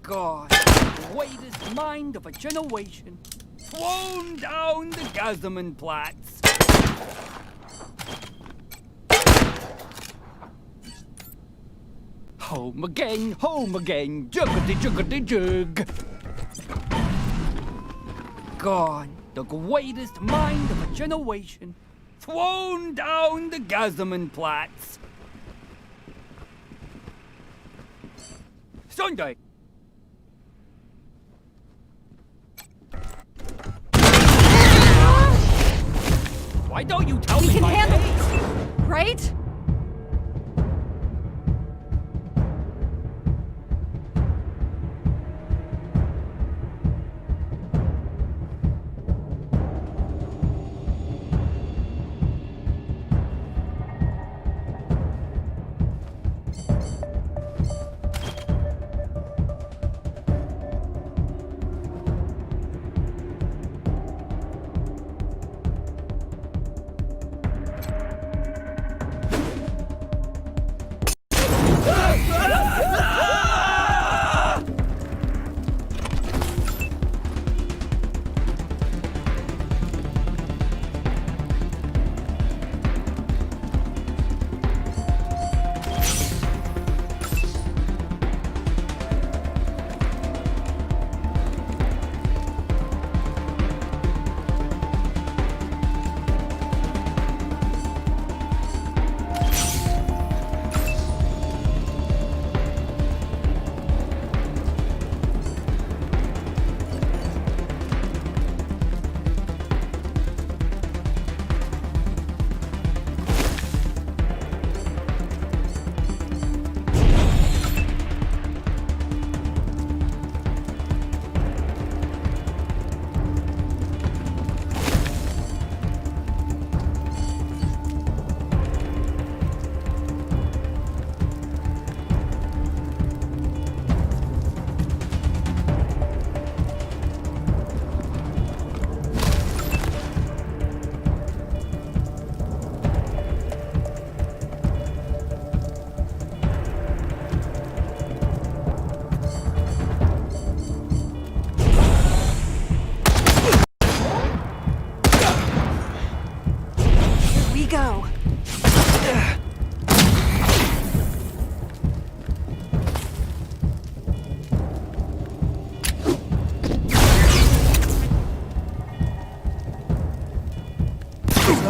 God, the greatest mind of a generation. Thrown down the Gazamenplatz. Home again, juggity juggity jug. Gone, the greatest mind of a generation. Thrown down the Gazamenplatz. Sunday.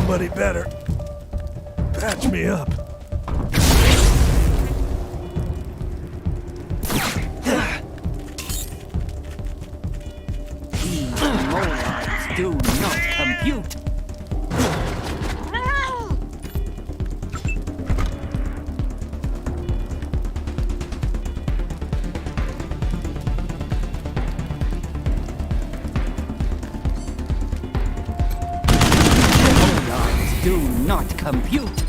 Somebody better patch me up. These molars do not compute. Molars do not compute.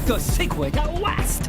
The secret at last!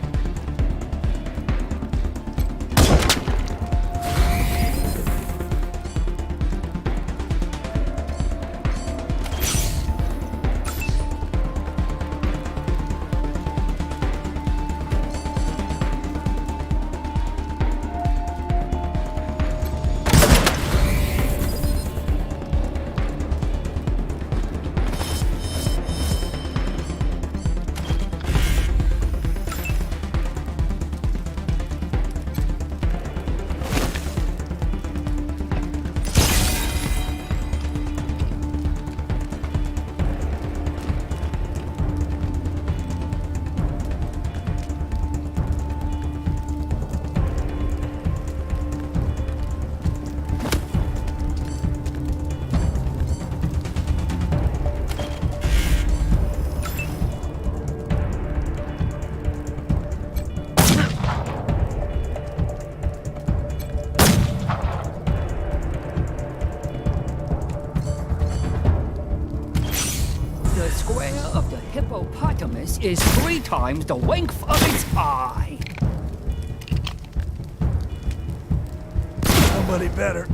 of the hippopotamus is 3 times the length of its eye. Somebody better.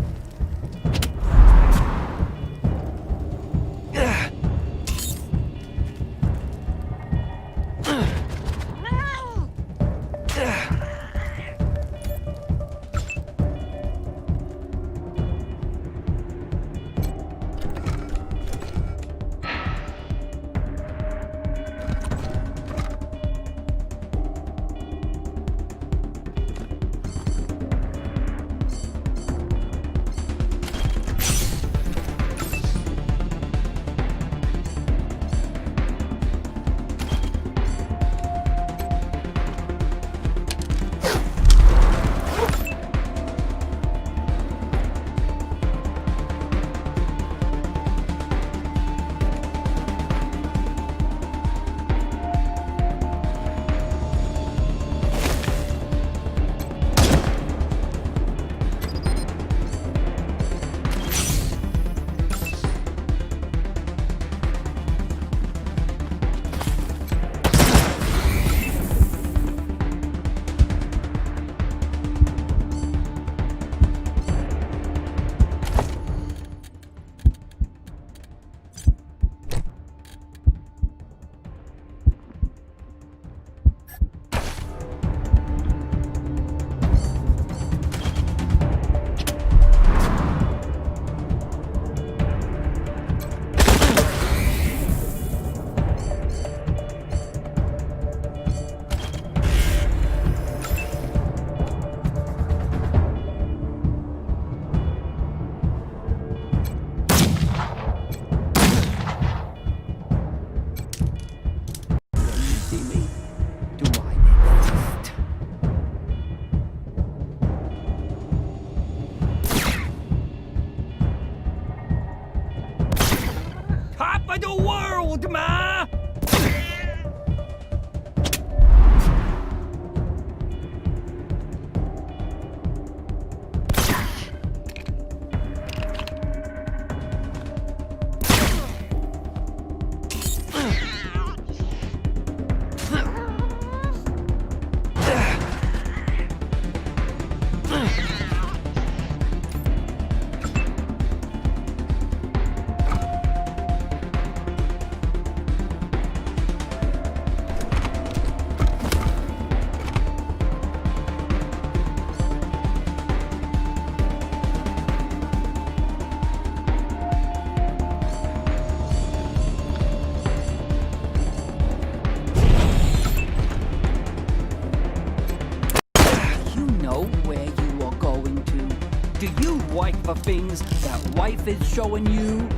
like the things that life is showing you?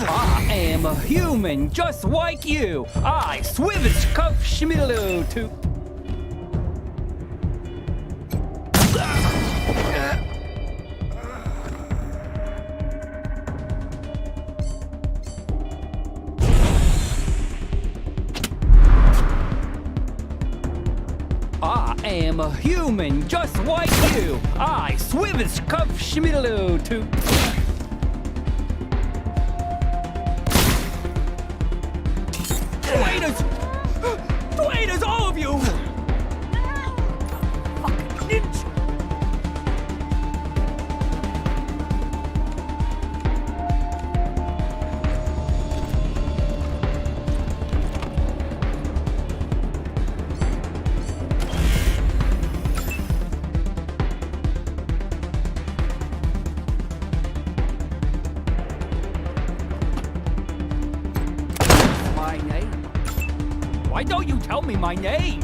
I am a human just like you. I swivich cuff schmiddle to. I am a human just like you. I swivich cuff schmiddle to. Traitors, all of you! Fucking ninja! me my name.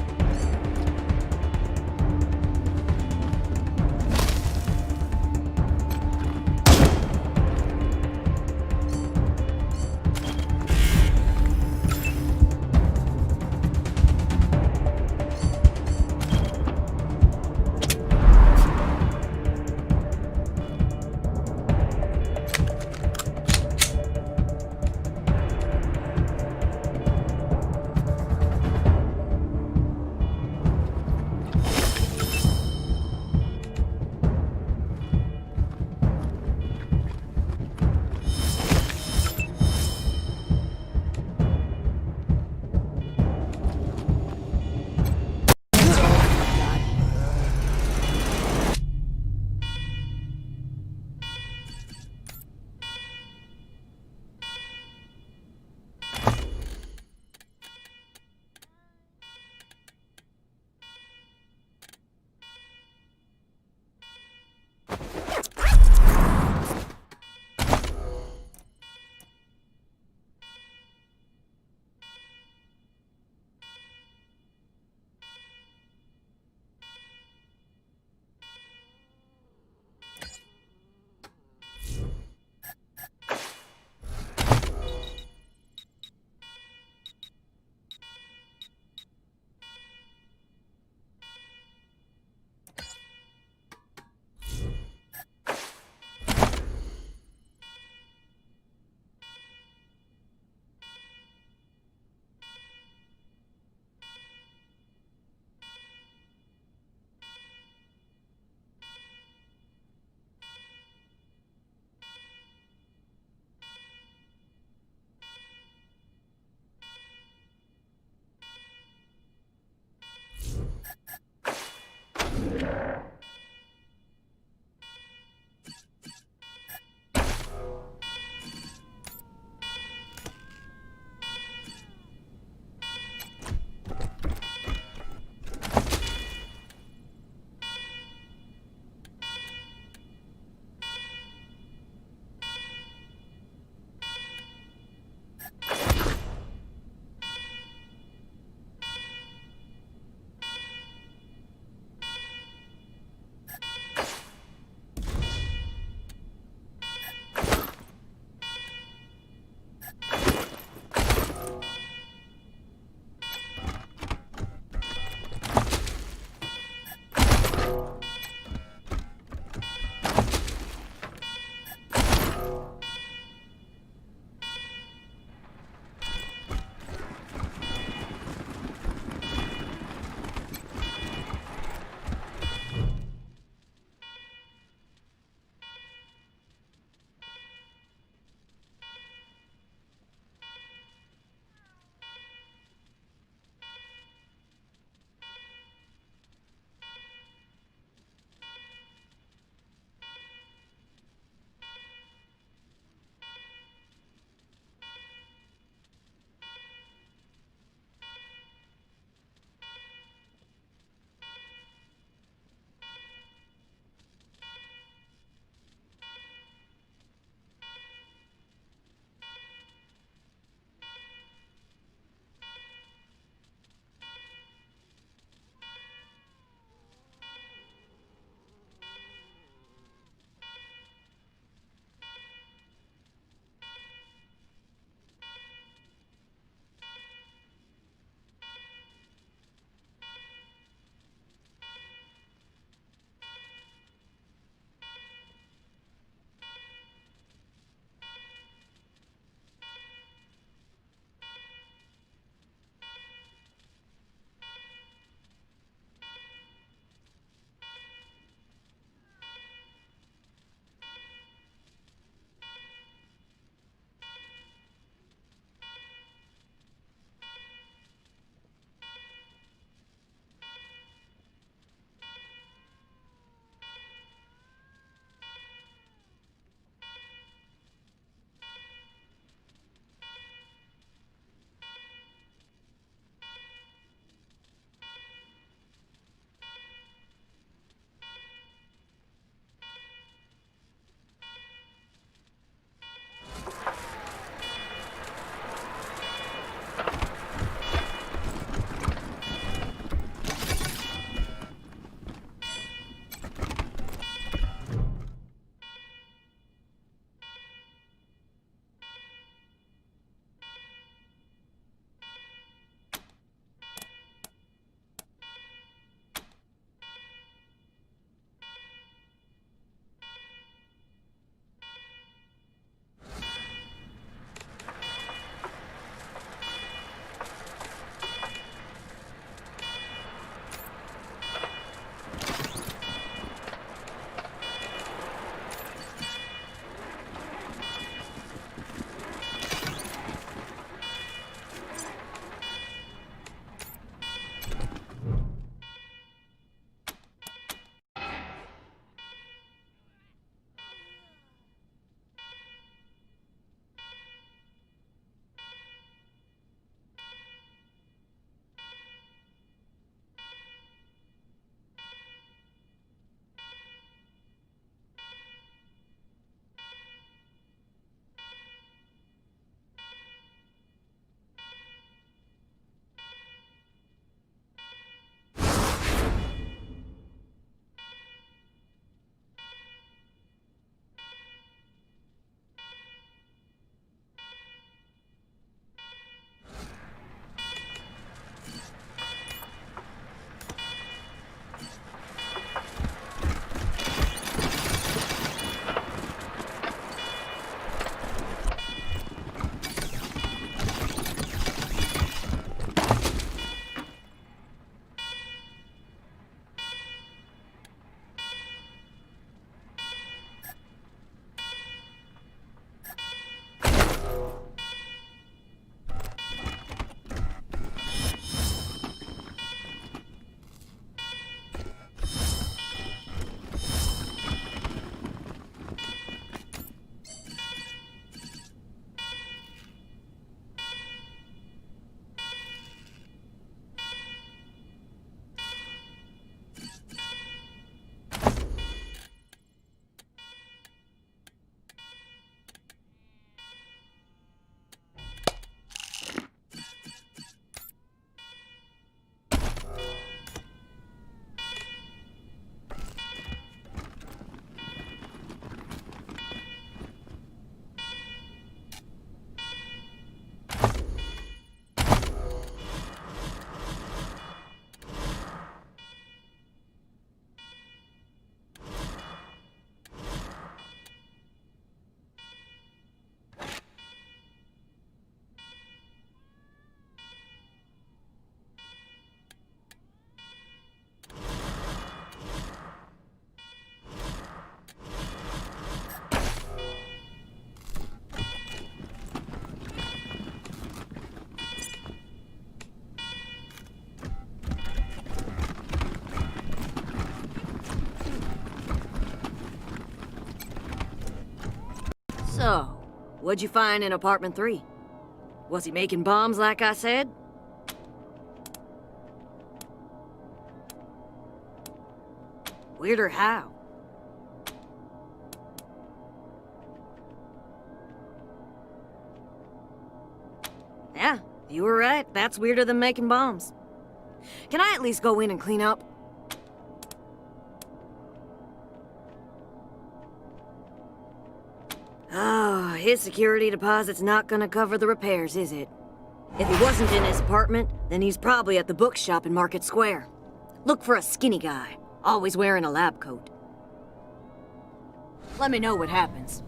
So, what'd you find in apartment 3? Was he making bombs like I said? Weirder how? Yeah, you were right. That's weirder than making bombs. Can I at least go in and clean up? Oh, his security deposit's not gonna cover the repairs, is it? If he wasn't in his apartment, then he's probably at the bookshop in Market Square. Look for a skinny guy, always wearing a lab coat. Let me know what happens.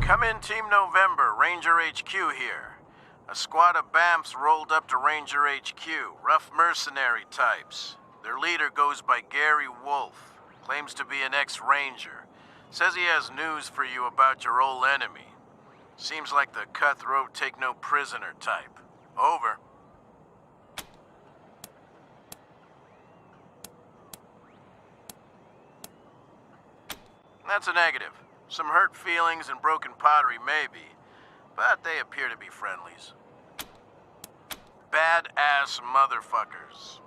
Come in, Team November, Ranger HQ here. A squad of BAMFs rolled up to Ranger HQ, rough mercenary types. Their leader goes by Gary Wolf, claims to be an ex-Ranger. Says he has news for you about your old enemy. Seems like the cutthroat, take-no-prisoner type. Over. That's a negative. Some hurt feelings and broken pottery, maybe, but they appear to be friendlies. Badass motherfuckers.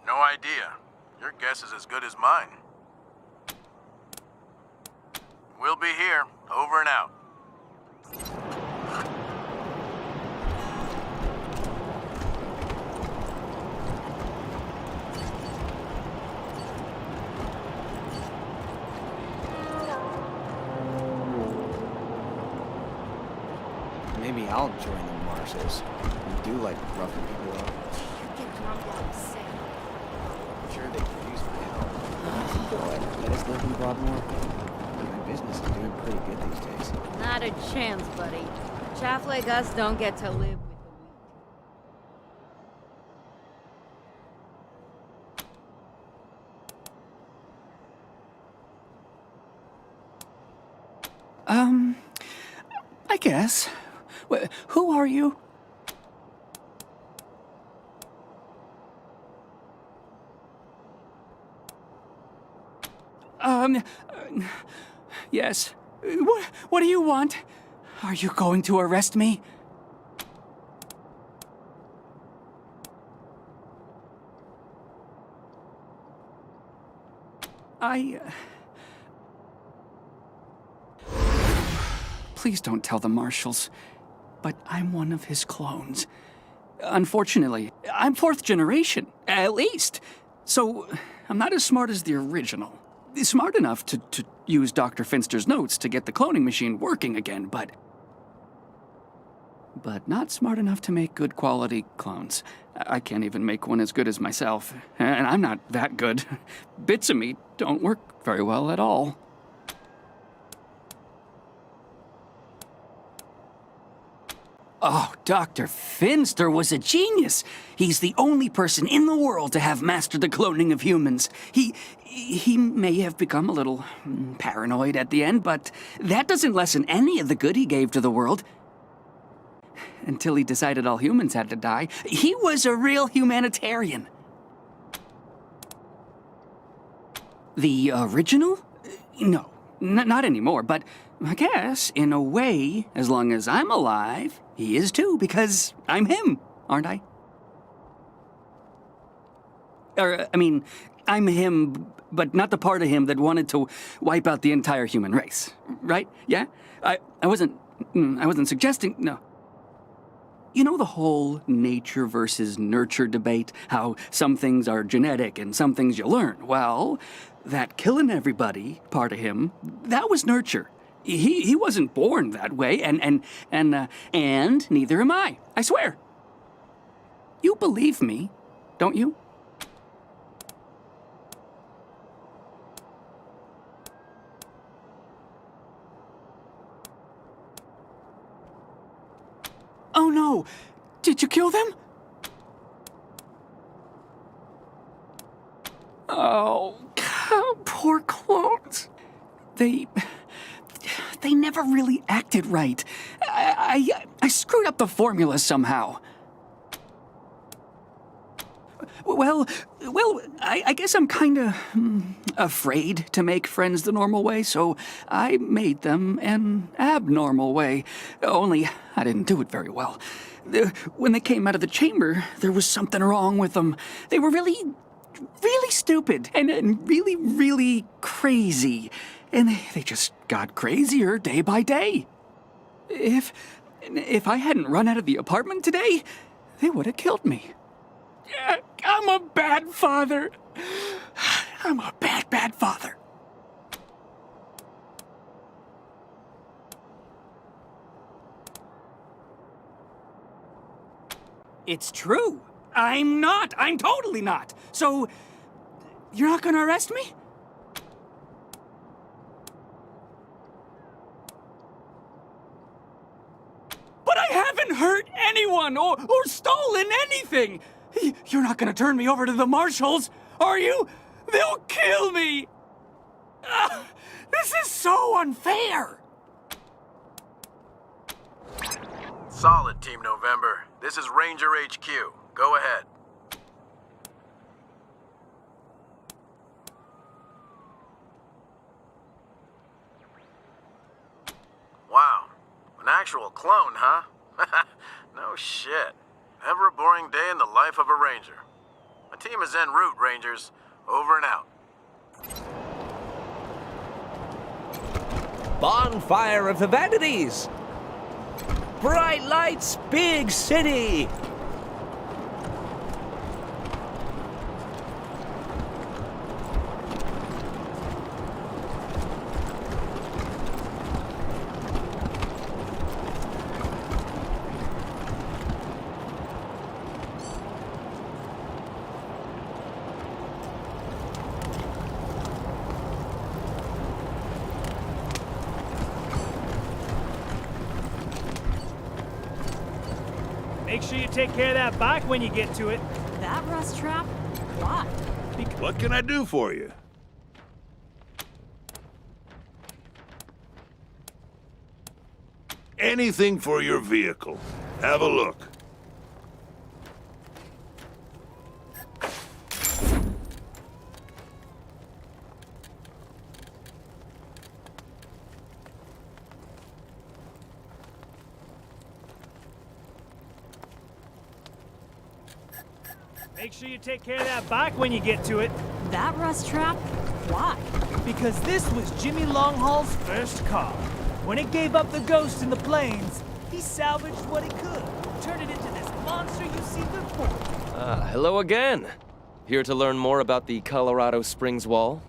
No idea. Your guess is as good as mine. We'll be here. Over and out. Maybe I'll join the Marshals. We do like roughing people up. Get drunk while I'm sick. I'm sure they could use my help. Go ahead, let us live in Broadmoor. My business is doing pretty good these days. Not a chance, buddy. Chaff like us don't get to live with the weed. I guess. Who are you? Yes. What do you want? Are you going to arrest me? Please don't tell the Marshals, but I'm one of his clones. Unfortunately, I'm 4th generation, at least. So, I'm not as smart as the original. Smart enough to use Dr. Finster's notes to get the cloning machine working again, but not smart enough to make good quality clones. I can't even make one as good as myself, and I'm not that good. Bits of me don't work very well at all. Oh, Dr. Finster was a genius. He's the only person in the world to have mastered the cloning of humans. He may have become a little paranoid at the end, but that doesn't lessen any of the good he gave to the world. Until he decided all humans had to die, he was a real humanitarian. The original? No, not anymore, but I guess, in a way, as long as I'm alive, he is too, because I'm him, aren't I? I'm him, but not the part of him that wanted to wipe out the entire human race, right? Yeah? I wasn't I wasn't suggesting, no. You know the whole nature versus nurture debate? How some things are genetic and some things you learn? Well, that killing everybody part of him, that was nurture. He wasn't born that way, and neither am I swear. You believe me, don't you? Oh no! Did you kill them? Oh, poor clones. They never really acted right. I screwed up the formula somehow. Well, I guess I'm kinda afraid to make friends the normal way, so I made them an abnormal way. Only I didn't do it very well. When they came out of the chamber, there was something wrong with them. They were really stupid and really crazy. And they just got crazier day by day. If I hadn't run out of the apartment today, they would have killed me. I'm a bad father. I'm a bad father. It's true. I'm not. I'm totally not. So, you're not gonna arrest me? But I haven't hurt anyone or stolen anything. You're not gonna turn me over to the marshals, are you? They'll kill me. This is so unfair. Solid, Team November. This is Ranger HQ. Go ahead. Wow. An actual clone, huh? No shit. Never a boring day in the life of a ranger. My team is en route, Rangers. Over and out. Bonfire of the Vanities! Bright lights, big city! Make sure you take care of that bike when you get to it. That rust trap? Why? What can I do for you? Anything for your vehicle. Have a look. Make sure you take care of that bike when you get to it. That rust trap? Why? Because this was Jimmy Longhaul's first car. When it gave up the ghost in the plains, he salvaged what he could, turned it into this monster you see before. Hello again. Here to learn more about the Colorado Springs Wall?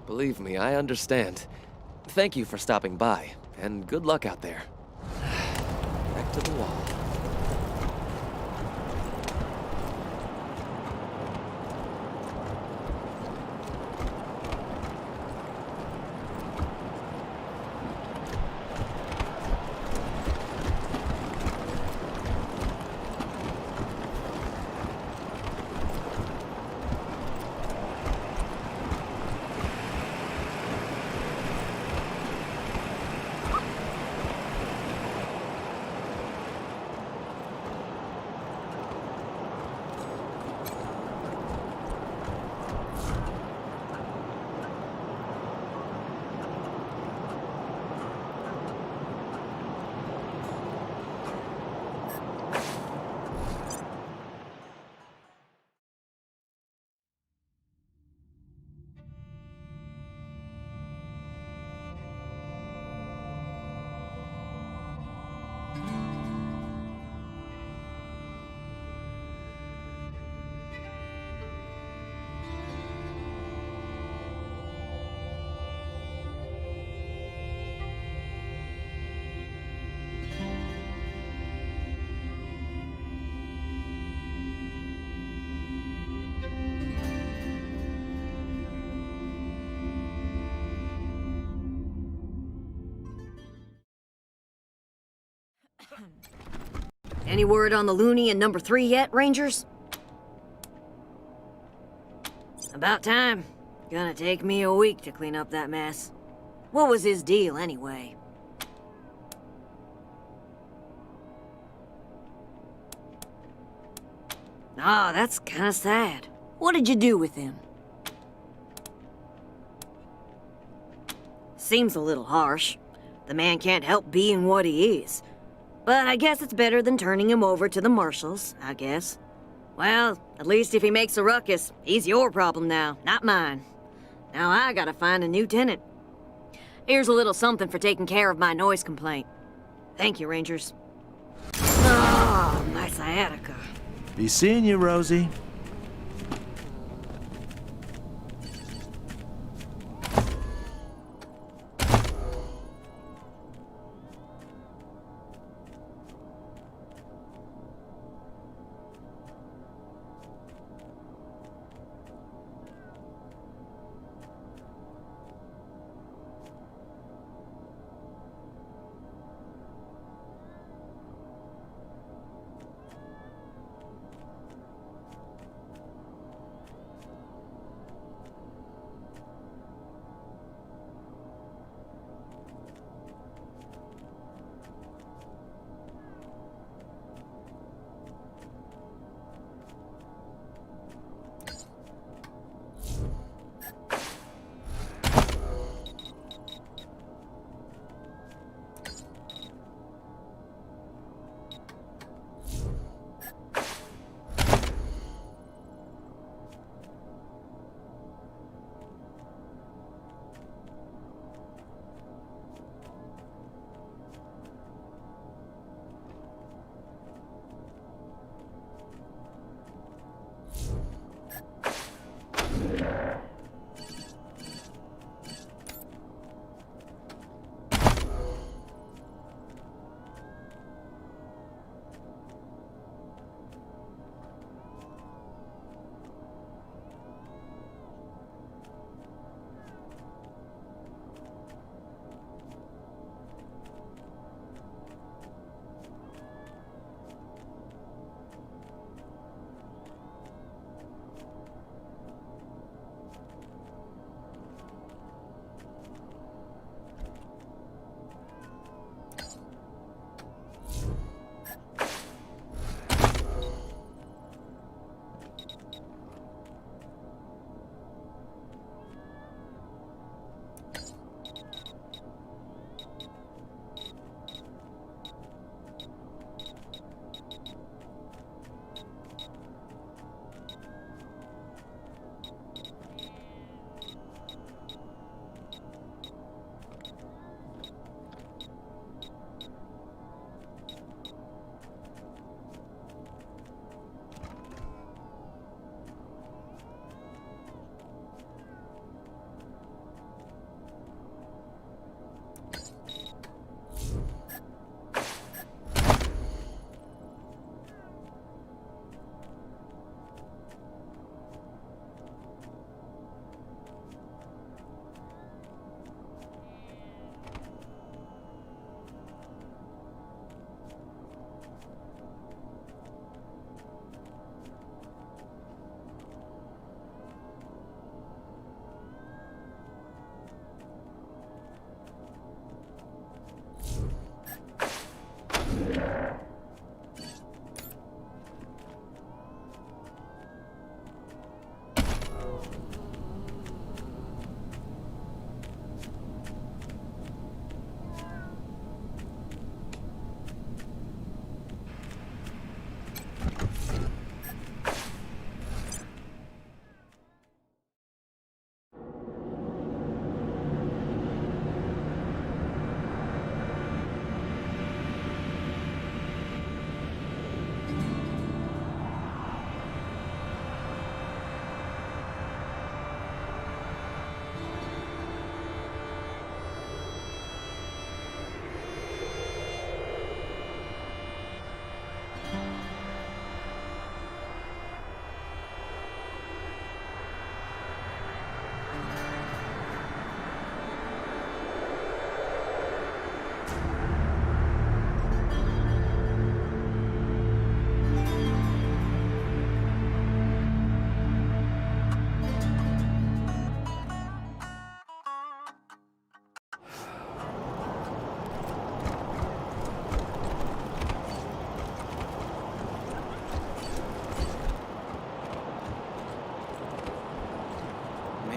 Believe me, I understand. Thank you for stopping by, and good luck out there. Back to the wall. Any word on the loony in number 3 yet, Rangers? About time. Gonna take me a week to clean up that mess. What was his deal, anyway? Ah, that's kinda sad. What did you do with him? Seems a little harsh. The man can't help being what he is. But I guess it's better than turning him over to the marshals, I guess. Well, at least if he makes a ruckus, he's your problem now, not mine. Now I gotta find a new tenant. Here's a little something for taking care of my noise complaint. Thank you, Rangers. Oh, my sciatica. Be seeing you, Rosie.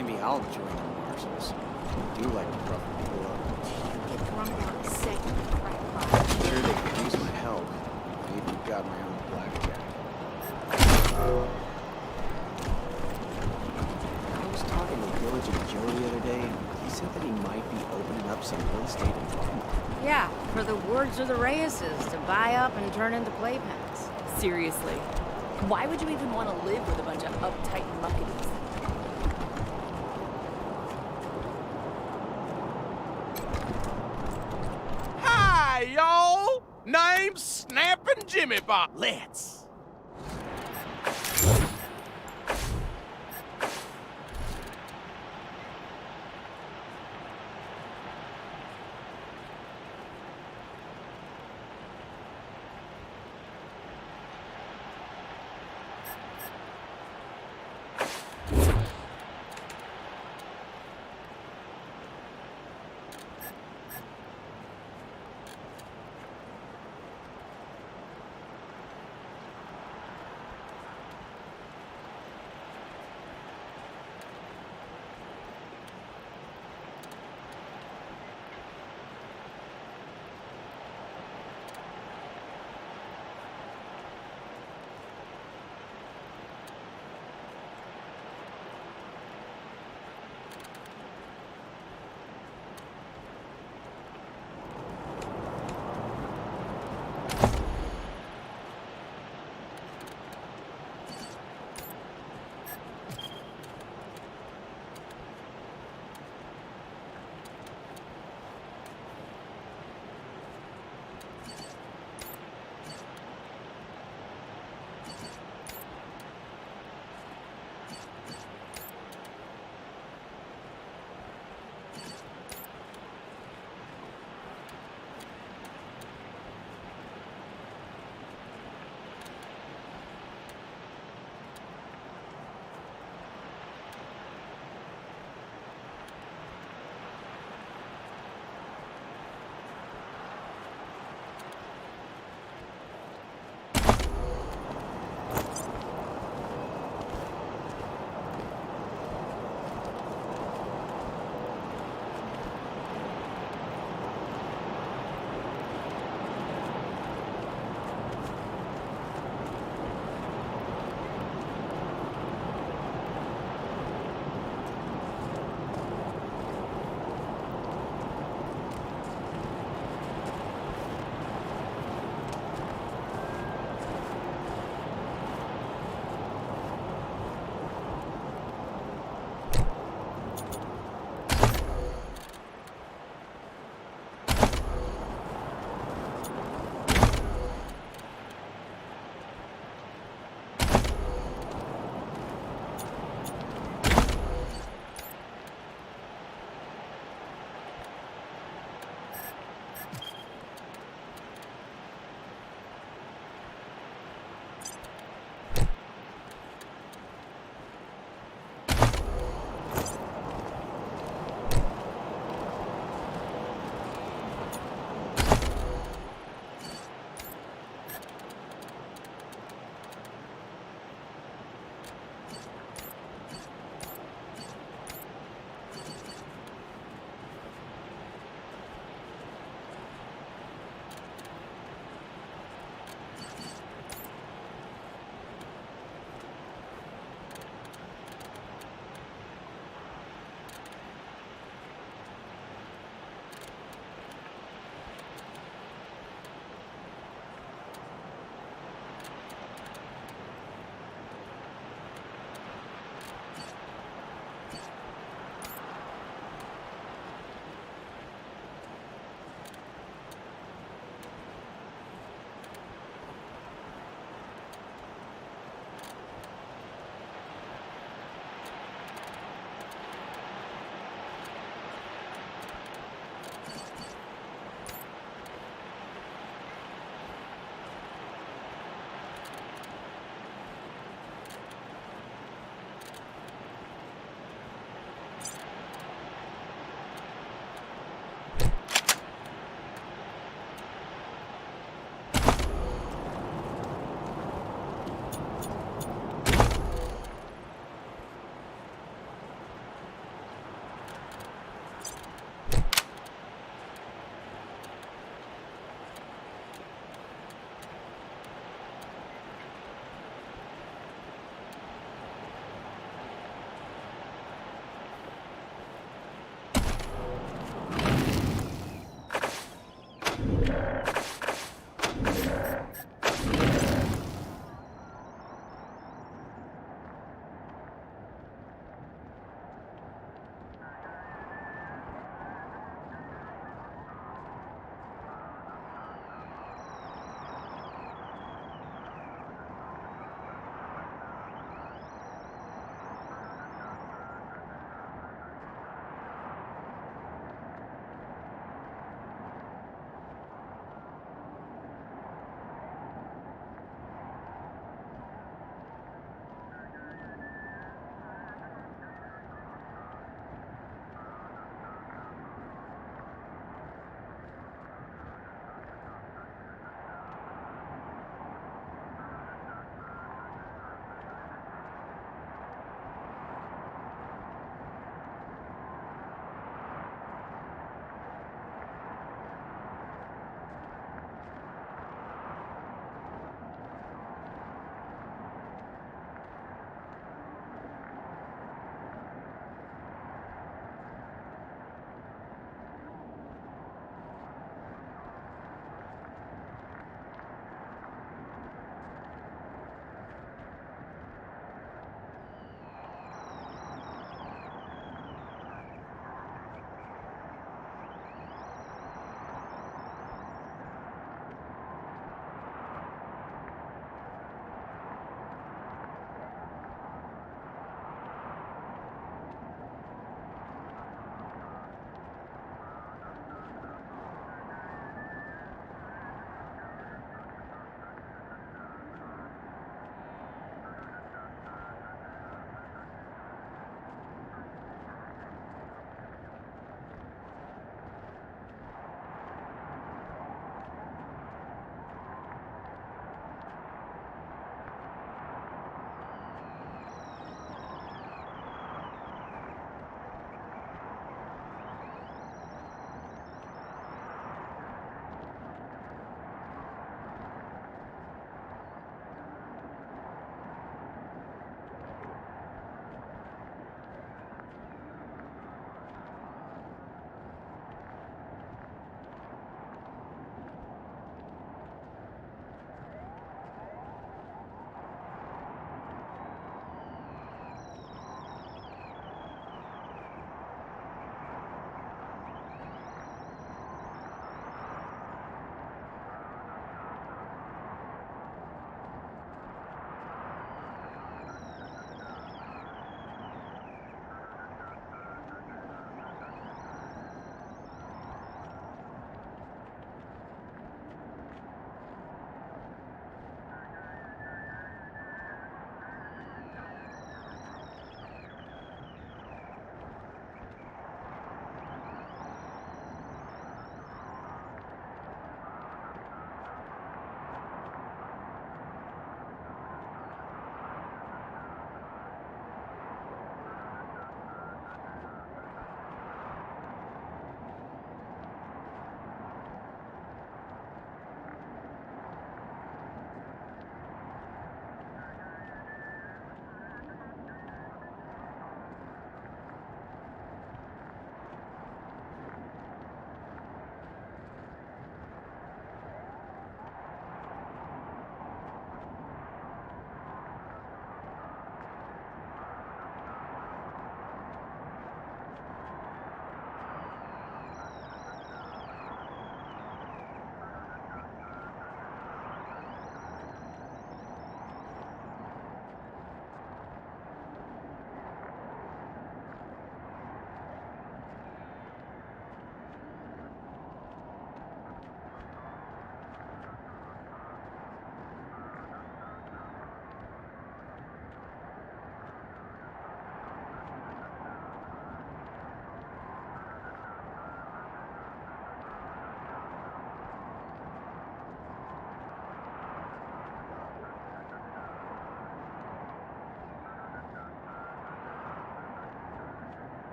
Maybe I'll join the marshals. I do like to rough people up. Get drunk on a second crack pot. I'm sure they could use my help. I even got my own blackjack. I was talking to Village and Joe the other day. He said that he might be opening up some real estate in Baltimore. Yeah, for the words of the Reyes's, to buy up and turn into playpens. Seriously. Why would you even want to live with a bunch of uptight muckaties? Hi, y'all! Name's Snappin' Jimmy Bob. Let's.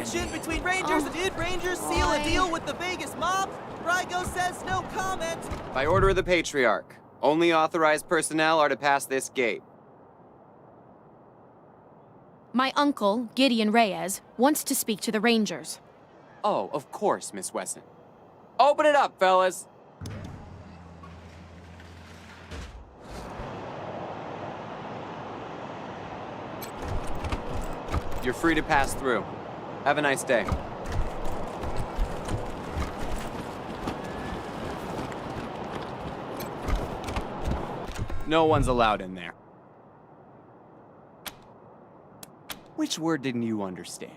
Tension between Rangers. Did Rangers seal a deal with the Vegas mob? Rygo says no comment. By order of the Patriarch, only authorized personnel are to pass this gate. My uncle, Gideon Reyes, wants to speak to the Rangers. Oh, of course, Miss Wesson. Open it up, fellas. You're free to pass through. Have a nice day. No one's allowed in there. Which word didn't you understand?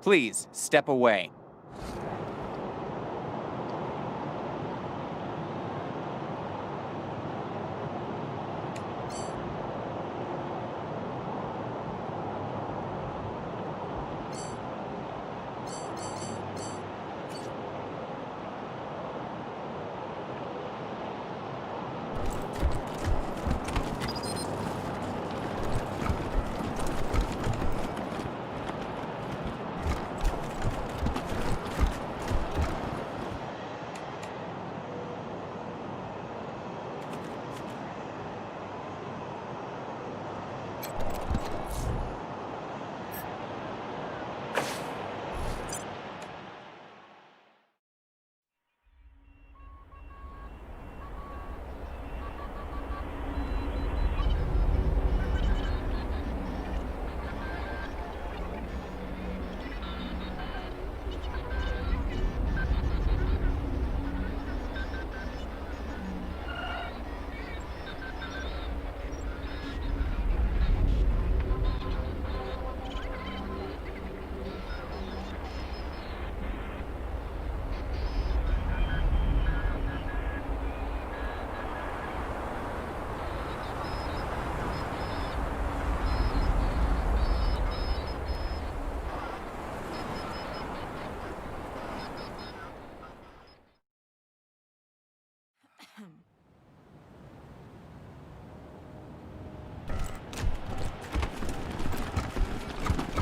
Please, step away.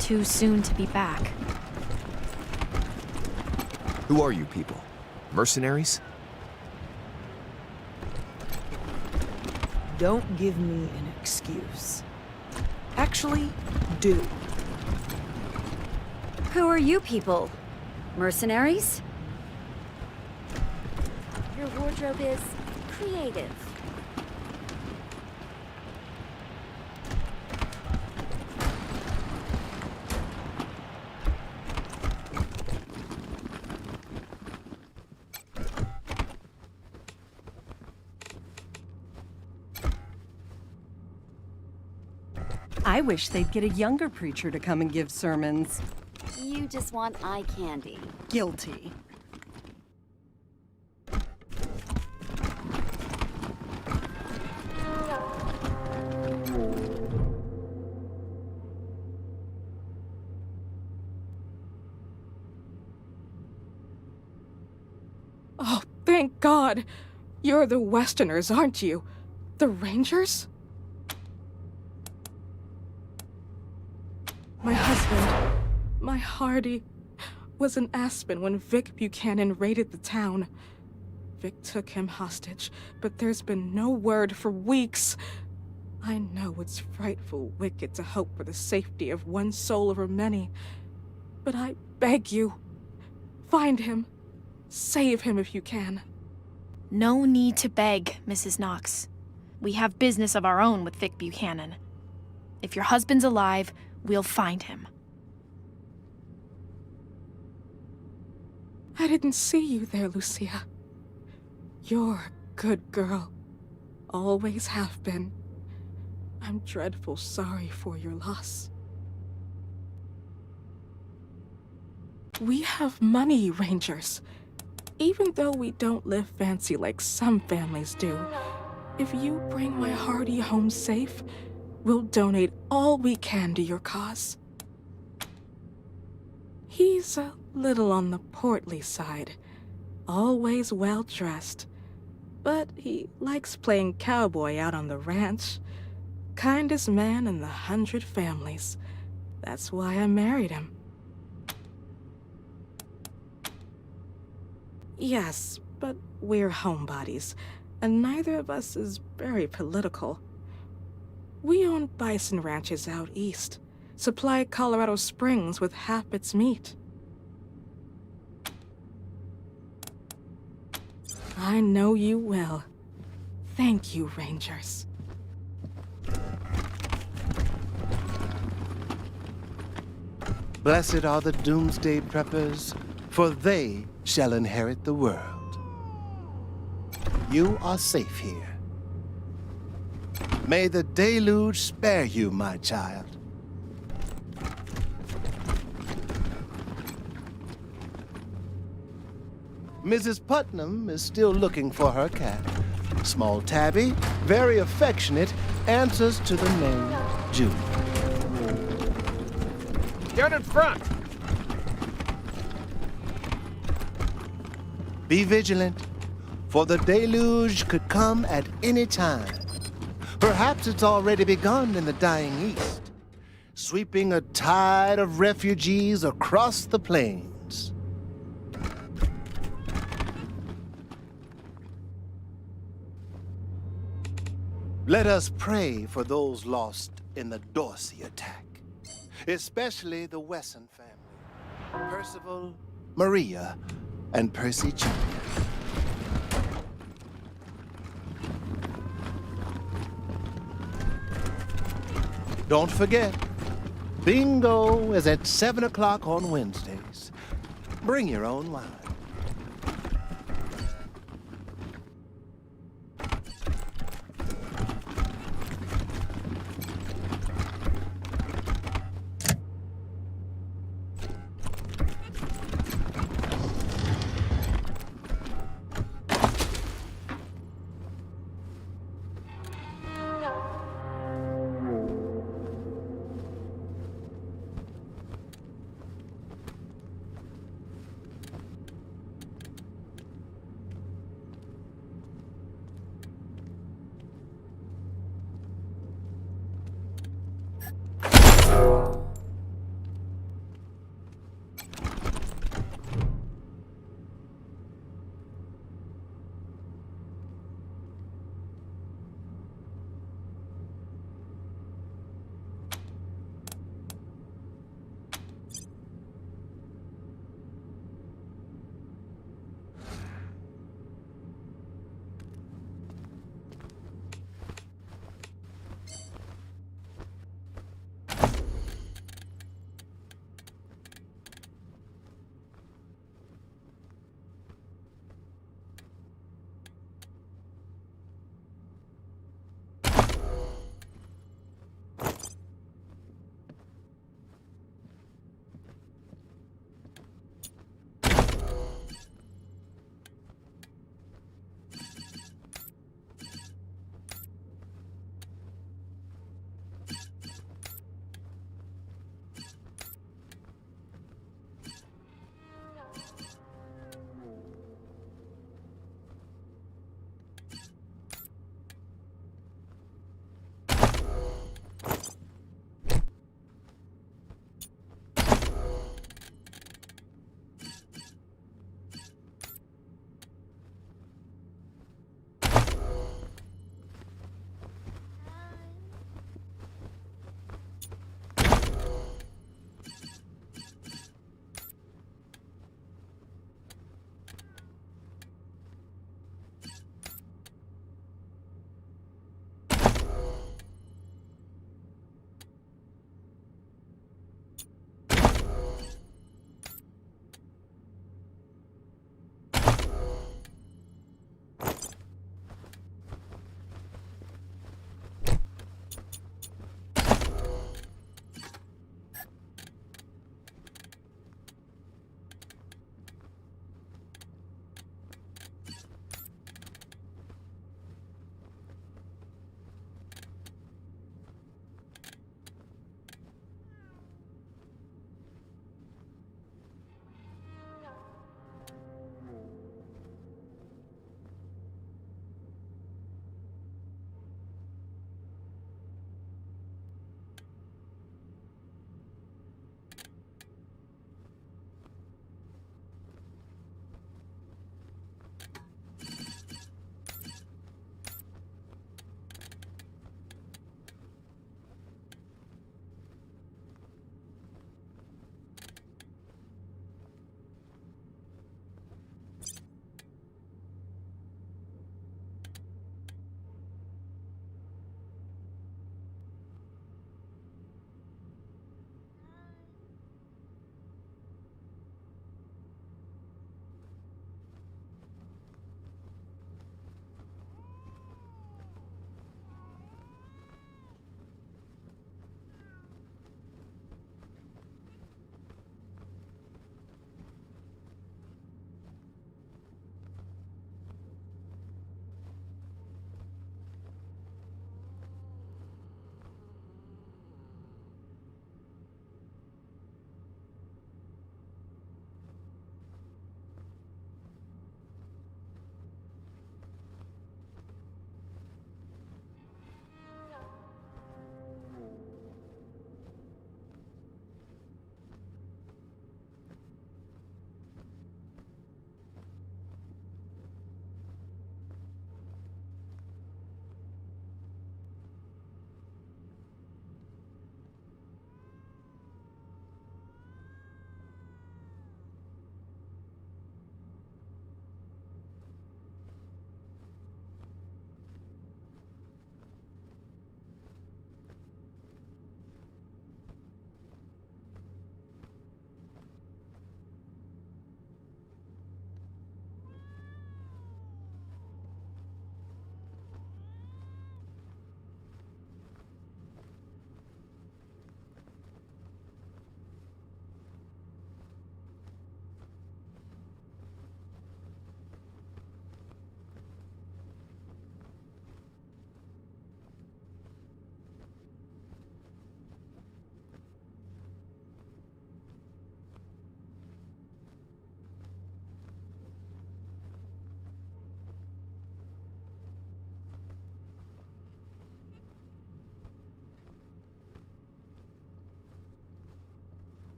Too soon to be back. Who are you people? Mercenaries? Don't give me an excuse. Actually, do. Who are you people? Mercenaries? Your wardrobe is creative. I wish they'd get a younger preacher to come and give sermons. You just want eye candy. Guilty. Oh, thank God! You're the Westerners, aren't you? The Rangers? My husband, my Hardy, was in Aspen when Vic Buchanan raided the town. Vic took him hostage, but there's been no word for weeks. I know it's frightful wicked to hope for the safety of one soul over many, but I beg you, find him. Save him if you can. No need to beg, Mrs. Knox. We have business of our own with Vic Buchanan. If your husband's alive, we'll find him. I didn't see you there, Lucia. You're a good girl. Always have been. I'm dreadful sorry for your loss. We have money, Rangers. Even though we don't live fancy like some families do, if you bring my Hardy home safe, we'll donate all we can to your cause. He's a little on the portly side, always well-dressed, but he likes playing cowboy out on the ranch. Kindest man in the 100 families. That's why I married him. Yes, but we're homebodies, and neither of us is very political. We own bison ranches out east, supply Colorado Springs with half its meat. I know you will. Thank you, Rangers. Blessed are the doomsday preppers, for they shall inherit the world. You are safe here. May the deluge spare you, my child. Mrs. Putnam is still looking for her cat. Small Tabby, very affectionate, answers to the name Julie. Get in front! Be vigilant, for the deluge could come at any time. Perhaps it's already begun in the dying east, sweeping a tide of refugees across the plains. Let us pray for those lost in the Dorsey attack, especially the Wesson family, Percival, Maria, and Percy Jr. Don't forget, bingo is at 7 o'clock on Wednesdays. Bring your own wine.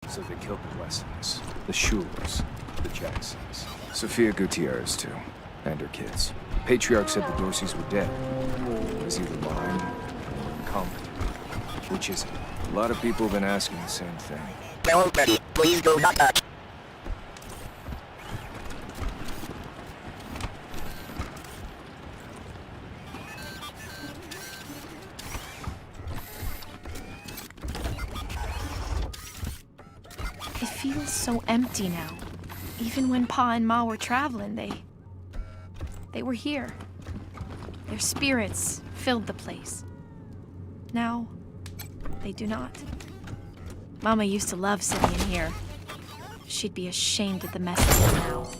So they killed the Westlands, the Schulers, the Jacksons, Sophia Gutierrez too, and her kids. Patriarch said the Dorseys were dead. It was either lying or incompetent. Which is it? A lot of people have been asking the same thing. Well, ready. Please do not touch. It feels so empty now. Even when Pa and Ma were traveling, they were here. Their spirits filled the place. Now, they do not. Mama used to love sitting in here. She'd be ashamed at the mess it's in now.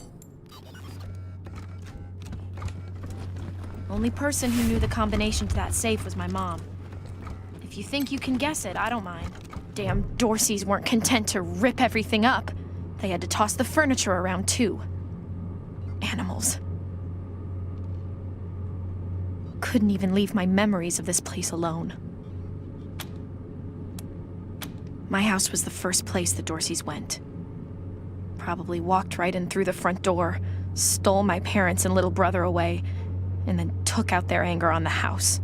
Only person who knew the combination to that safe was my mom. If you think you can guess it, I don't mind. Damn Dorseys weren't content to rip everything up. They had to toss the furniture around too. Animals. Couldn't even leave my memories of this place alone. My house was the first place the Dorseys went. Probably walked right in through the front door, stole my parents and little brother away, and then took out their anger on the house.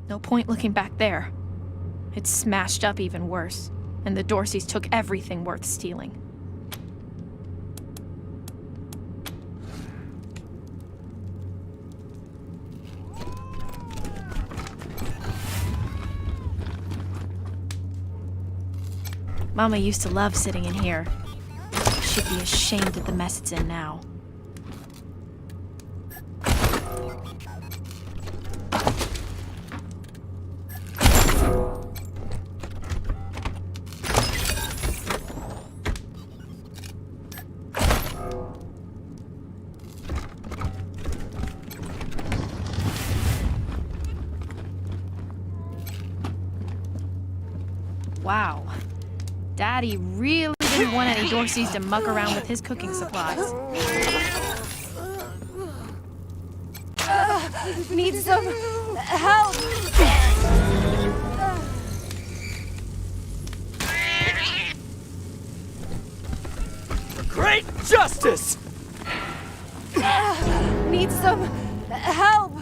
No point looking back there. It's smashed up even worse, and the Dorseys took everything worth stealing. Mama used to love sitting in here. She'd be ashamed at the mess it's in now. Wow. Daddy really didn't want any Dorseys to muck around with his cooking supplies. Need some help! For great justice! Need some help!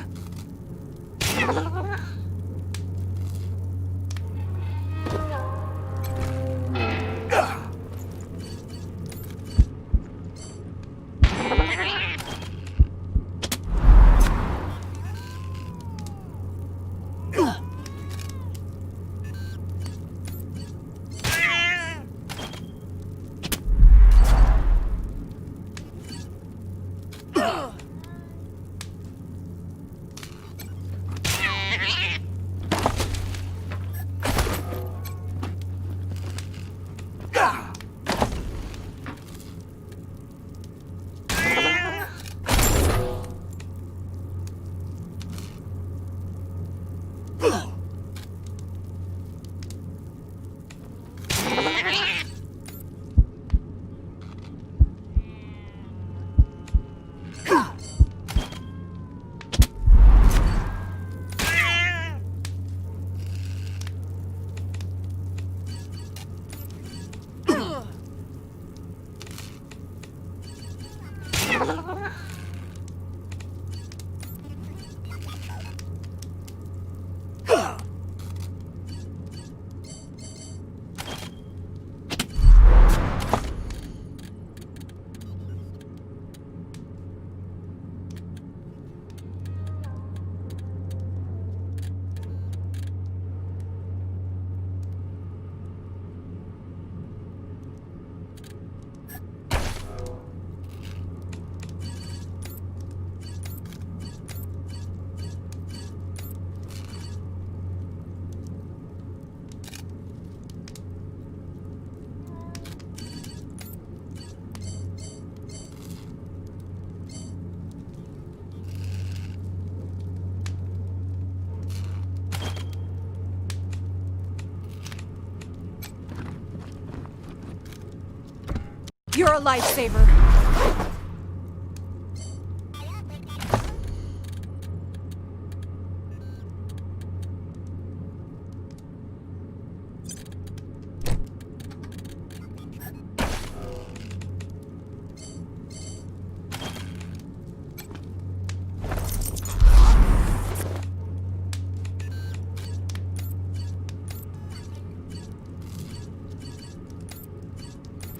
You're a lifesaver.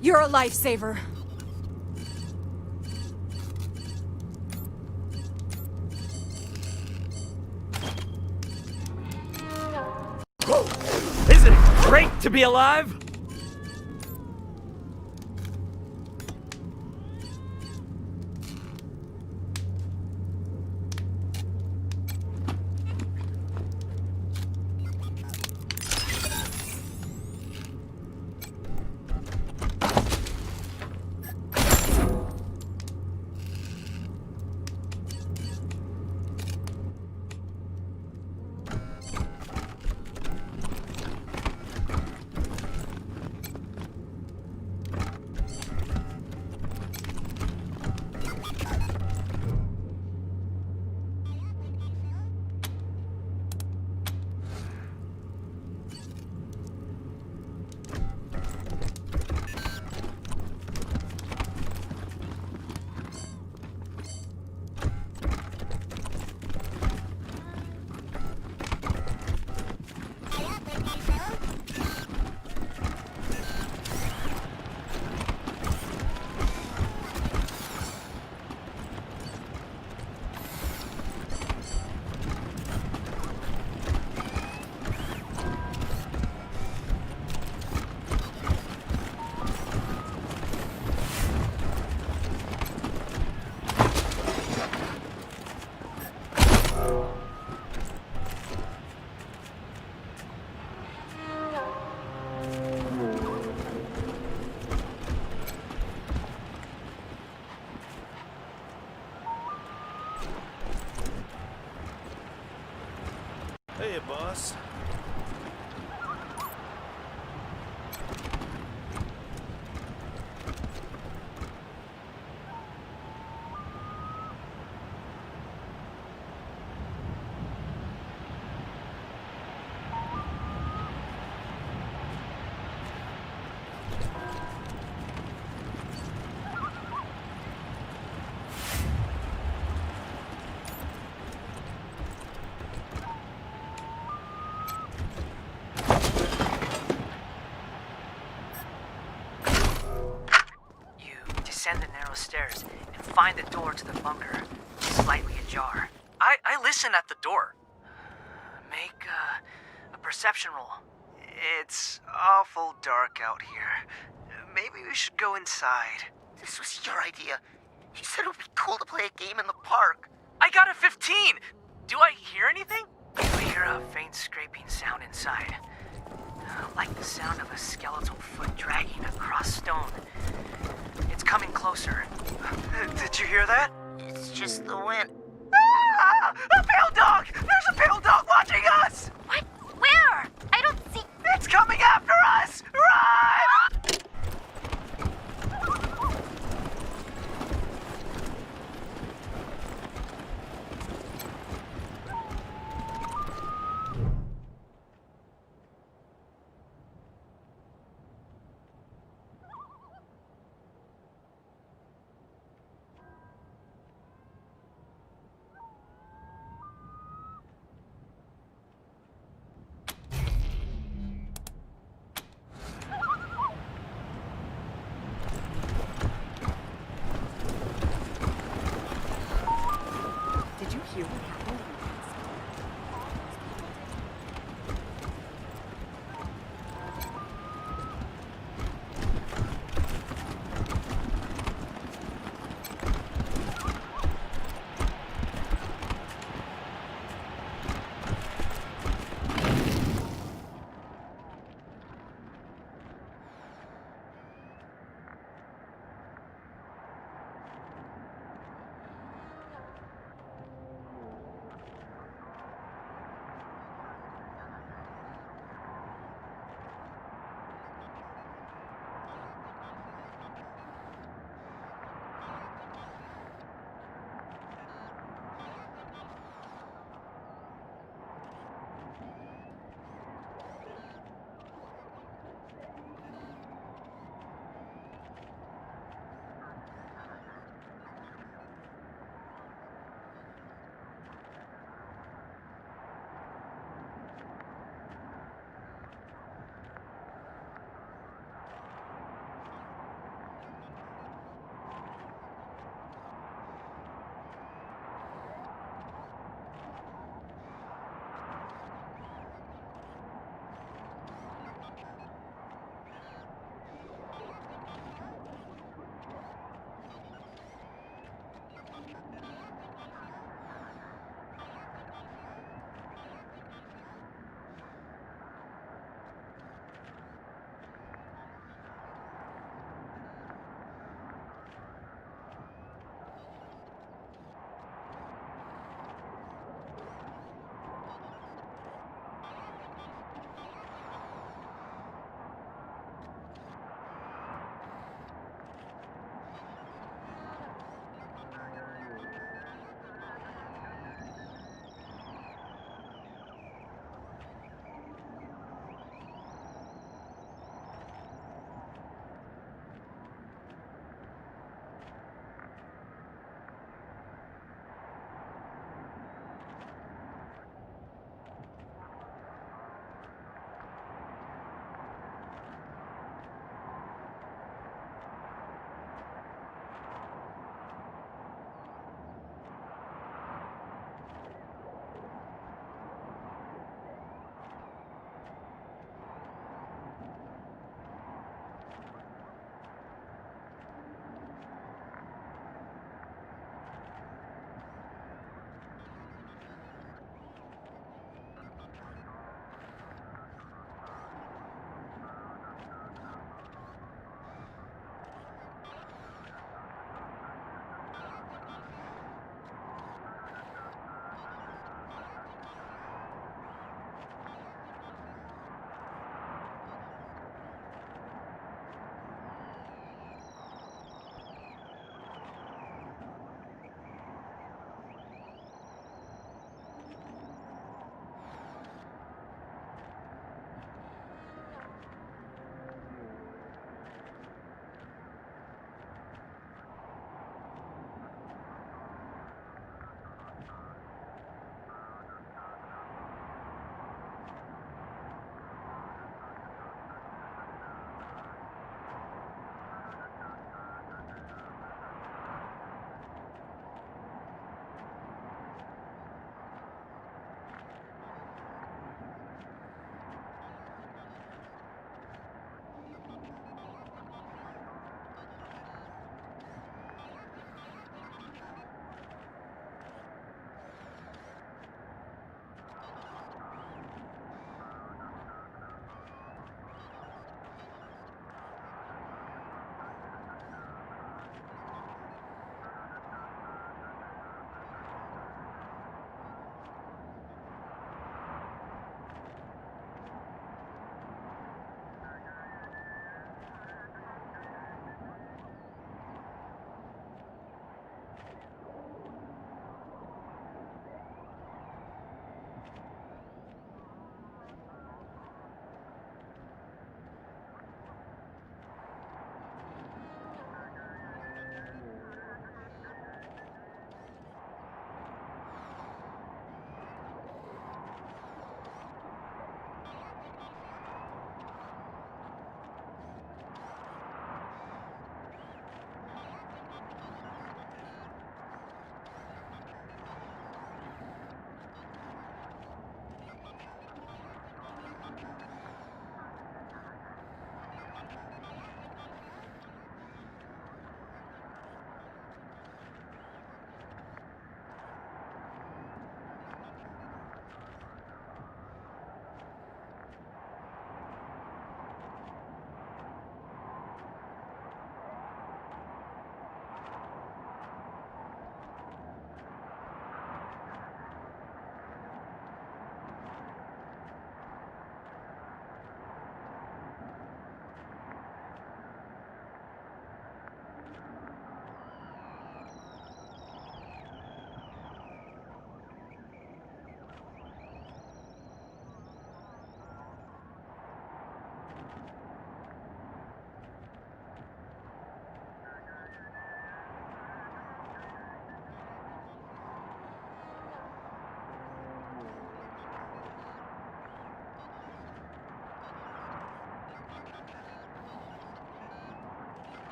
You're a lifesaver. Isn't it great to be alive? here, boss. Descend the narrow stairs and find the door to the bunker, slightly ajar. I listen at the door. Make a perception roll. It's awful dark out here. Maybe we should go inside. This was your idea. You said it would be cool to play a game in the park. I got a 15! Do I hear anything? You hear a faint scraping sound inside. Like the sound of a skeletal foot dragging across stone. It's coming closer. Did you hear that? It's just the wind. Ah! A pale dog! There's a pale dog watching us! What? Where? I don't see... It's coming after us! Run!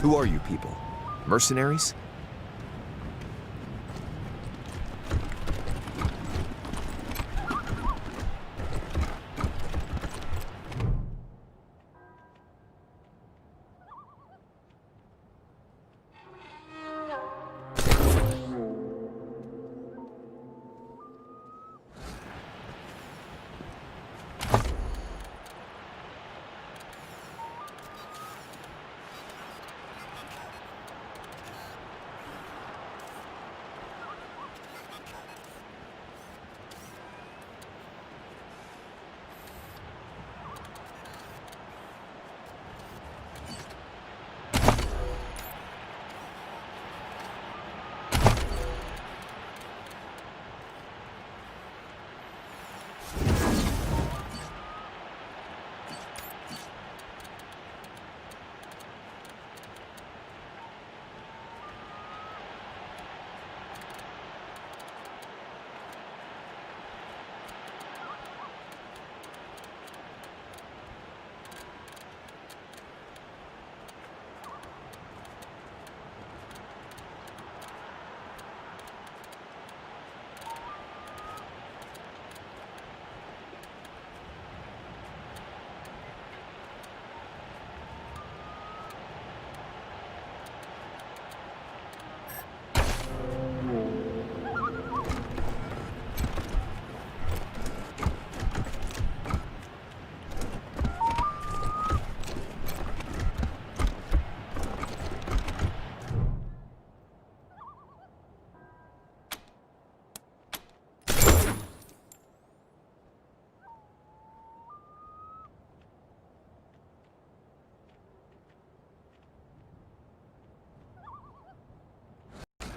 Who are you people? Mercenaries?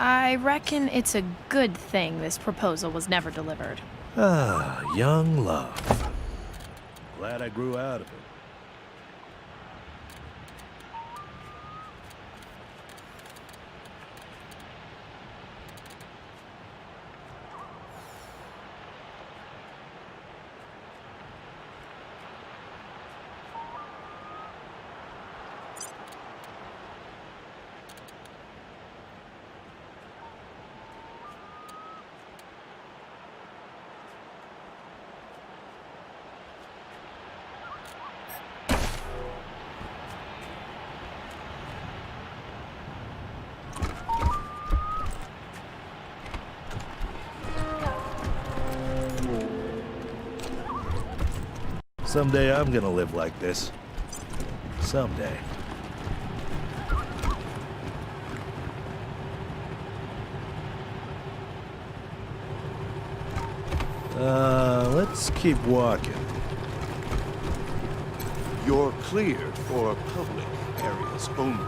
I reckon it's a good thing this proposal was never delivered. Ah, young love. Glad I grew out of it. Someday I'm gonna live like this. Someday. Let's keep walking. You're cleared for public areas only.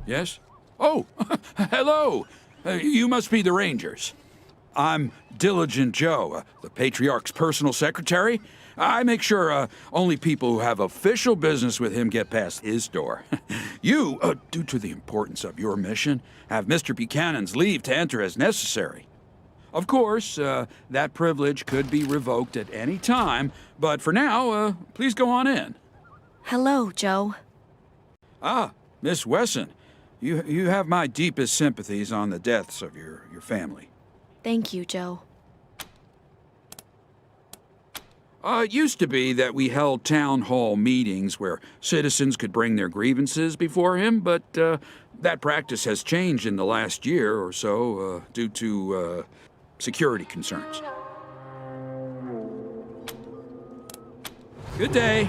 Yes? Oh, hello. You must be the Rangers. I'm Diligent Joe, the Patriarch's personal secretary. I make sure only people who have official business with him get past his door. You, due to the importance of your mission, have Mr. Buchanan's leave to enter as necessary. Of course, that privilege could be revoked at any time, but for now, please go on in. Hello, Joe. Ah, Miss Wesson. You have my deepest sympathies on the deaths of your family. Thank you, Joe. It used to be that we held town hall meetings where citizens could bring their grievances before him, but that practice has changed in the last year or so due to security concerns. Good day.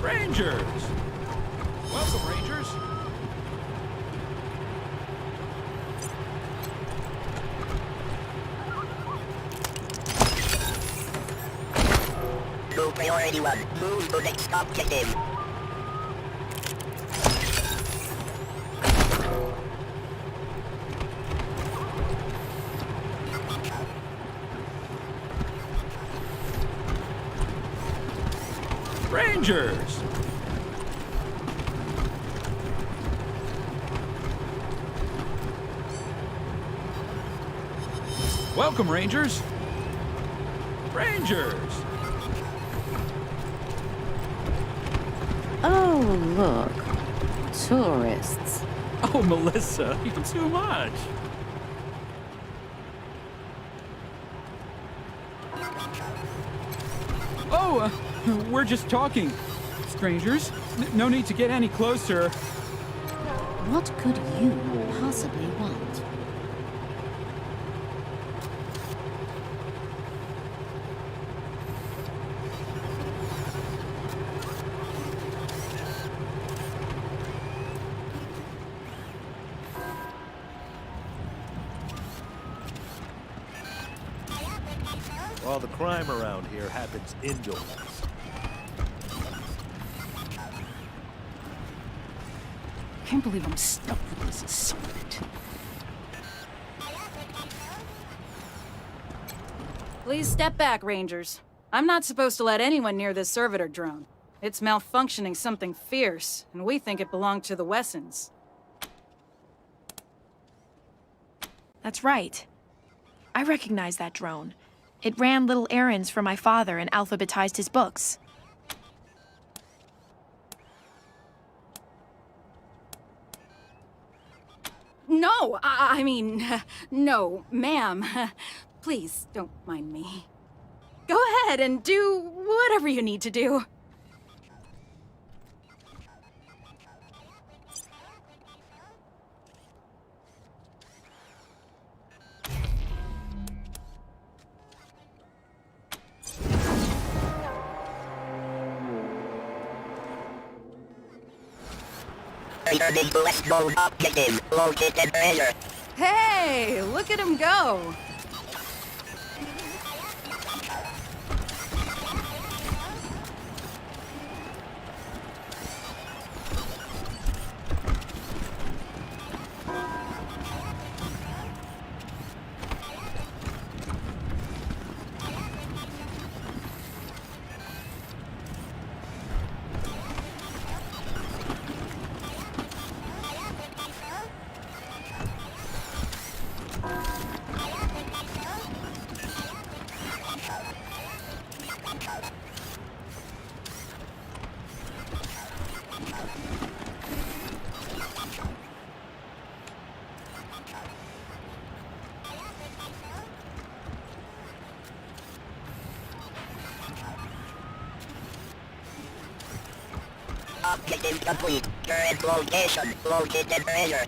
Rangers! Welcome, Rangers. Low priority 1. Move to next objective. Rangers! Welcome, Rangers! Rangers! Oh, look. Tourists. Oh, Melissa, you're too much. Oh, we're just talking. Strangers, no need to get any closer. What could you possibly want? All the crime around here happens indoors. Can't believe I'm stuck with this assignment. Please step back, Rangers. I'm not supposed to let anyone near this servitor drone. It's malfunctioning something fierce, and we think it belonged to the Wessons. That's right. I recognize that drone. It ran little errands for my father and alphabetized his books. No, I mean, no, ma'am. Please, don't mind me. Go ahead and do whatever you need to do. Returning to West Gold objective. Located treasure. Hey, look at him go. Objective complete. Current location. Located treasure.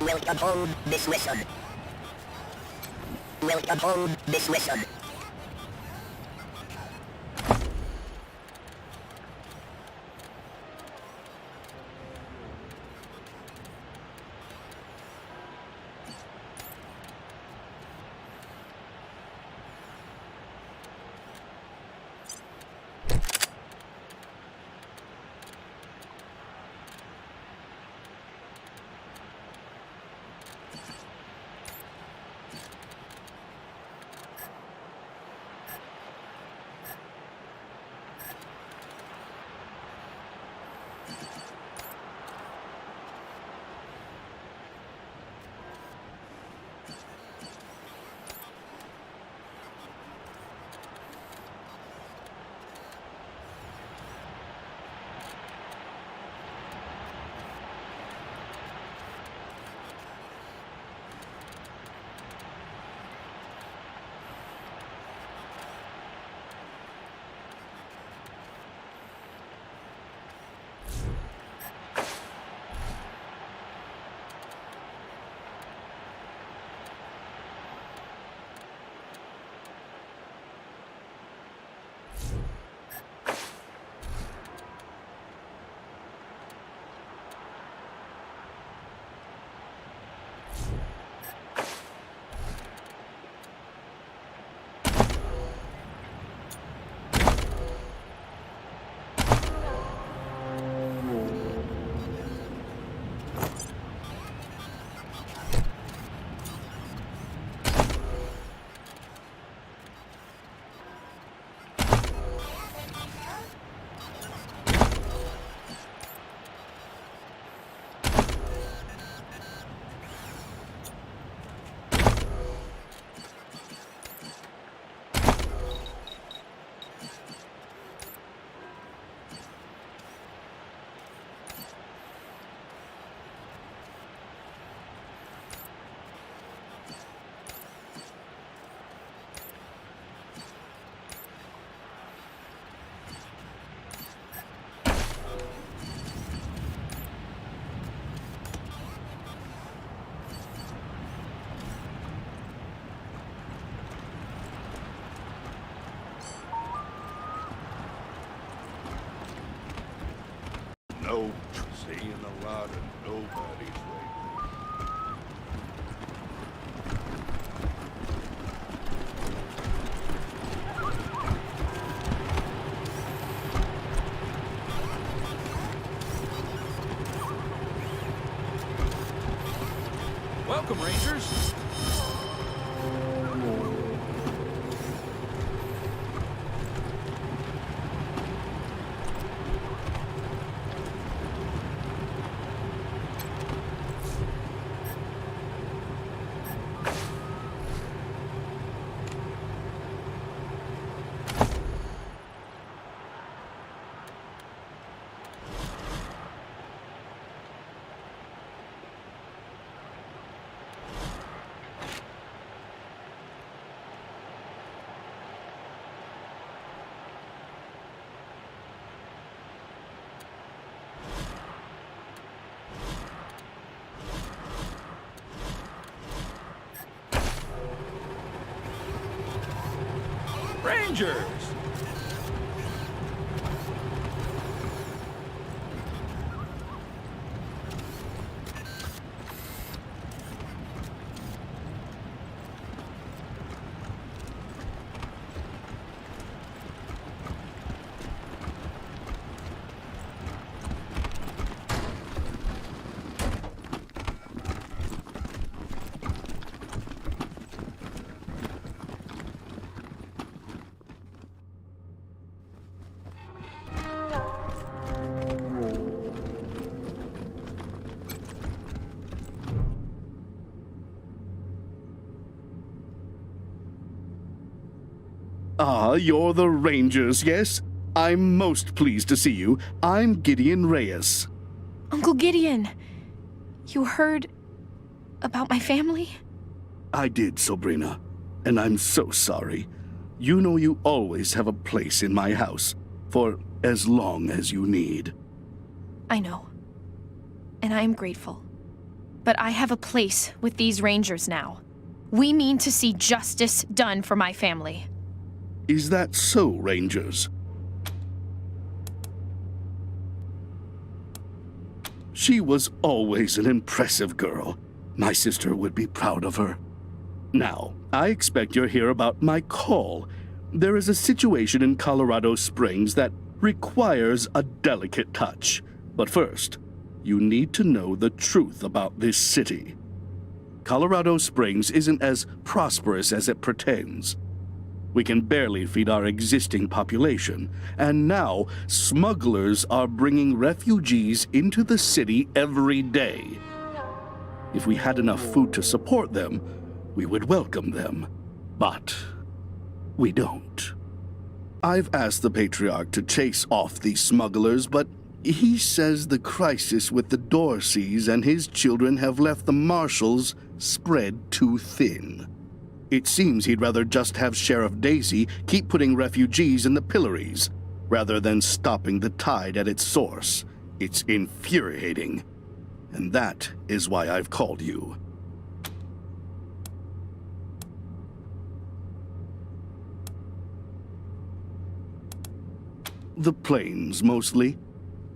Welcome home, Miss Wesson. Welcome home, Miss Wesson. No, seeing a lot of nobodies lately. Welcome, Rangers. Rangers! Ah, you're the Rangers, yes? I'm most pleased to see you. I'm Gideon Reyes. Uncle Gideon, you heard about my family? I did, Sabrina, and I'm so sorry. You know you always have a place in my house, for as long as you need. I know. And I am grateful. But I have a place with these Rangers now. We mean to see justice done for my family. Is that so, Rangers? She was always an impressive girl. My sister would be proud of her. Now, I expect you're here about my call. There is a situation in Colorado Springs that requires a delicate touch. But first, you need to know the truth about this city. Colorado Springs isn't as prosperous as it pretends. We can barely feed our existing population, and now smugglers are bringing refugees into the city every day. If we had enough food to support them, we would welcome them. But we don't. I've asked the Patriarch to chase off these smugglers, but he says the crisis with the Dorseys and his children have left the Marshals spread too thin. It seems he'd rather just have Sheriff Daisy keep putting refugees in the pillories, rather than stopping the tide at its source. It's infuriating. And that is why I've called you. The plains, mostly.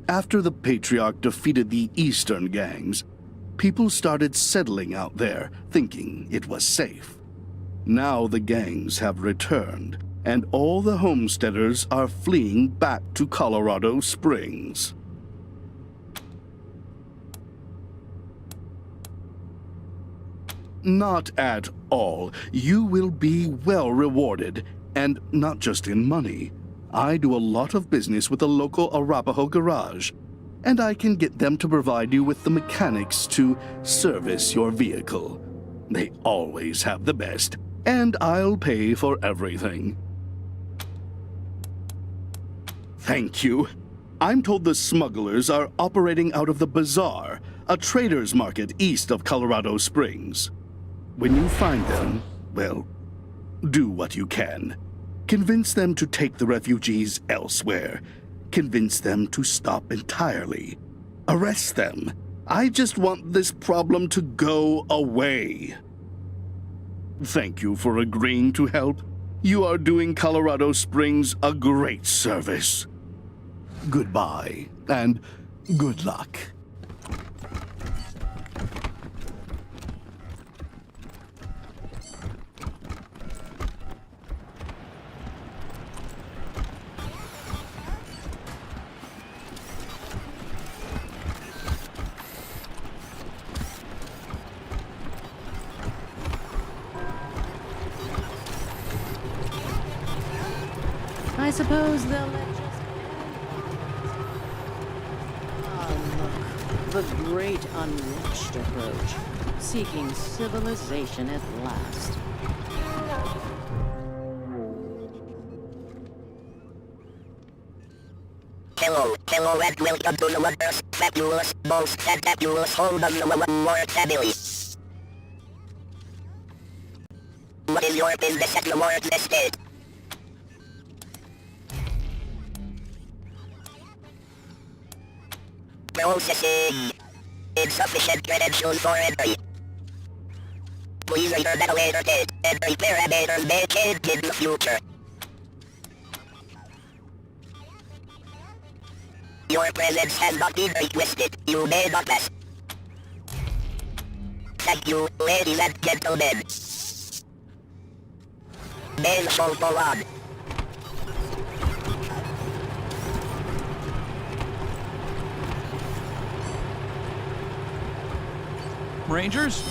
After the Patriarch defeated the eastern gangs, people started settling out there, thinking it was safe. Now the gangs have returned, and all the homesteaders are fleeing back to Colorado Springs. Not at all. You will be well rewarded, and not just in money. I do a lot of business with the local Arapaho garage, and I can get them to provide you with the mechanics to service your vehicle. They always have the best, and I'll pay for everything. Thank you. I'm told the smugglers are operating out of the Bazaar, a trader's market east of Colorado Springs. When you find them, well, do what you can. Convince them to take the refugees elsewhere. Convince them to stop entirely. Arrest them. I just want this problem to go away. Thank you for agreeing to help. You are doing Colorado Springs a great service. Goodbye, and Good luck. I suppose they'll let just... The great unwatched approach, seeking civilization at last. Hello, and welcome to the wondrous, fabulous, most fantabulous home of the more family. What is your business at the Lord's estate? Processing. Insufficient credentials for entry. Please return at a later date. Entry parameters may change in the future. Your presence has not been requested. You may not pass. Thank you, ladies and gentlemen. May the show go on. Rangers?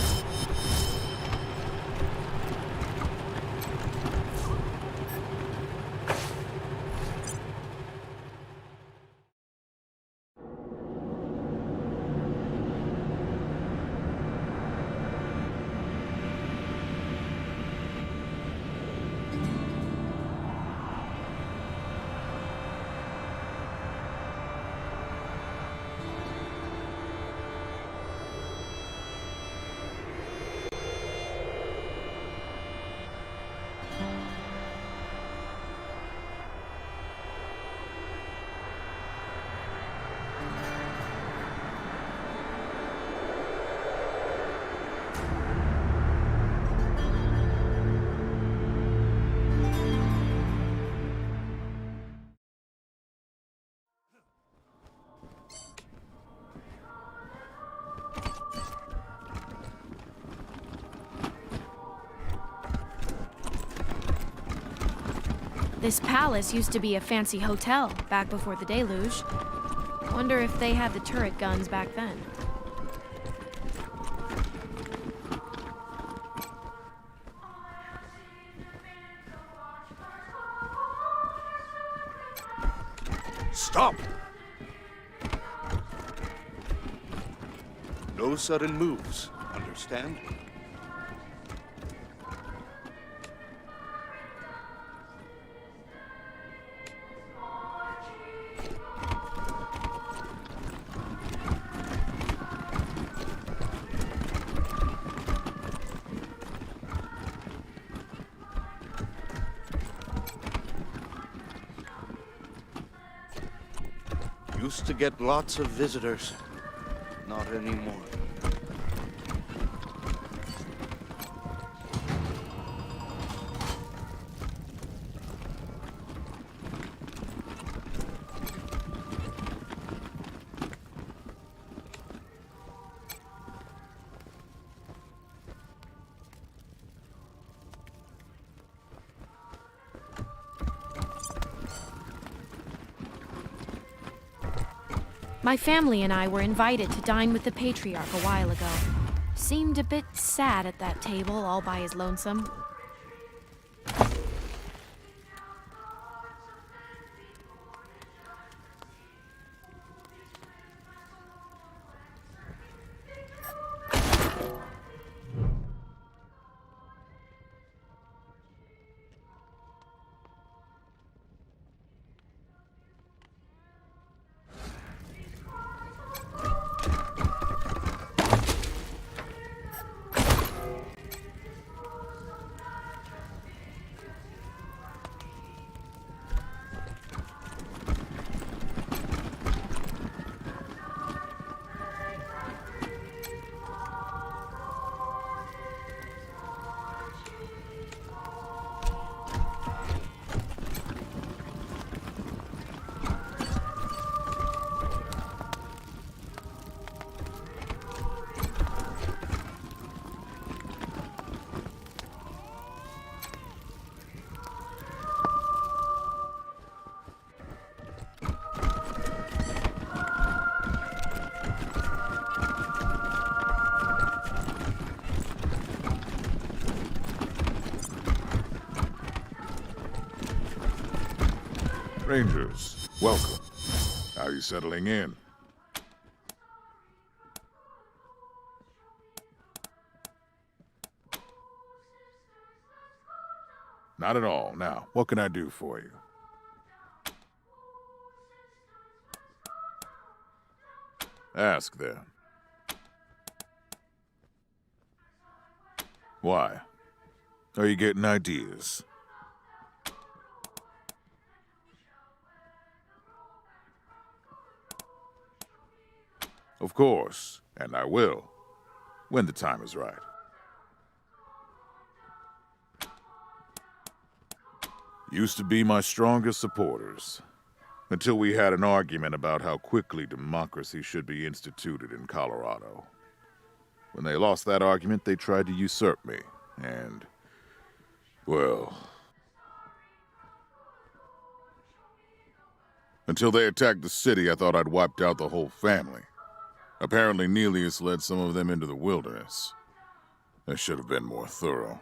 This palace used to be a fancy hotel back before the deluge. Wonder if they had the turret guns back then. Stop! No sudden moves, understand? Used to get lots of visitors. Not anymore. My family and I were invited to dine with the Patriarch a while ago. Seemed a bit sad at that table, all by his lonesome. Rangers, welcome. How are you settling in? Not at all. Now, what can I do for you? Ask then. Why? Are you getting ideas? Of course, and I will, when the time is right. Used to be my strongest supporters, until we had an argument about how quickly democracy should be instituted in Colorado. When they lost that argument, they tried to usurp me, and, well, until they attacked the city, I thought I'd wiped out the whole family. Apparently, Nelius led some of them into the wilderness. I should have been more thorough.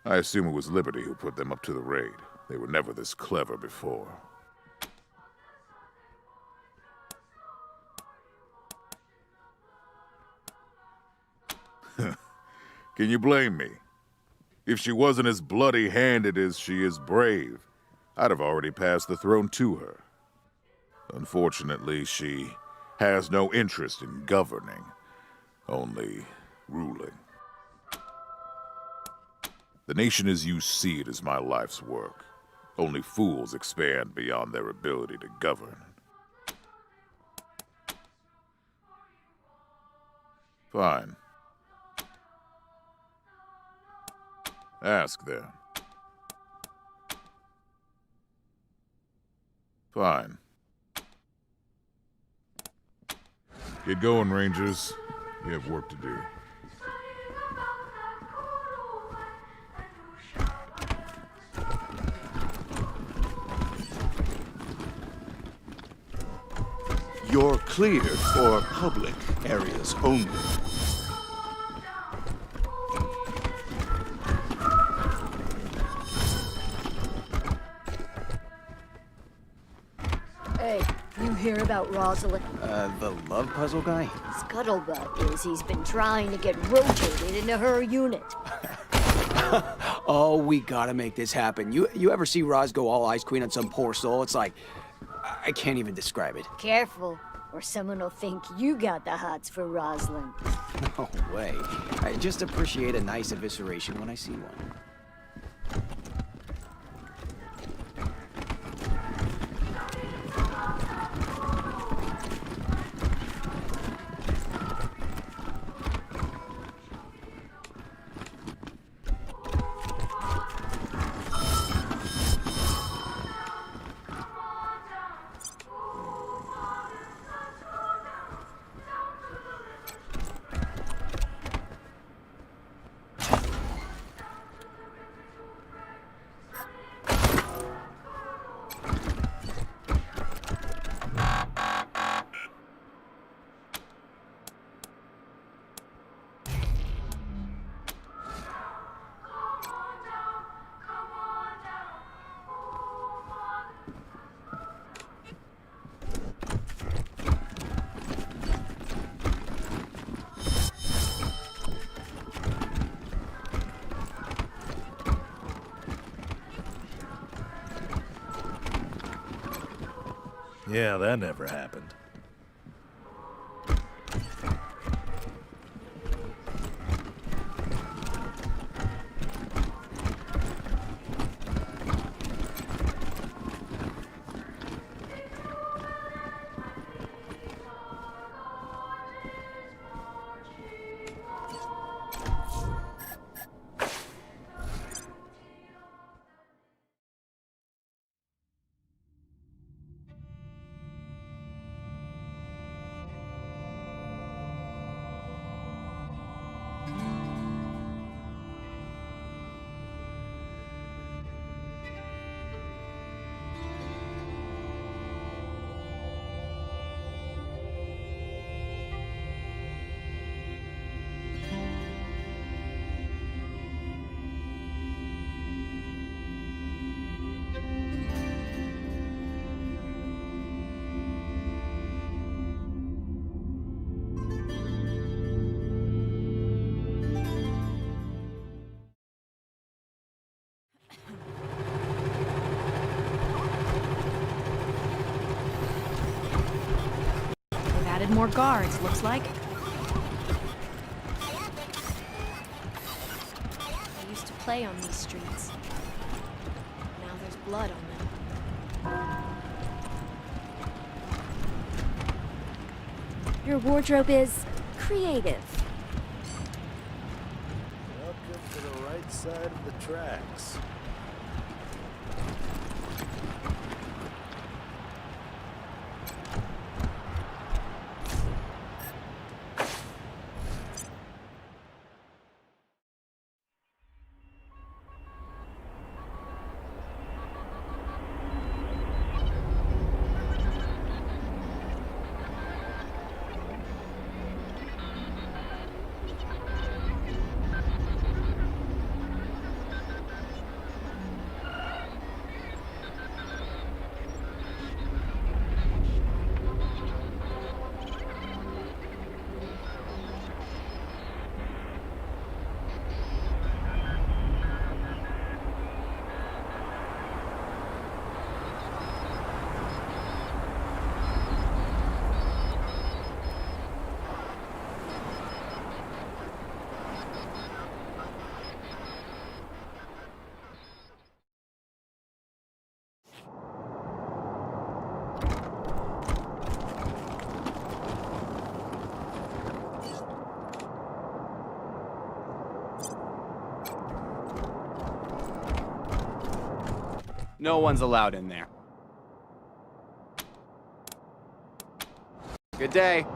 I assume it was Liberty who put them up to the raid. They were never this clever before. Can you blame me? If she wasn't as bloody-handed as she is brave, I'd have already passed the throne to her. Unfortunately, she has no interest in governing, only ruling. The nation as you see it is my life's work. Only fools expand beyond their ability to govern. Fine. Ask then. Fine. Get going, Rangers. We have work to do. You're cleared for public areas only. Hey, you hear about Rosalind? The love puzzle guy? Scuttlebutt is he's been trying to get rotated into her unit. Oh, we gotta make this happen. You ever see Roz go all Ice Queen on some poor soul? It's like, I can't even describe it. Careful, or someone will think you got the hots for Rosalind. No way. I just appreciate a nice evisceration when I see one. Yeah, that never happened. They've added more guards, looks like. I used to play on these streets. Now there's blood on them. Your wardrobe is creative. Welcome to the right side of the tracks. No one's allowed in there. Good day.